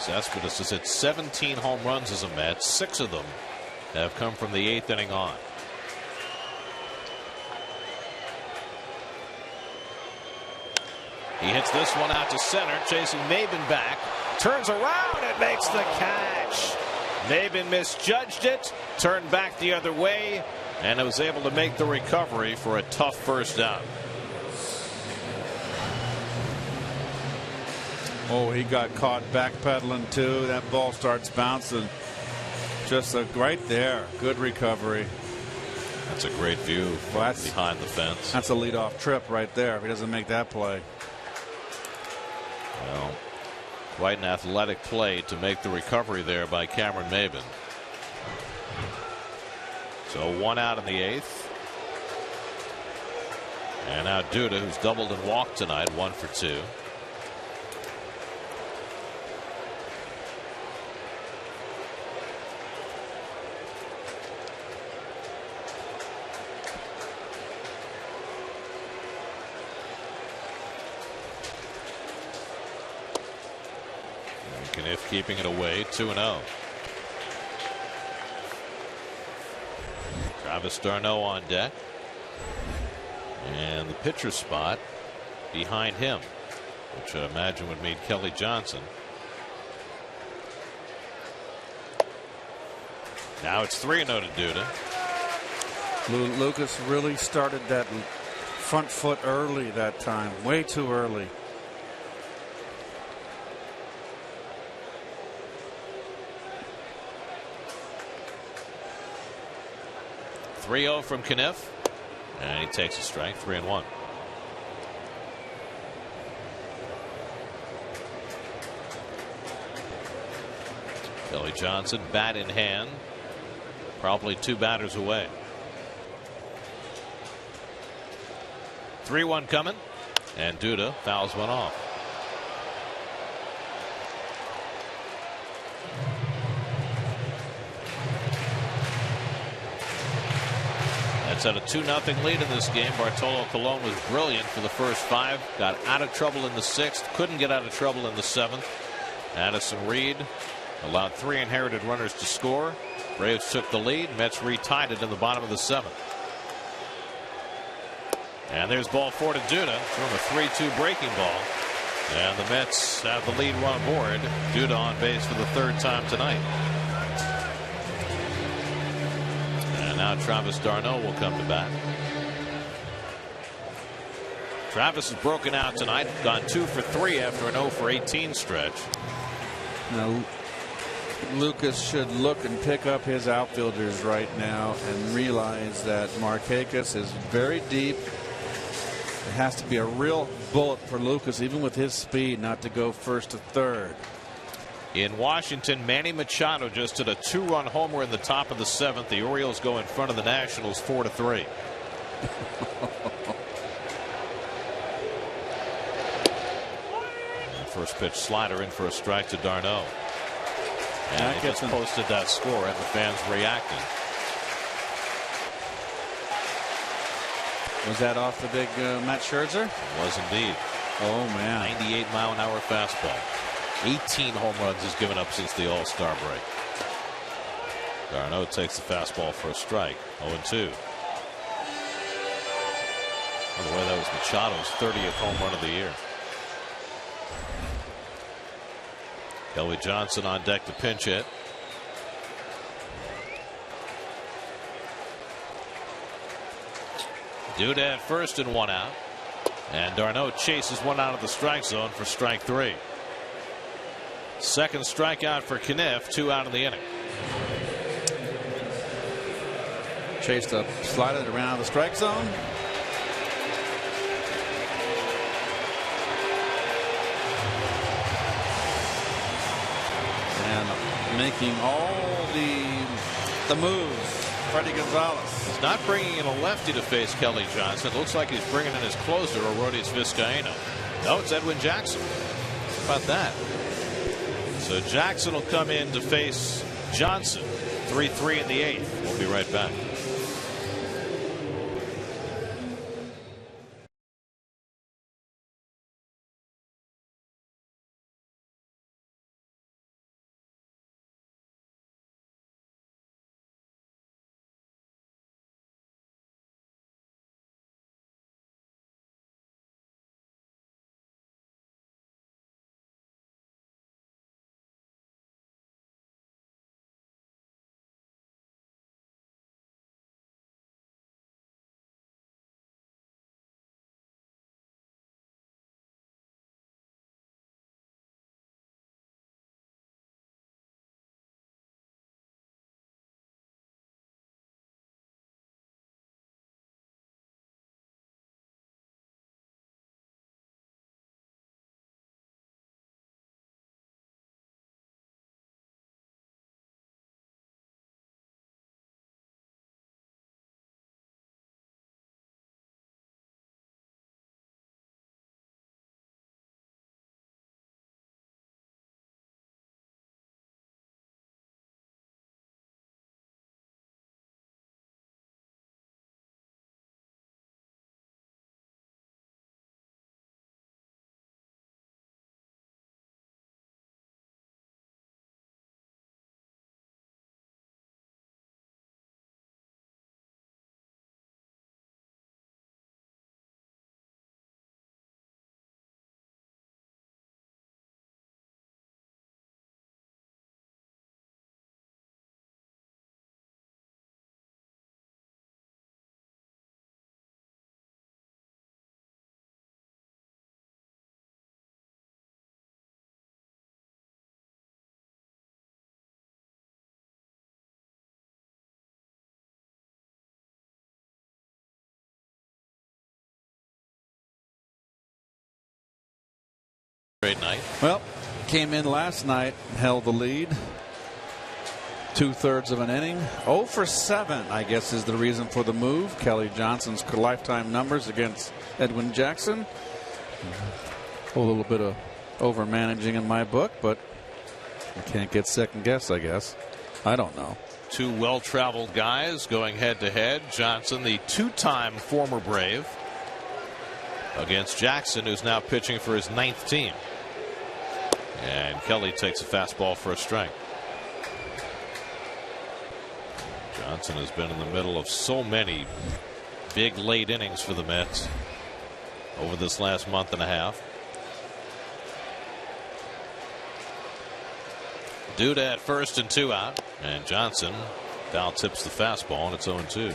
Cespedes has hit 17 home runs as a Met. 6 of them have come from the 8th inning on. He hits this one out to center, chasing Maben back. Turns around and makes the catch. Maben misjudged it, turned back the other way, and was able to make the recovery for a tough first out. Oh, he got caught backpedaling too. That ball starts bouncing. Just right there. Good recovery. That's a great view from behind the fence. That's a leadoff trip right there if he doesn't make that play. Well, quite an athletic play to make the recovery there by Cameron Maben. So 1 out in the 8th. And now Duda, who's doubled and walked tonight, 1 for 2. Caniff keeping it away, 2-0. Travis d'Arnaud on deck. And the pitcher spot behind him, which I imagine would mean Kelly Johnson. Now it's 3-0 to Duda. Lucas really started that front foot early that time, way too early. 3-0 from Caniff, and he takes a strike. 3-1. Kelly Johnson, bat in hand, probably 2 batters away. 3-1 coming, and Duda fouls one off. It's at a 2-0 lead in this game. Bartolo Colon was brilliant for the first 5. Got out of trouble in the 6th. Couldn't get out of trouble in the 7th. Addison Reed allowed 3 inherited runners to score. Braves took the lead. Mets retied it in the bottom of the 7th. And there's ball 4 to Duda from a 3-2 breaking ball. And the Mets have the lead run aboard. Duda on base for the 3rd time tonight. Now Travis d'Arnaud will come to bat. Travis has broken out tonight, gone 2 for 3 after an 0 for 18 stretch. Now Lucas should look and pick up his outfielders right now and realize that Markakis is very deep. It has to be a real bullet for Lucas, even with his speed, not to go first to third. In Washington, Manny Machado just hit a 2-run homer in the top of the 7th. The Orioles go in front of the Nationals 4-3. First pitch slider in for a strike to d'Arnaud. And he just posted that score, and the fans reacting. Was that off the big Matt Scherzer? It was indeed. Oh, man. 98-mile-an-hour fastball. 18 home runs he's given up since the All-Star break. D'Arnaud takes the fastball for a strike. 0-2. By the way, that was Machado's 30th home run of the year. Kelly Johnson on deck to pinch hit. Duda at first and 1 out. And D'Arnaud chases 1 out of the strike zone for strike 3. Second strikeout for Kniff, 2 out of the inning. Chased up, slided around the strike zone. And making all the moves, Freddie Gonzalez. He's not bringing in a lefty to face Kelly Johnson. Looks like he's bringing in his closer, Arodys Vizcaíno. No, it's Edwin Jackson. How about that? So Jackson will come in to face Johnson. 3-3 in the 8th. We'll be right back. Great night. Well, came in last night, held the lead. 2/3 of an inning. 0 for 7, I guess, is the reason for the move. Kelly Johnson's lifetime numbers against Edwin Jackson. A little bit of over managing in my book, but I can't get second guess, I guess. I don't know. Two well-traveled guys going head-to-head. Johnson, the 2-time former Brave, against Jackson, who's now pitching for his 9th team. And Kelly takes a fastball for a strike. Johnson has been in the middle of so many big late innings for the Mets over this last month and a half. Duda at first and 2 out. And Johnson foul tips the fastball, and it's 0-2.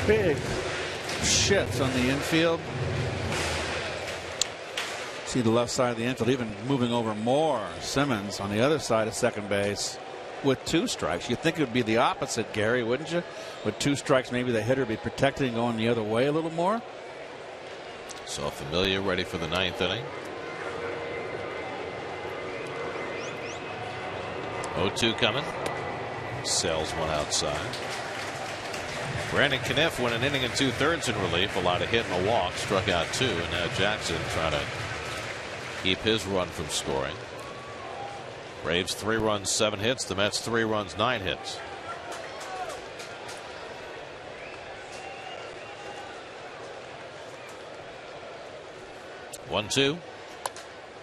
Big shift on the infield. See the left side of the infield even moving over more. Simmons on the other side of second base with 2 strikes. You'd think it would be the opposite, Gary, wouldn't you? With 2 strikes, maybe the hitter would be protected and going the other way a little more. So Familia ready for the 9th inning. 0-2 coming. Sells one outside. Brandon Kniff went an inning and 2/3 in relief. Allowed a hit and a walk. Struck out 2. And now Jackson trying to keep his run from scoring. Braves 3 runs, 7 hits. The Mets 3 runs, 9 hits. 1-2.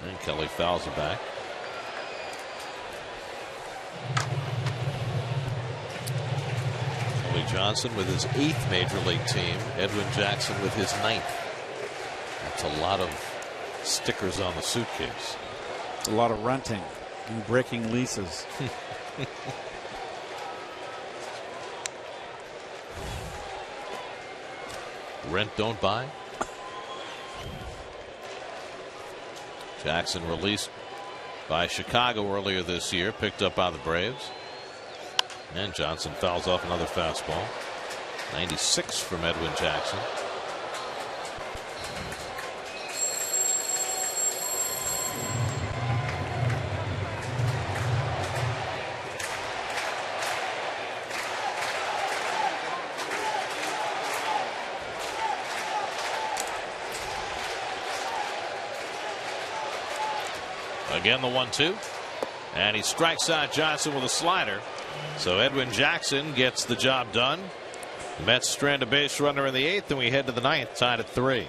And Kelly fouls it back. Joey Johnson with his 8th major league team. Edwin Jackson with his 9th. That's a lot of stickers on the suitcase. It's a lot of renting and breaking leases. Rent, don't buy. Jackson released by Chicago earlier this year, picked up by the Braves. And Johnson fouls off another fastball. 96 from Edwin Jackson. Again, the 1-2. And he strikes out Johnson with a slider. So Edwin Jackson gets the job done. The Mets strand a base runner in the 8th, and we head to the 9th, tied at 3.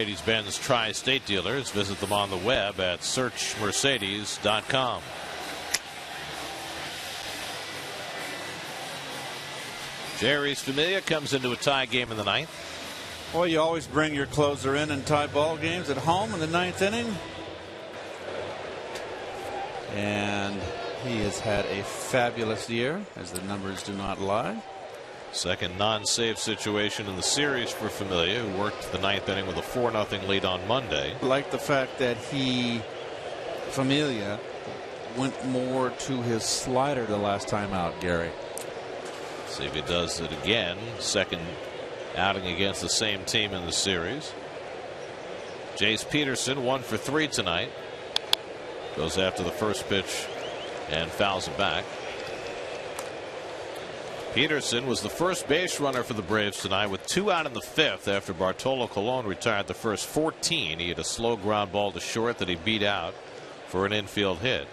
Mercedes-Benz Tri-State dealers. Visit them on the web at searchmercedes.com. Jerry's Familia comes into a tie game in the 9th. Well, you always bring your closer in and tie ball games at home in the 9th inning. And he has had a fabulous year, as the numbers do not lie. Second non-save situation in the series for Familia, who worked the 9th inning with a 4-0 lead on Monday. I like the fact that Familia, went more to his slider the last time out, Gary. See if he does it again. Second outing against the same team in the series. Jace Peterson 1 for 3 tonight. Goes after the first pitch and fouls it back. Peterson was the first base runner for the Braves tonight with 2 out in the 5th after Bartolo Colon retired the first 14. He had a slow ground ball to short that he beat out for an infield hit.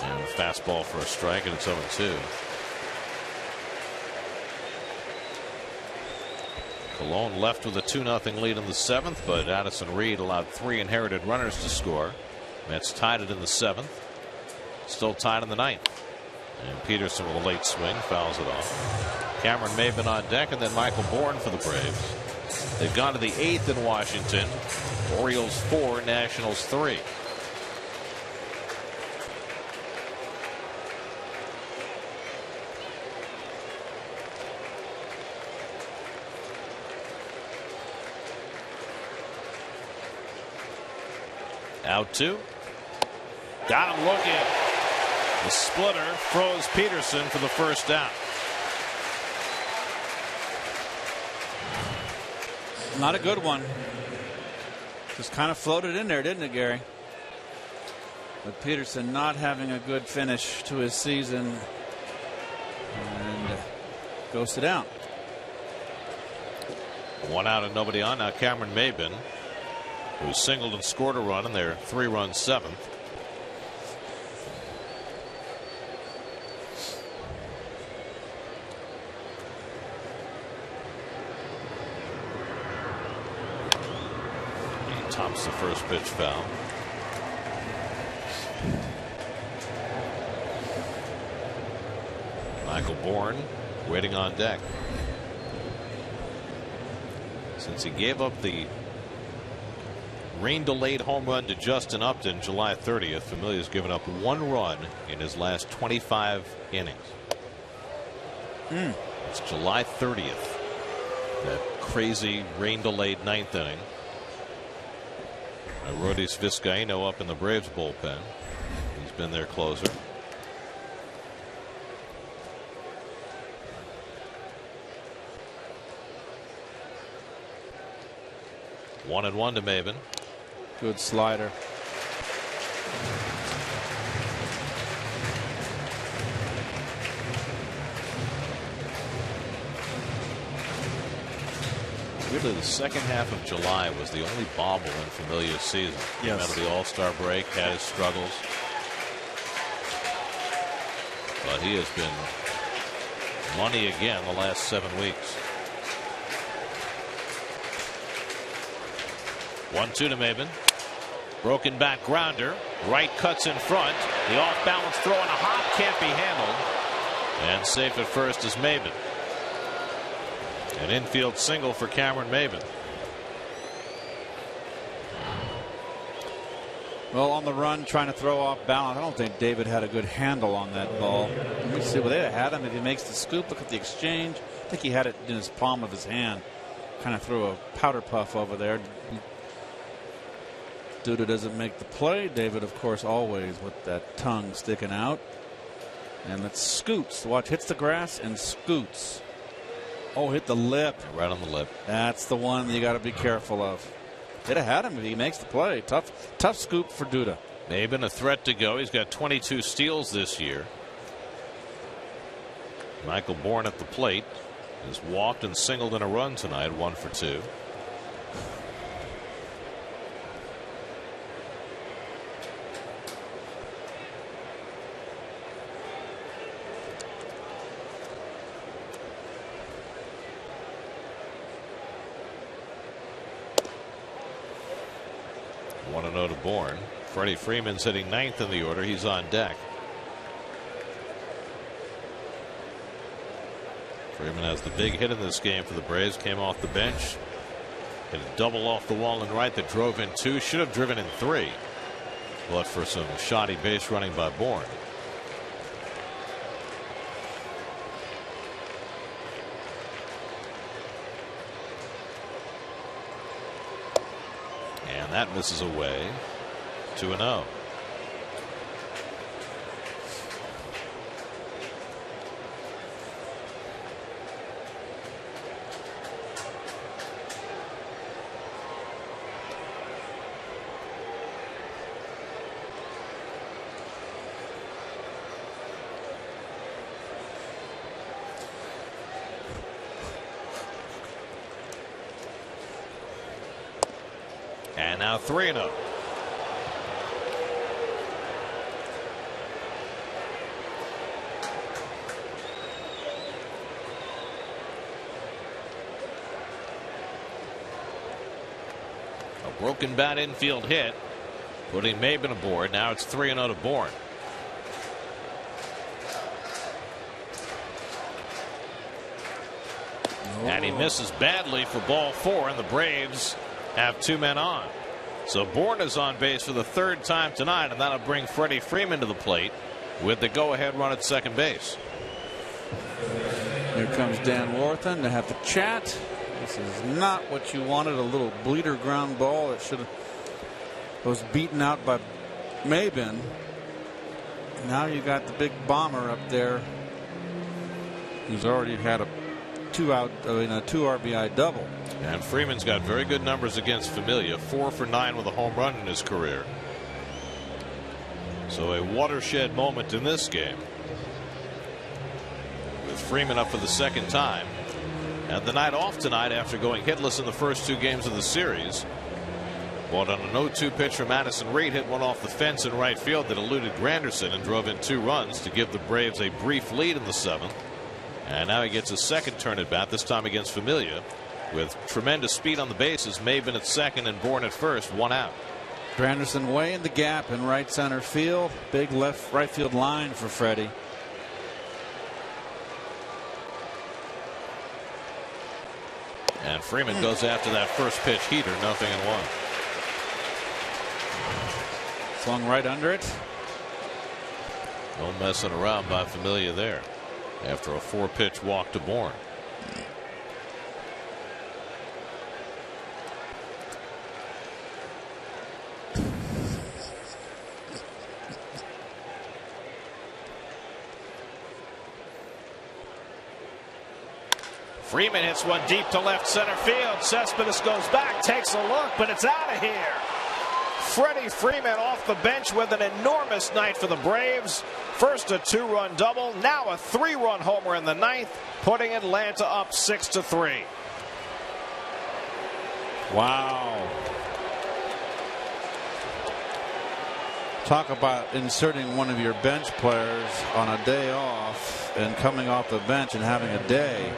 And a fastball for a strike, and it's 0-2. Colon left with a 2-0 lead in the 7th, but Addison Reed allowed 3 inherited runners to score. Mets tied it in the 7th. Still tied in the 9th. And Peterson with a late swing fouls it off. Cameron Maybin on deck, and then Michael Bourne for the Braves. They've gone to the 8th in Washington. Orioles 4, Nationals 3. Out 2. Got him looking. The splitter froze Peterson for the first down. Not a good one. Just kind of floated in there, didn't it, Gary? But Peterson not having a good finish to his season, and goes to down. 1 out and nobody on. Now Cameron Maybin, who singled and scored a run in their 3-run 7th. He tops the first pitch foul. Michael Bourne waiting on deck. Since he gave up the rain-delayed home run to Justin Upton July 30th, Familia's given up 1 run in his last 25 innings. It's July 30th. That crazy rain-delayed 9th inning. Arodys Vizcaíno up in the Braves bullpen. He's been their closer. One and 1 to Maybin. Good slider. Really, the second half of July was the only bobble in Familia's season. Came out of the All-Star break, had his struggles. But he has been money again the last 7 weeks. 1-2 to Maybin. Broken back grounder. Right cuts in front. The off-balance throw and a hop can't be handled. And safe at first is Maybin. An infield single for Cameron Maybin. Well, on the run, trying to throw off balance. I don't think David had a good handle on that ball. Let me see what they had him. If he makes the scoop, look at the exchange. I think he had it in his palm of his hand. Kind of threw a powder puff over there. Duda doesn't make the play. David, of course, always with that tongue sticking out. And it scoots. Watch, hits the grass and scoots. Oh, hit the lip. Right on the lip. That's the one you got to be careful of. Could have had him if he makes the play. Tough scoop for Duda. Maybin a threat to go. He's got 22 steals this year. Michael Bourne at the plate has walked and singled in a run tonight, 1 for 2. To Bourne. Freddie Freeman's hitting 9th in the order. He's on deck. Freeman has the big hit in this game for the Braves. Came off the bench. Hit a double off the wall and right that drove in 2. Should have driven in 3. But for some shoddy base running by Bourne. And that misses away. 2-0. And now 3-0. A broken bat infield hit, putting Maybin aboard. Now it's 3-0 to Bourne. And he misses badly for ball 4, and the Braves have 2 men on. So Bourne is on base for the 3rd time tonight, and that'll bring Freddie Freeman to the plate with the go-ahead run at second base. Here comes Dan Warthen to have the chat. This is not what you wanted. A little bleeder ground ball that should have was beaten out by Maben. Now you got the big bomber up there, who's already had a 2 RBI double. And Freeman's got very good numbers against Familia, 4 for 9 with a home run in his career. So a watershed moment in this game, with Freeman up for the 2nd time. And the night off tonight after going hitless in the first 2 games of the series. But on an 0-2 pitch from Madison Reed, hit one off the fence in right field that eluded Granderson and drove in 2 runs to give the Braves a brief lead in the 7th. And now he gets a 2nd turn at bat, this time against Familia, with tremendous speed on the bases. Maben at 2nd and Bourne at 1st, 1 out. Granderson way in the gap in right center field. Big right field line for Freddie. And Freeman goes after that first pitch heater, 0-1. Swung right under it. No messing around by Familia there after a 4-pitch walk to Bourne. Freeman hits one deep to left center field. Cespedes goes back, takes a look, but it's out of here. Freddie Freeman off the bench with an enormous night for the Braves. First a 2-run double, now a 3-run homer in the 9th, putting Atlanta up 6-3. Wow. Talk about inserting one of your bench players on a day off and coming off the bench and having a day.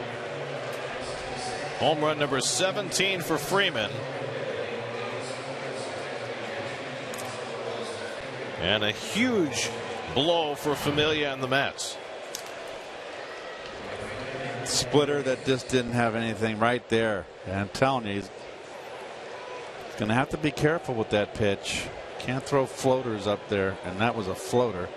Home run number 17 for Freeman. And a huge blow for Familia and the Mets. Splitter that just didn't have anything right there. And I'm telling you, he's going to have to be careful with that pitch. Can't throw floaters up there, and that was a floater.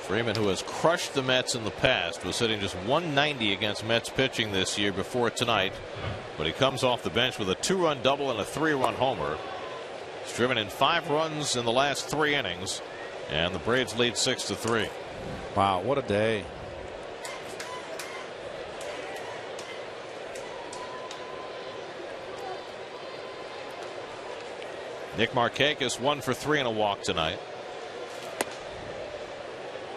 Freeman, who has crushed the Mets in the past, was hitting just 190 against Mets pitching this year before tonight. But he comes off the bench with a 2-run double and a 3-run homer. He's driven in 5 runs in the last 3 innings, and the Braves lead 6-3. Wow, what a day. Nick Markakis 1 for 3 and a walk tonight.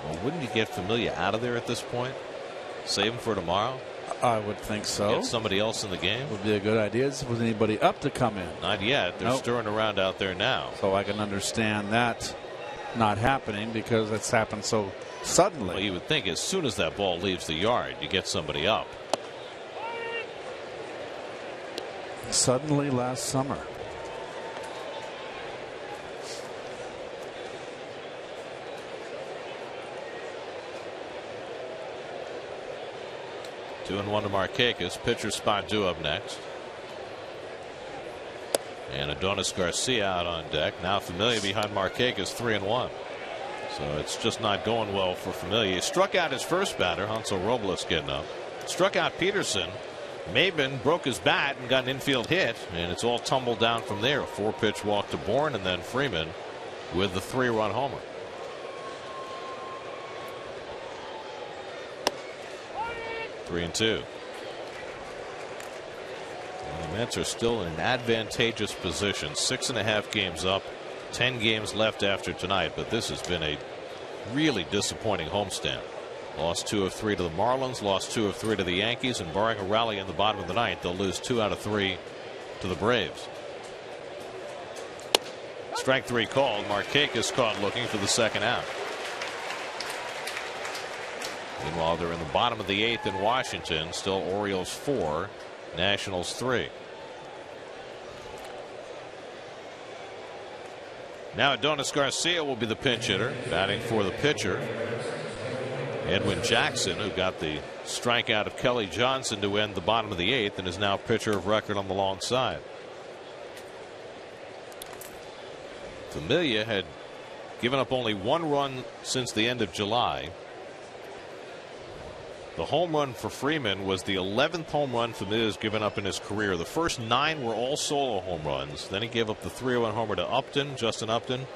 Well, wouldn't you get Familia out of there at this point? Save him for tomorrow? I would think so. Get somebody else in the game? Would be a good idea. Was anybody up to come in? Not yet. They're stirring around out there now. So I can understand that not happening because it's happened so suddenly. Well, you would think as soon as that ball leaves the yard, you get somebody up. Suddenly last summer. Two and 1 to Markakis. Pitcher spot due up next. And Adonis Garcia out on deck. Now Familia behind Markakis, 3-1. So it's just not going well for Familia. He struck out his first batter, Hansel Robles, getting up. Struck out Peterson. Maben broke his bat and got an infield hit, and it's all tumbled down from there. A 4-pitch walk to Bourne, and then Freeman with the 3-run homer. Three and 2. And the Mets are still in an advantageous position. 6.5 games up, 10 games left after tonight. But this has been a really disappointing homestand. Lost 2 of 3 to the Marlins, lost 2 of 3 to the Yankees, and barring a rally in the bottom of the 9th, they'll lose 2 out of 3 to the Braves. Strike 3 called. Markakis caught looking for the 2nd out. Meanwhile, they're in the bottom of the 8th in Washington. Still Orioles 4, Nationals 3. Now Adonis Garcia will be the pinch hitter, batting for the pitcher. Edwin Jackson, who got the strikeout of Kelly Johnson to end the bottom of the 8th and is now pitcher of record on the long side. Familia had given up only 1 run since the end of July. The home run for Freeman was the 11th home run Familia's given up in his career. The first 9 were all solo home runs. Then he gave up the 3-run homer to Upton, Justin Upton,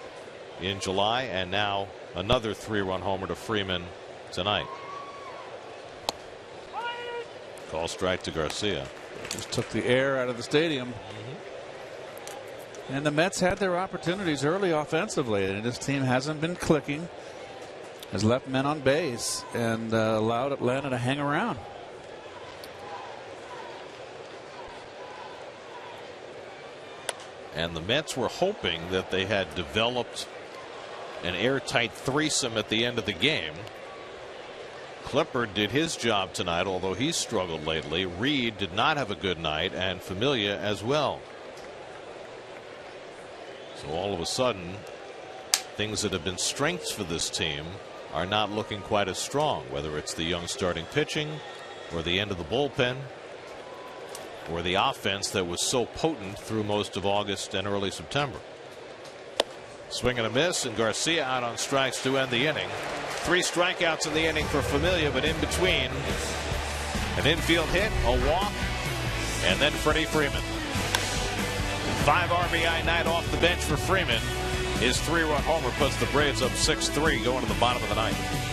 in July, and now another 3-run homer to Freeman tonight. Call strike to Garcia. Just took the air out of the stadium. And the Mets had their opportunities early offensively, and this team hasn't been clicking. Has left men on base and allowed Atlanta to hang around. And the Mets were hoping that they had developed an airtight threesome at the end of the game. Clippard did his job tonight, although he's struggled lately. Reed did not have a good night, and Familia as well. So all of a sudden, things that have been strengths for this team are not looking quite as strong, whether it's the young starting pitching or the end of the bullpen or the offense that was so potent through most of August and early September. Swing and a miss, and Garcia out on strikes to end the inning. 3 strikeouts in the inning for Familia, but in between, an infield hit, a walk, and then Freddie Freeman. 5 RBI night off the bench for Freeman. His 3-run homer puts the Braves up 6-3 going to the bottom of the 9th.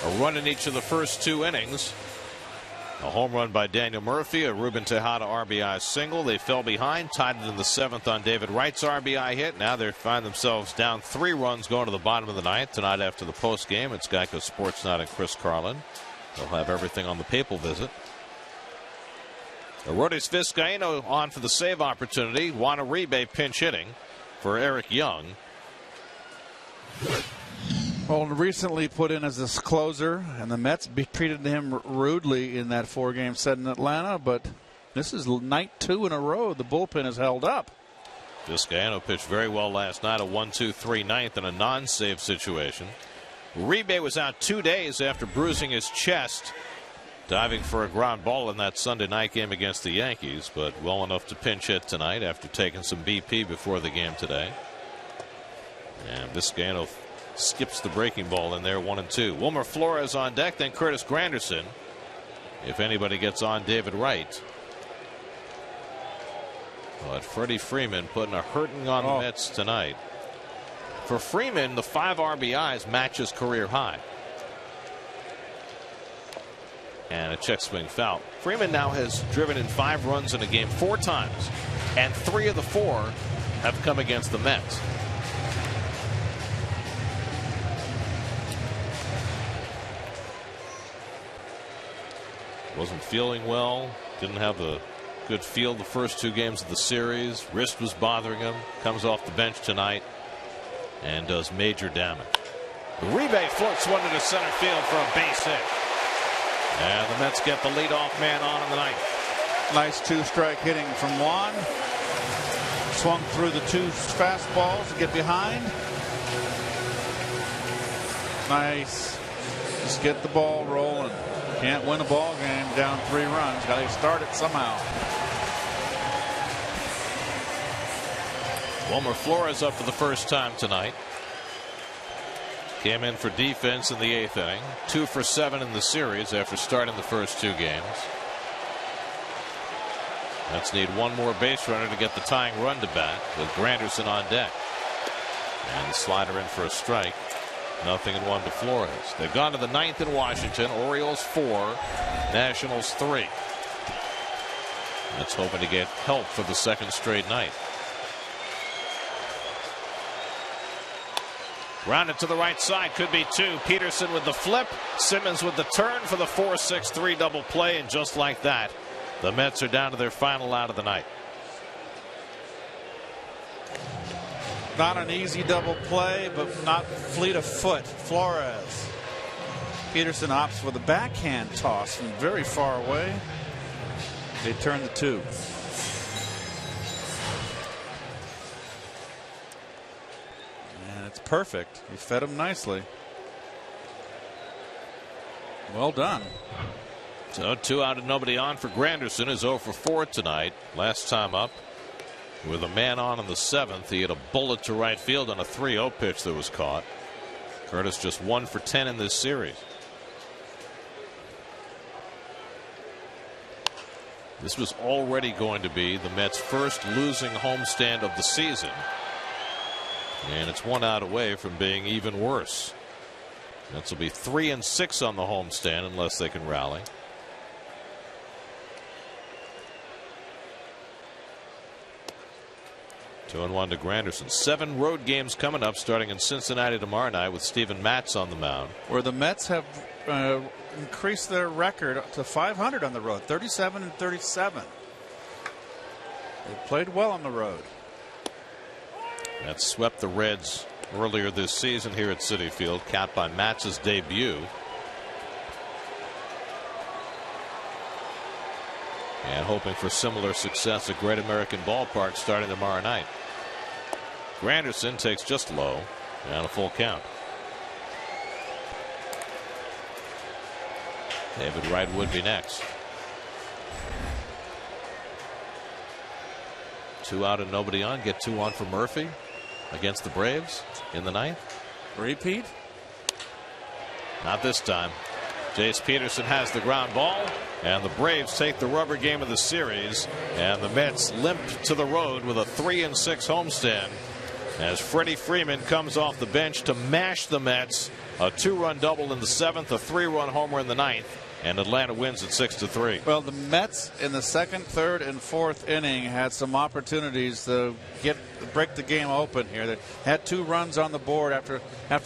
A run in each of the first 2 innings. A home run by Daniel Murphy, a Ruben Tejada RBI single. They fell behind, tied it in the 7th on David Wright's RBI hit. Now they find themselves down 3 runs going to the bottom of the 9th. Tonight after the post game, it's Geico Sports Night and Chris Carlin. They'll have everything on the Papal visit. Arodys Vizcaino on for the save opportunity. Juan Uribe pinch hitting for Eric Young. Well, recently put in as this closer, and the Mets treated him rudely in that 4-game set in Atlanta, but this is night 2 in a row the bullpen has held up. Vizcaino pitched very well last night, a 1-2-3 ninth in a non-save situation. Uribe was out 2 days after bruising his chest, diving for a ground ball in that Sunday night game against the Yankees, but well enough to pinch hit tonight after taking some BP before the game today. And Vizcaino skips the breaking ball in there, 1-2. Wilmer Flores on deck, then Curtis Granderson. If anybody gets on David Wright. But Freddie Freeman putting a hurting on the Mets tonight. For Freeman, the 5 RBIs matches career high. And a check swing foul. Freeman now has driven in 5 runs in a game 4 times, and 3 of the 4 have come against the Mets. Wasn't feeling well. Didn't have a good feel the first 2 games of the series. Wrist was bothering him. Comes off the bench tonight and does major damage. Uribe floats one to center field for a base hit. And the Mets get the leadoff man on in the ninth. Nice 2-strike hitting from Juan. Swung through the 2 fastballs to get behind. Nice. Just get the ball rolling. Can't win a ball game down 3 runs. Got to start it somehow. Wilmer Flores up for the first time tonight. Came in for defense in the 8th inning. 2 for 7 in the series after starting the first 2 games. Mets need one more base runner to get the tying run to bat with Granderson on deck. And the slider in for a strike. 0-1 to Flores. They've gone to the 9th in Washington. Orioles 4, Nationals 3. Mets hoping to get help for the 2nd straight night. Grounded to the right side, could be 2. Peterson with the flip, Simmons with the turn for the 4-6-3 double play, and just like that, the Mets are down to their final out of the night. Not an easy double play, but not fleet of foot. Flores. Peterson opts for the backhand toss from very far away. They turn the 2. And it's perfect. He fed him nicely. Well done. So 2 out and nobody on for Granderson. Is 0 for 4 tonight. Last time up with a man on in the 7th. He had a bullet to right field on a 3-0 pitch that was caught. Curtis just 1 for 10 in this series. This was already going to be the Mets' first losing homestand of the season. And it's 1 out away from being even worse. Mets will be 3-6 on the homestand unless they can rally. Two and 1 to Granderson. 7 road games coming up, starting in Cincinnati tomorrow night with Steven Matz on the mound. Where the Mets have increased their record to 500 on the road, 37-37. They played well on the road. Mets swept the Reds earlier this season here at Citi Field, capped by Matz's debut. And hoping for similar success at Great American Ballpark starting tomorrow night. Granderson takes just low and a full count. David Wright would be next. 2 out and nobody on. Get 2 on for Murphy against the Braves in the 9th. Repeat? Not this time. Jace Peterson has the ground ball, and the Braves take the rubber game of the series, and the Mets limp to the road with a 3-6 homestand as Freddie Freeman comes off the bench to mash the Mets. A 2-run double in the 7th, a 3-run homer in the 9th, and Atlanta wins at 6-3. Well, the Mets in the 2nd, 3rd, and 4th inning had some opportunities to break the game open here. They had 2 runs on the board after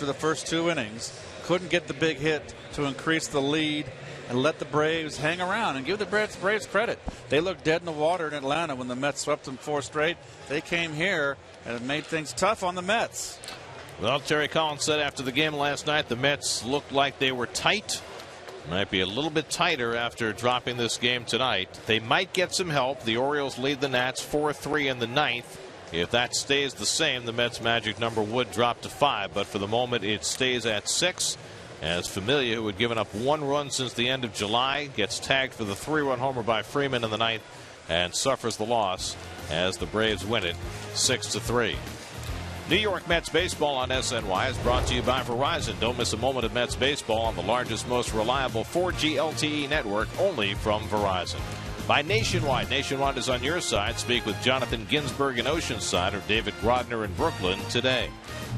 the first 2 innings. Couldn't get the big hit to increase the lead and let the Braves hang around and give the Braves credit. They looked dead in the water in Atlanta when the Mets swept them 4 straight. They came here and it made things tough on the Mets. Well, Terry Collins said after the game last night the Mets looked like they were tight. Might be a little bit tighter after dropping this game tonight. They might get some help. The Orioles lead the Nats 4-3 in the 9th. If that stays the same, the Mets' magic number would drop to 5. But for the moment, it stays at 6. As Familia, who had given up 1 run since the end of July, gets tagged for the 3-run homer by Freeman in the 9th and suffers the loss as the Braves win it 6-3. New York Mets baseball on SNY is brought to you by Verizon. Don't miss a moment of Mets baseball on the largest, most reliable 4G LTE network, only from Verizon. By Nationwide. Nationwide is on your side. Speak with Jonathan Ginsburg in Oceanside or David Grodner in Brooklyn today.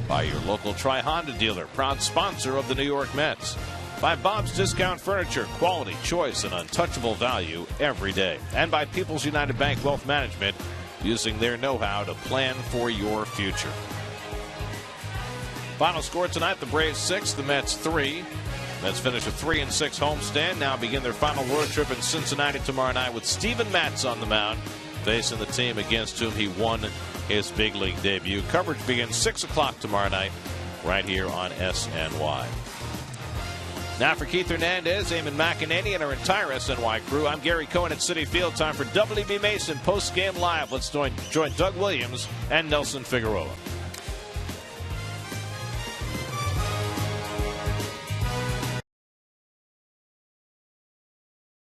By your local Tri-Honda dealer, proud sponsor of the New York Mets. By Bob's Discount Furniture, quality, choice, and untouchable value every day. And by People's United Bank Wealth Management, using their know-how to plan for your future. Final score tonight, the Braves 6, the Mets 3. Mets finish a 3-6 homestand. Now begin their final road trip in Cincinnati tomorrow night with Steven Matz on the mound, facing the team against whom he won his big league debut. Coverage begins 6 o'clock tomorrow night right here on SNY. Now for Keith Hernandez, Eamon McEnany, and our entire SNY crew, I'm Gary Cohen at Citi Field. Time for WB Mason post-game live. Let's join Doug Williams and Nelson Figueroa.